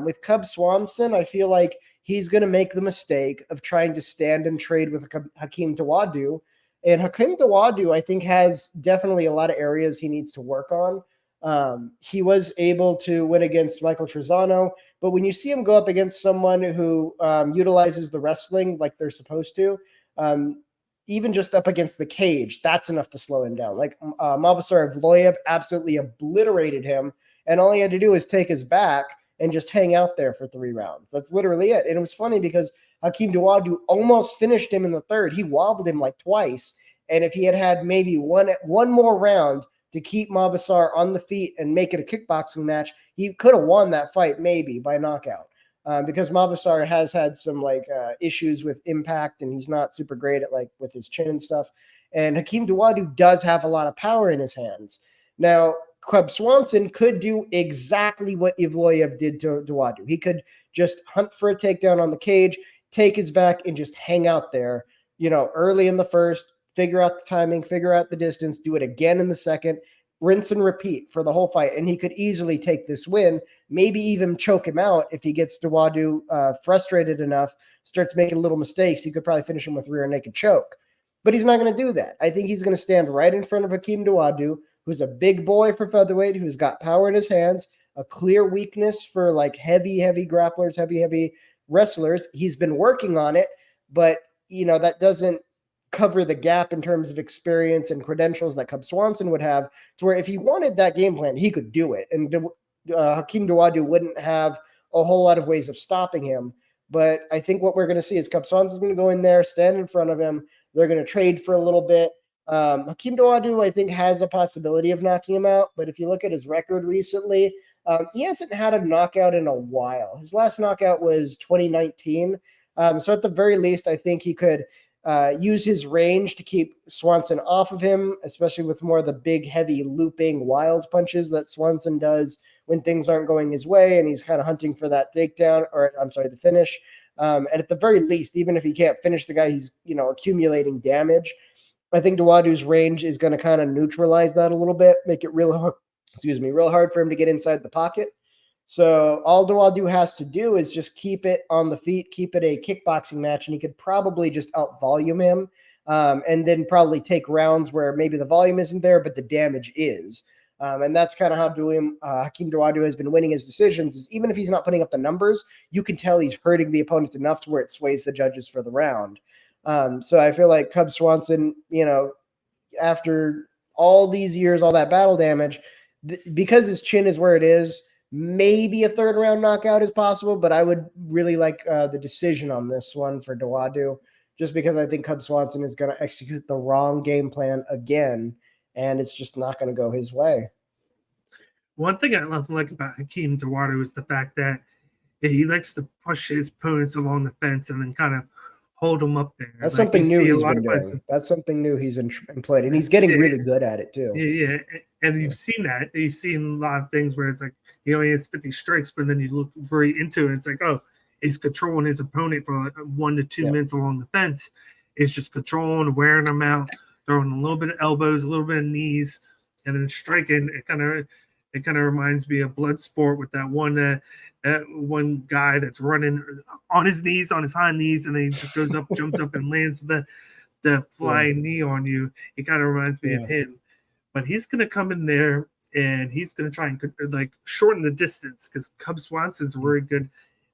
with Cub Swanson, I feel like he's going to make the mistake of trying to stand and trade with Hakeem Dawodu. And Hakeem Dawodu, I think, has definitely a lot of areas he needs to work on. He was able to win against Michael Trezano, but when you see him go up against someone who utilizes the wrestling like they're supposed to, even just up against the cage, that's enough to slow him down. Like Mavasar Evloev absolutely obliterated him, and all he had to do was take his back and just hang out there for 3 rounds. That's literally it. And it was funny because Hakeem Dawodu almost finished him in the third. He wobbled him like twice, and if he had maybe one more round to keep Mavasar on the feet and make it a kickboxing match, he could have won that fight maybe by knockout. because Mavasar has had some like issues with impact, and he's not super great at like with his chin and stuff. And Hakeem Dawodu does have a lot of power in his hands. Now, Cub Swanson could do exactly what Evloev did to Dawodu. He could just hunt for a takedown on the cage, take his back, and just hang out there, early in the first, figure out the timing, figure out the distance, do it again in the second, rinse and repeat for the whole fight. And he could easily take this win, maybe even choke him out if he gets Dawodu frustrated enough, starts making little mistakes. He could probably finish him with rear naked choke. But he's not going to do that. I think he's going to stand right in front of Hakeem Dawodu, who's a big boy for featherweight, who's got power in his hands, a clear weakness for like heavy grapplers, heavy wrestlers. He's been working on it, but that doesn't cover the gap in terms of experience and credentials that Cub Swanson would have, to where if he wanted that game plan, he could do it. And Hakeem Dawodu wouldn't have a whole lot of ways of stopping him. But I think what we're going to see is Cub Swanson's going to go in there, stand in front of him. They're going to trade for a little bit. Hakeem Dawodu, I think, has a possibility of knocking him out. But if you look at his record recently, he hasn't had a knockout in a while. His last knockout was 2019. So at the very least, I think he could use his range to keep Swanson off of him, especially with more of the big, heavy, looping, wild punches that Swanson does when things aren't going his way, and he's kind of hunting for that takedown, or I'm sorry, the finish. And at the very least, even if he can't finish the guy, he's accumulating damage. I think Dawadu's range is going to kind of neutralize that a little bit, make it real hard for him to get inside the pocket. So all Dawadu has to do is just keep it on the feet, keep it a kickboxing match, and he could probably just out-volume him, and then probably take rounds where maybe the volume isn't there, but the damage is. And that's kind of how Hakeem Dawodu has been winning his decisions, is even if he's not putting up the numbers, you can tell he's hurting the opponent enough to where it sways the judges for the round. So I feel like Cub Swanson, after all these years, all that battle damage, because his chin is where it is, maybe a third round knockout is possible, but I would really like the decision on this one for Dawodu, just because I think Cub Swanson is going to execute the wrong game plan again, and it's just not going to go his way. One thing I like about Hakeem Dawodu is the fact that he likes to push his opponents along the fence and then kind of hold them up there. That's something new he's been doing. That's something new he's employed, and he's getting really good at it too. Yeah, and you've seen that. You've seen a lot of things where it's like he only has 50 strikes, but then you look very into it, it's like, oh, he's controlling his opponent for like 1 to 2 minutes along the fence. It's just controlling, wearing them out, throwing a little bit of elbows, a little bit of knees, and then striking. It kind of reminds me of Bloodsport with that one guy that's running on his knees, on his hind knees, and then he just goes up, jumps up, and lands the flying knee on you. It kind of reminds me of him. But he's going to come in there, and he's going to try and like shorten the distance, because Cub Swanson's very good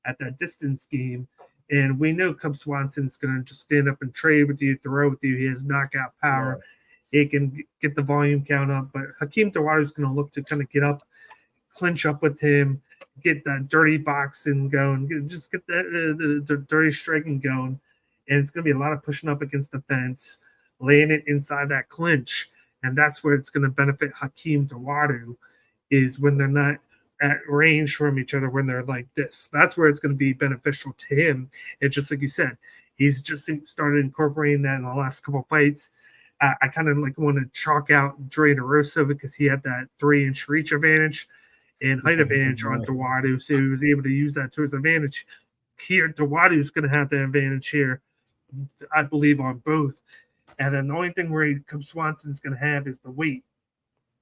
at that distance game. And we know Cub Swanson's going to just stand up and trade with you, throw with you. He has knockout power. He can get the volume count up. But Hakeem Dawodu is going to look to kind of get up, clinch up with him, get that dirty boxing going, just get the dirty striking going. And it's going to be a lot of pushing up against the fence, laying it inside that clinch. And that's where it's going to benefit Hakeem Dawodu, is when they're not at range from each other, when they're like this. That's where it's going to be beneficial to him. It's just like you said, he's just started incorporating that in the last couple of fights. I kind of like want to chalk out Dre DeRosa, because he had that 3-inch reach advantage and height advantage on Dawodu, so he was able to use that to his advantage. Here, Dawadu's going to have the advantage here, I believe, on both. And then the only thing where Cub Swanson's going to have is the weight.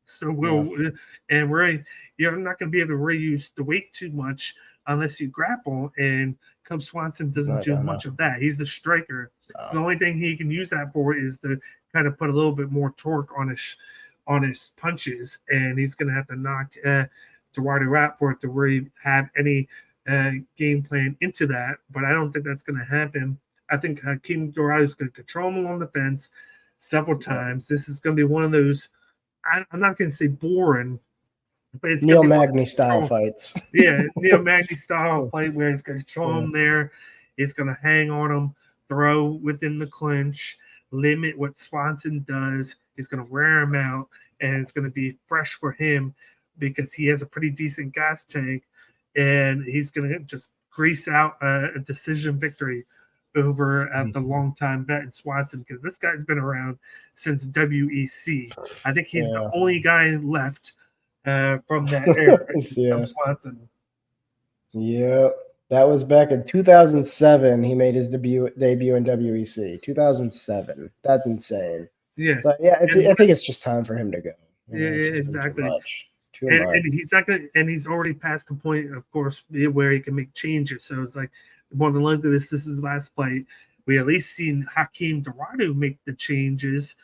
So you're not going to be able to reuse the weight too much unless you grapple. And Cub Swanson doesn't do much of that. He's a striker. So the only thing he can use that for is to kind of put a little bit more torque on his punches. And he's going to have to knock Dawodu out for it to really have any game plan into that. But I don't think that's going to happen. I think Hakeem Dawodu is going to control him along the fence several times. This is going to be one of those, I'm not going to say boring, but it's Neil Magny style fights. Yeah, Neil Magny style fight where he's going to control him there. He's going to hang on him, throw within the clinch, limit what Swanson does. He's going to wear him out, and it's going to be fresh for him because he has a pretty decent gas tank, and he's going to just grease out a decision victory over the longtime vet in Swanson, because this guy's been around since WEC. I think he's the only guy left from that era. From Swanson. Yeah, that was back in 2007. He made his debut in WEC. 2007. That's insane. Yeah. So yeah, I think it's just time for him to go. Yeah, exactly. Too much. And he's not gonna, and he's already past the point, of course, where he can make changes. So it's like more than likely this is his last fight. We at least seen Hakeem Dorado make the changes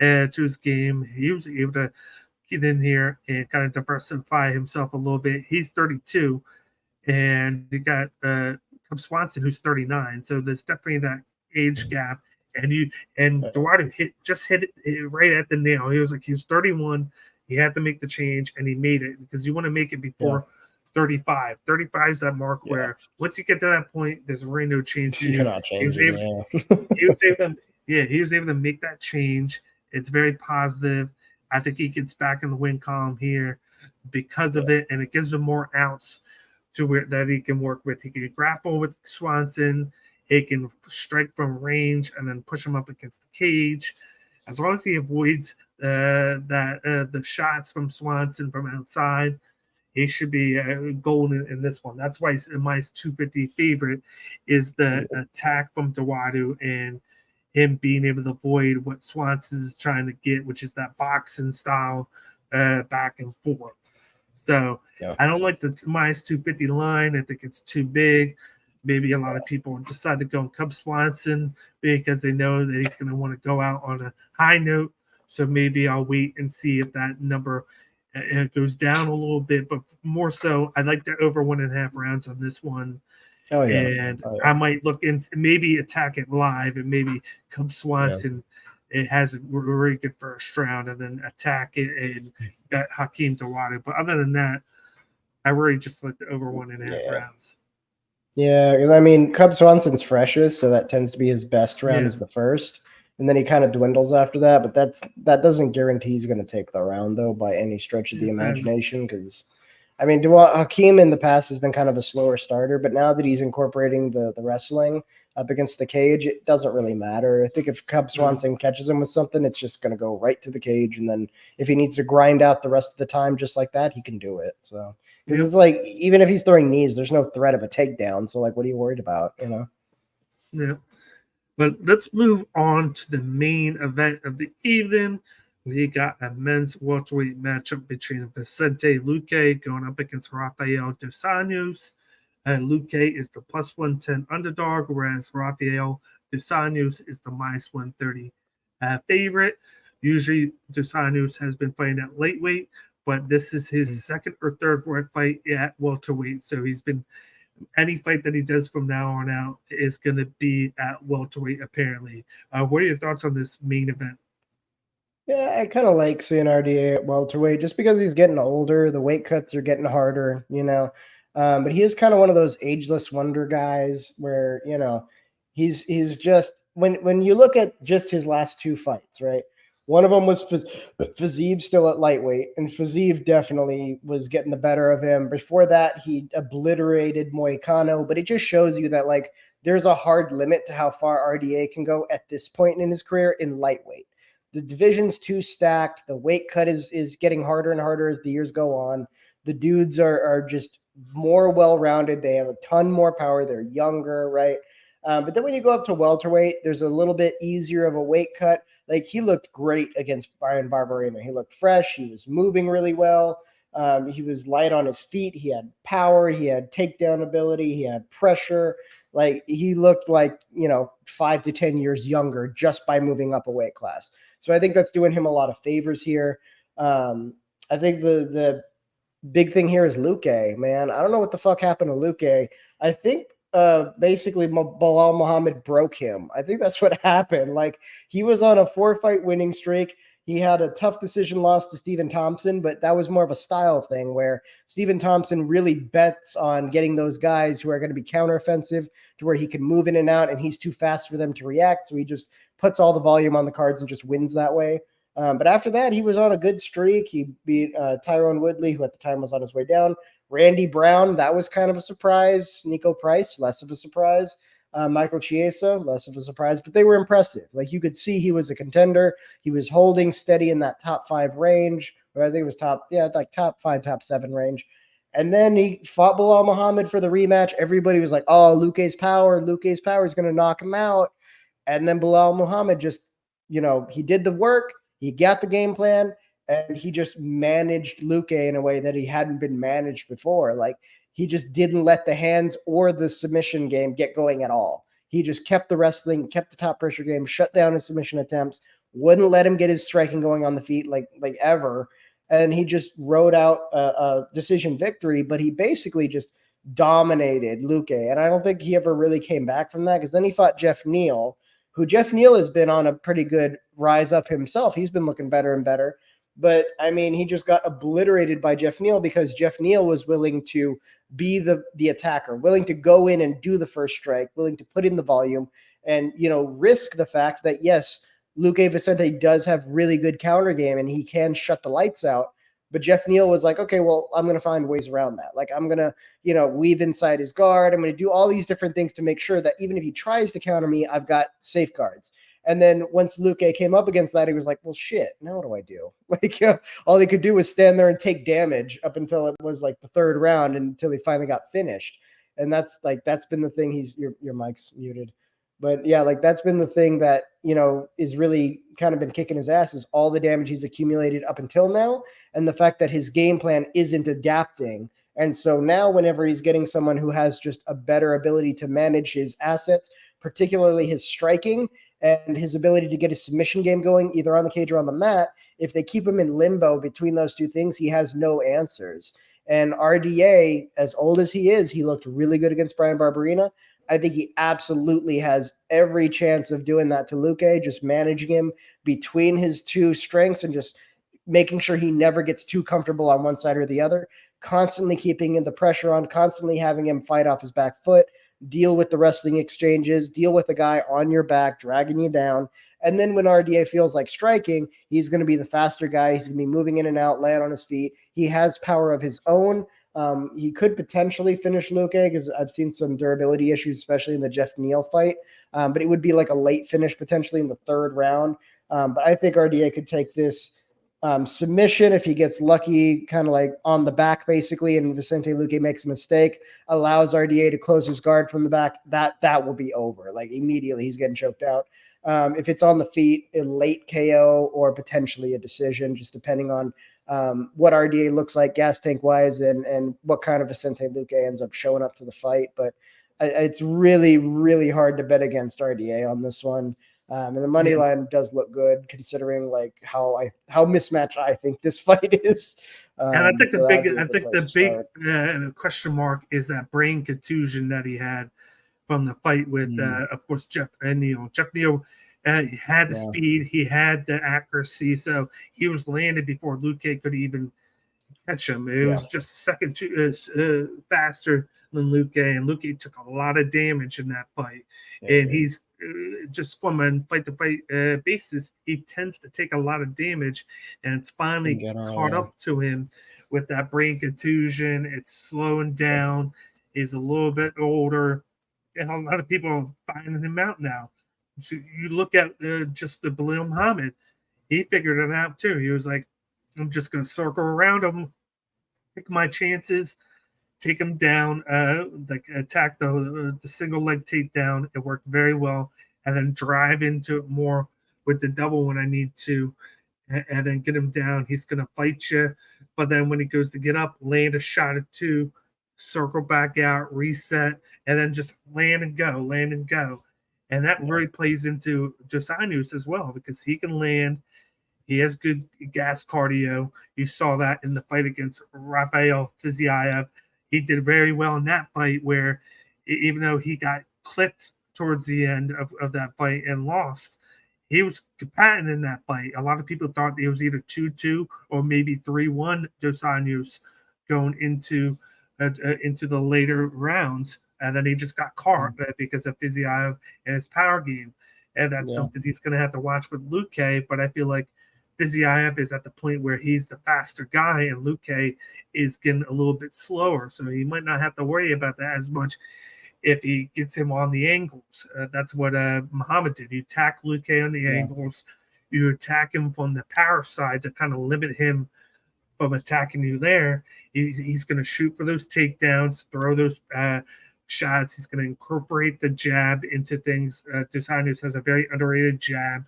to his game. He was able to get in here and kind of diversify himself a little bit. He's 32, and you got Cub Swanson, who's 39. So there's definitely that age gap. And Dorado hit it right at the nail. He was 31. He had to make the change, and he made it, because you want to make it before 35. 35 is that mark where once you get to that point, there's really no change. You cannot change he was able to make that change. It's very positive. I think he gets back in the win column here because of it, and it gives him more outs to where that he can work with. He can grapple with Swanson. He can strike from range and then push him up against the cage. As long as he avoids the shots from Swanson from outside, he should be golden in this one. That's why my 250 favorite is the attack from Dorado and him being able to avoid what Swanson is trying to get, which is that boxing style back and forth. So I don't like the minus 250 line. I think it's too big. Maybe a lot of people decide to go on Cub Swanson because they know that he's going to want to go out on a high note. So maybe I'll wait and see if that number goes down a little bit. But more so, I'd like to over 1.5 rounds on this one. And I might look and maybe attack it live, and maybe Cub Swanson it has a very good first round, and then attack it and got Hakeem Dorado. But other than that, I really just like the over 1.5 rounds. Yeah, because I mean, Cub Swanson's freshest, so that tends to be his best round is the first, and then he kind of dwindles after that. But that doesn't guarantee he's going to take the round, though, by any stretch of the imagination. Because I mean, Hakeem in the past has been kind of a slower starter, but now that he's incorporating the wrestling up against the cage, it doesn't really matter. I think if Cub Swanson catches him with something, it's just going to go right to the cage, and then if he needs to grind out the rest of the time just like that, he can do it. So. Because it's like, even if he's throwing knees, there's no threat of a takedown. So, like, what are you worried about, you know? Yeah. But let's move on to the main event of the evening. We got a men's welterweight matchup between Vicente Luque going up against Rafael dos Anjos. Luque is the plus 110 underdog, whereas Rafael dos Anjos is the minus 130 favorite. Usually, dos Anjos has been fighting at lightweight, but this is his second or third fight at welterweight. So he's been any fight that he does from now on out is going to be at welterweight, apparently. What are your thoughts on this main event? Yeah, I kind of like seeing RDA at welterweight just because he's getting older. The weight cuts are getting harder, you know. But he is kind of one of those ageless wonder guys where, you know, he's just when you look at just his last 2 fights, right? One of them was Fiziev still at lightweight, and Fiziev definitely was getting the better of him. Before that, he obliterated Moicano, but it just shows you that, like, there's a hard limit to how far RDA can go at this point in his career in lightweight. The division's too stacked. The weight cut is getting harder and harder as the years go on. The dudes are just more well-rounded. They have a ton more power. They're younger, right? But then when you go up to welterweight, there's a little bit easier of a weight cut. Like, he looked great against Brian Barberena. He looked fresh. He was moving really well. He was light on his feet. He had power. He had takedown ability. He had pressure. Like, he looked like, you know, 5 to 10 years younger just by moving up a weight class. So I think that's doing him a lot of favors here. I think the big thing here is Luque, man. I don't know what the fuck happened to Luque. I think basically Bilal Muhammad broke him. I think that's what happened. Like, he was on a 4-fight winning streak. He had a tough decision loss to Stephen Thompson, but that was more of a style thing where Stephen Thompson really bets on getting those guys who are going to be counteroffensive to where he can move in and out, and he's too fast for them to react. So he just puts all the volume on the cards and just wins that way. But after that, he was on a good streak. He beat Tyrone Woodley, who at the time was on his way down. Randy Brown, that was kind of a surprise. Nico Price, less of a surprise. Michael Chiesa, less of a surprise, but they were impressive. Like you could see he was a contender. He was holding steady in that top 5 range, or I think it was top 5, top 7 range. And then he fought Bilal Muhammad for the rematch. Everybody was like, oh, Luque's power is going to knock him out. And then Bilal Muhammad just, he did the work. He got the game plan, and he just managed Luque in a way that he hadn't been managed before. Like, he just didn't let the hands or the submission game get going at all. He just kept the wrestling, kept the top pressure game, shut down his submission attempts, wouldn't let him get his striking going on the feet like ever. And he just rode out a decision victory, but he basically just dominated Luque. And I don't think he ever really came back from that, because then he fought Jeff Neal, who Jeff Neal has been on a pretty good rise up himself. He's been looking better and better. But, I mean, he just got obliterated by Jeff Neal because Jeff Neal was willing to be the attacker, willing to go in and do the first strike, willing to put in the volume and, risk the fact that, yes, Luque Vicente does have really good counter game and he can shut the lights out. But Jeff Neal was like, okay, well, I'm going to find ways around that. Like, I'm going to, weave inside his guard. I'm going to do all these different things to make sure that even if he tries to counter me, I've got safeguards. And then once Luque came up against that, he was like, well, shit, now what do I do? Like, all he could do was stand there and take damage up until it was like the 3rd round, until he finally got finished. And that's been the thing. Your mic's muted. But yeah, like that's been the thing that, is really kind of been kicking his ass, is all the damage he's accumulated up until now. And the fact that his game plan isn't adapting. And so now whenever he's getting someone who has just a better ability to manage his assets, particularly his striking and his ability to get his submission game going either on the cage or on the mat, if they keep him in limbo between those two things, he has no answers. And RDA, as old as he is, he looked really good against Brian Barberena. I think he absolutely has every chance of doing that to Luque, just managing him between his two strengths and just making sure he never gets too comfortable on one side or the other, constantly keeping the pressure on, constantly having him fight off his back foot, deal with the wrestling exchanges, deal with the guy on your back, dragging you down. And then when RDA feels like striking, he's going to be the faster guy. He's going to be moving in and out, land on his feet. He has power of his own. He could potentially finish Luque, because I've seen some durability issues, especially in the Jeff Neal fight. But it would be like a late finish potentially in the 3rd round. But I think RDA could take this submission if he gets lucky, kind of like on the back basically, and Vicente Luque makes a mistake, allows RDA to close his guard from the back. That will be over. Like immediately he's getting choked out. If it's on the feet, a late KO or potentially a decision, just depending on what RDA looks like gas tank wise and what kind of Vicente Luque ends up showing up to the fight. But it's really, really hard to bet against RDA on this one. And the money line does look good considering like how mismatched I think this fight is. And I think the big question mark is that brain contusion that he had from the fight with, of course, Jeff Neal. Jeff Neal had the speed, he had the accuracy, so he was landed before Luque could even catch him. It was just a second faster than Luque, and Luque took a lot of damage in that fight. And he's just from a fight-to-fight basis, he tends to take a lot of damage, and it's finally caught up to him with that brain contusion. It's slowing down. He's a little bit older, and a lot of people are finding him out now. So you look at just the Bilal Muhammad, he figured it out too. He was like, I'm just going to circle around him, pick my chances, take him down, attack the single leg takedown. It worked very well. And then drive into it more with the double when I need to, and then get him down. He's going to fight you. But then when he goes to get up, land a shot or two, circle back out, reset, and then just land and go. And that really plays into Dos Anjos as well, because he can land. He has good gas cardio. You saw that in the fight against Rafael Fiziev. He did very well in that fight, where even though he got clipped towards the end of that fight and lost, he was combating in that fight. A lot of people thought it was either 2-2 or maybe 3-1 Dos Anjos going into the later rounds. And then he just got caught because of Fiziev and his power game. And that's something he's going to have to watch with Luque. But I feel like Viziev is at the point where he's the faster guy, and Luque is getting a little bit slower, so he might not have to worry about that as much if he gets him on the angles. That's what Muhammad did. You attack Luque on the angles, you attack him from the power side to kind of limit him from attacking you there. He's going to shoot for those takedowns, throw those shots. He's going to incorporate the jab into things. Dos Anjos has a very underrated jab,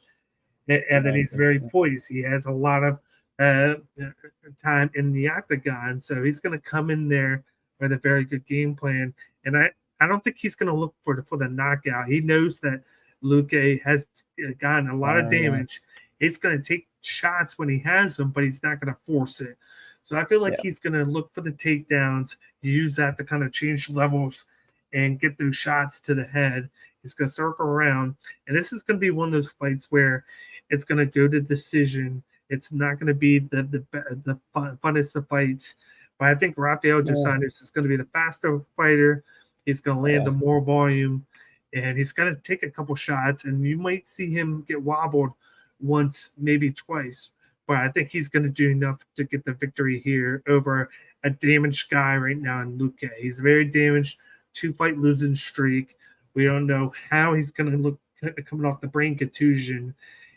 and then he's very poised. He has a lot of time in the octagon, so he's going to come in there with a very good game plan. And I don't think he's going to look for the knockout. He knows that Luque has gotten a lot of damage. He's going to take shots when he has them, but he's not going to force it. So I feel like he's going to look for the takedowns, use that to kind of change levels and get those shots to the head. He's going to circle around. And this is going to be one of those fights where it's going to go to decision. It's not going to be the funnest of fights. But I think Rafael dos Anjos is going to be the faster fighter. He's going to land the more volume. And he's going to take a couple shots. And you might see him get wobbled once, maybe twice. But I think he's going to do enough to get the victory here over a damaged guy right now in Luque. He's very damaged, 2-fight losing streak. We don't know how he's going to look coming off the brain contusion.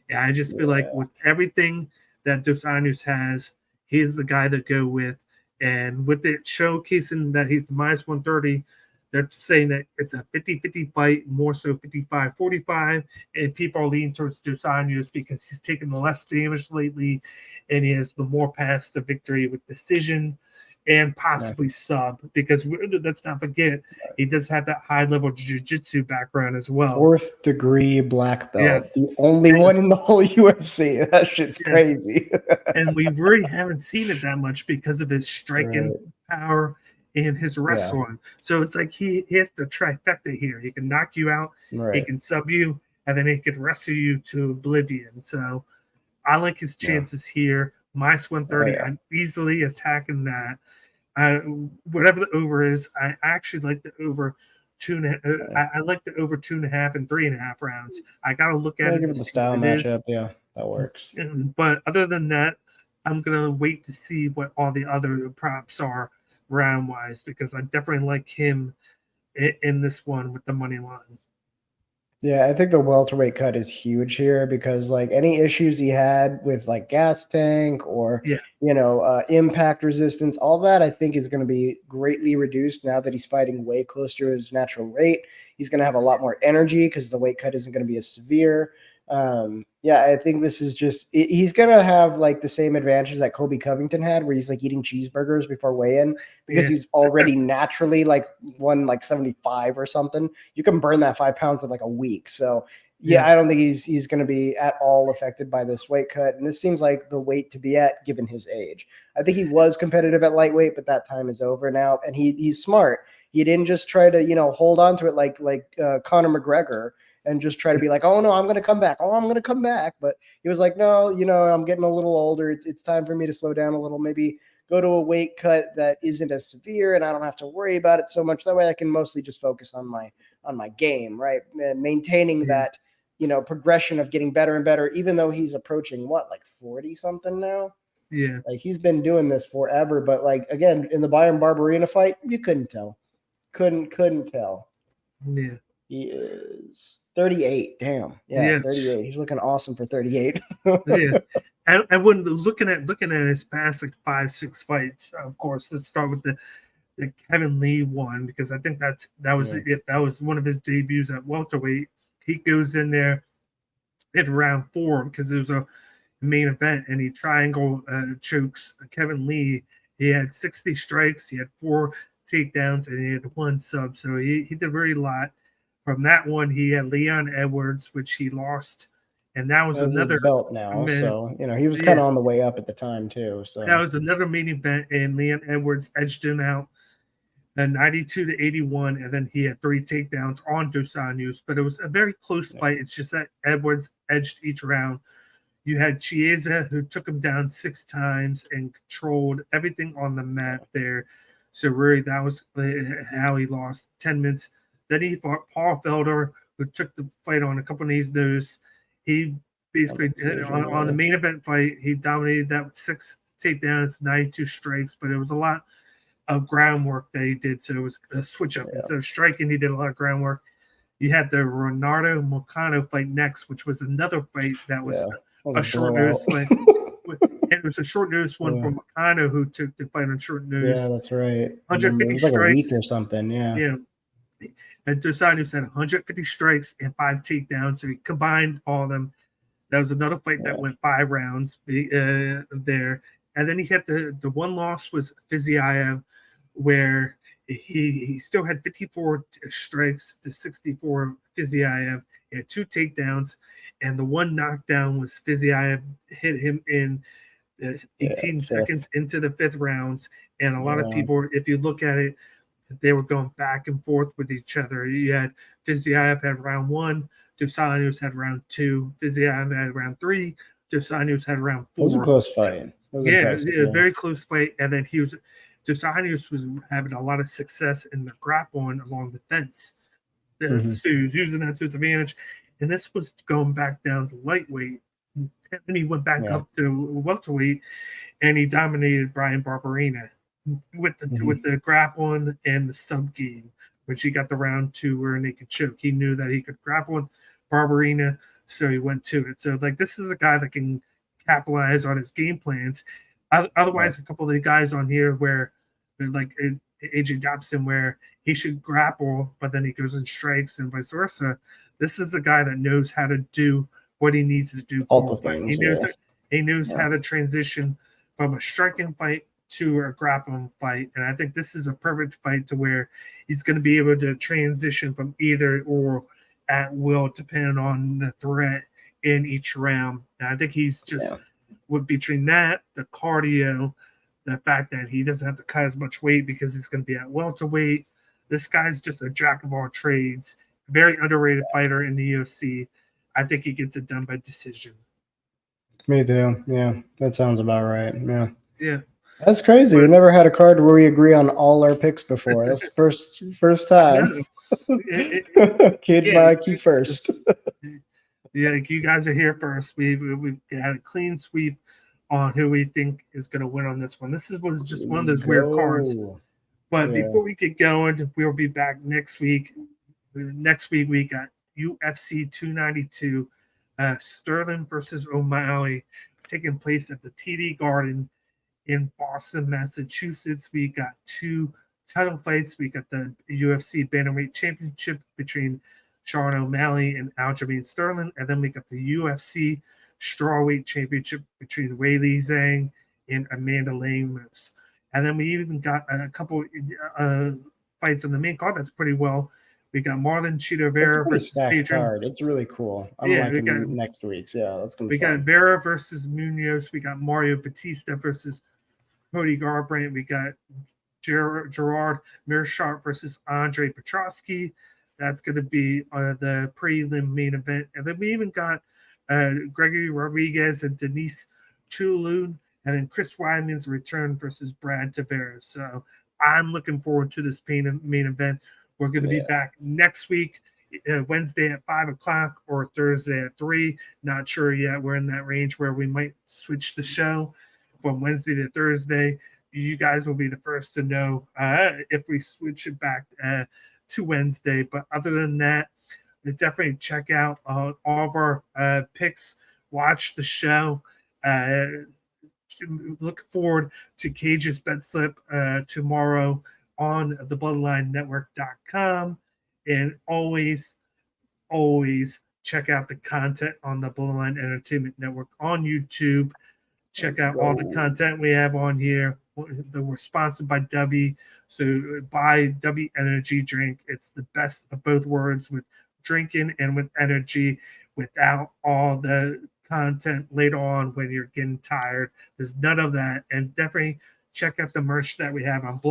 And I just feel like with everything that Dos Anjos has, he's the guy to go with. And with it showcasing that he's the minus 130, they're saying that it's a 50-50 fight, more so 55-45, and people are leaning towards Dos Anjos because he's taken the less damage lately, and he has the more paths to victory with decision and possibly sub, because let's not forget, he does have that high-level jiu-jitsu background as well. 4th degree black belt. The only one in the whole UFC. That shit's crazy. And we really haven't seen it that much because of his striking power and his wrestling. So it's like he has the trifecta here. He can knock you out, he can sub you, and then he can wrestle you to oblivion. So I like his chances here. Minus 130, I'm easily attacking that. Whatever the over is, I actually like the over 2.5. I like the over 2.5 and 3.5 rounds. I got to look at it. Give it the style matchup. Yeah, that works. But other than that, I'm going to wait to see what all the other props are round wise, because I definitely like him in this one with the money line. Yeah, I think the welterweight cut is huge here because like any issues he had with like gas tank or impact resistance, all that I think is going to be greatly reduced now that he's fighting way closer to his natural rate. He's going to have a lot more energy because the weight cut isn't going to be as severe. I think this is just he's gonna have like the same advantages that Colby Covington had, where he's like eating cheeseburgers before weigh-in because he's already naturally like 175 or something. You can burn that 5 pounds in like a week. So I don't think he's gonna be at all affected by this weight cut. And this seems like the weight to be at given his age. I think he was competitive at lightweight, but that time is over now. And he's smart. He didn't just try to hold on to it like Conor McGregor and just try to be like, oh no, I'm going to come back. Oh, I'm going to come back. But he was like, no, I'm getting a little older. It's time for me to slow down a little, maybe go to a weight cut that isn't as severe and I don't have to worry about it so much. That way I can mostly just focus on my game, right? And maintaining that, progression of getting better and better, even though he's approaching like 40 something now. Yeah. Like he's been doing this forever. But like, again, in the Byron Barberena fight, you couldn't tell. Couldn't tell. Yeah. He is 38. Damn. Yeah, 38. He's looking awesome for 38. Yeah. And when looking at his past like 5-6 fights, of course, let's start with the Kevin Lee one, because I think that was one of his debuts at welterweight. He goes in there in round 4 because it was a main event, and he triangle chokes Kevin Lee. He had 60 strikes, he had 4 takedowns, and he had 1 sub. So he did very a lot. From that one, he had Leon Edwards, which he lost, and that was another belt now. So he was kind of on the way up at the time too. So that was another main event, and Leon Edwards edged him out, 92-81, and then he had 3 takedowns on Dos Anjos. But it was a very close fight. It's just that Edwards edged each round. You had Chiesa, who took him down 6 times and controlled everything on the mat there. So really, that was how he lost 10 minutes. Then he fought Paul Felder, who took the fight on a couple of his nose. He basically decision, on the yeah. main event fight, he dominated that with 6 takedowns, 92 strikes, but it was a lot of groundwork that he did. So it was a switch up. Instead of striking, he did a lot of groundwork. You had the Renato Moicano fight next, which was another fight that was Yeah, that was a a short blowout. notice fight. And it was a short notice one for Moicano, who took the fight on short notice. Yeah, that's right. 150 it was like strikes. a week or something. Yeah. Yeah. And Dos Anjos had 150 strikes and 5 takedowns. So he combined all of them. That was another fight that went 5 rounds there. And then he had the one loss was Fiziev, where he still had 54 strikes to 64 Fiziev. He had 2 takedowns, and the one knockdown was Fiziev hit him in 18 seconds into the 5th rounds. And a lot of people, if you look at it, they were going back and forth with each other. You had Fiziev had round 1, Dos Anjos had round 2, Fiziev had round 3, Dos Anjos had round 4. It was a close fight. A very close fight. And then Dos Anjos was having a lot of success in the grappling along the fence. So he was using that to his advantage. And this was going back down to lightweight. And then he went back up to welterweight, and he dominated Brian Barberena with the grappling and the sub game, which he got the round 2 where naked choke. He knew that he could grapple Barberena, so he went to it. So like, this is a guy that can capitalize on his game plans. Otherwise, a couple of the guys on here where like AJ Dobson, where he should grapple, but then he goes and strikes and vice versa. This is a guy that knows how to do what he needs to do. All the things, he knows how to transition from a striking fight to a grappling fight. And I think this is a perfect fight to where he's going to be able to transition from either or at will, depending on the threat in each round. And I think he's just with between that, the cardio, the fact that he doesn't have to cut as much weight because he's going to be at welterweight. This guy's just a jack of all trades. Very underrated fighter in the UFC. I think he gets it done by decision. Me too. Yeah, that sounds about right. Yeah. Yeah. That's crazy. We never had a card where we agree on all our picks before. That's first time. Kid by key first. Yeah, you guys are here first. We had a clean sweep on who we think is going to win on this one. This was just one of those weird cards. But before we get going, we'll be back next week. Next week we got UFC 292, Sterling versus O'Malley, taking place at the TD Garden in Boston, Massachusetts. We got 2 title fights. We got the UFC Bantamweight Championship between Sean O'Malley and Aljamain Sterling, and then we got the UFC Strawweight Championship between Weili Zhang and Amanda Lemos. And then we even got a couple fights on the main card that's pretty well. We got Marlon Chito Vera versus Pedro. Card. It's really cool. I'm liking next week's. Yeah, that's gonna be fun. Got Vera versus Munoz. We got Mario Batista versus Cody Garbrandt. We got Gerard Meerschaert versus Andre Petrosky. That's going to be the prelim main event. And then we even got Gregory Rodriguez and Denise Tulun, and then Chris Weidman's return versus Brad Tavares. So I'm looking forward to this main event. We're going to be back next week, Wednesday at 5 o'clock or Thursday at 3. Not sure yet. We're in that range where we might switch the show from Wednesday to Thursday. You guys will be the first to know if we switch it back to Wednesday. But other than that, definitely check out all of our picks. Watch the show. Look forward to Cage's Bet Slip tomorrow on the BloodlineNetwork.com. And always check out the content on the Bloodline Entertainment Network on YouTube. Check out all the content we have on here. We're sponsored by W. So buy W Energy Drink. It's the best of both worlds, with drinking and with energy, without all the content later on when you're getting tired. There's none of that. And definitely check out the merch that we have on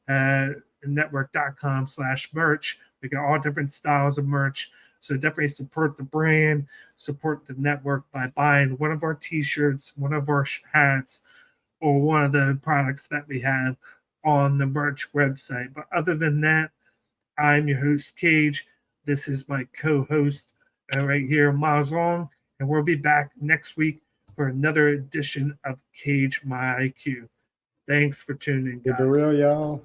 BloodlineNetwork.com/merch. We got all different styles of merch. So definitely support the brand, support the network by buying one of our t-shirts, one of our hats, or one of the products that we have on the merch website. But other than that, I'm your host, Cage. This is my co-host right here, Mazong. and we'll be back next week for another edition of Cage My IQ. Thanks for tuning in, Keep it guys. real, y'all.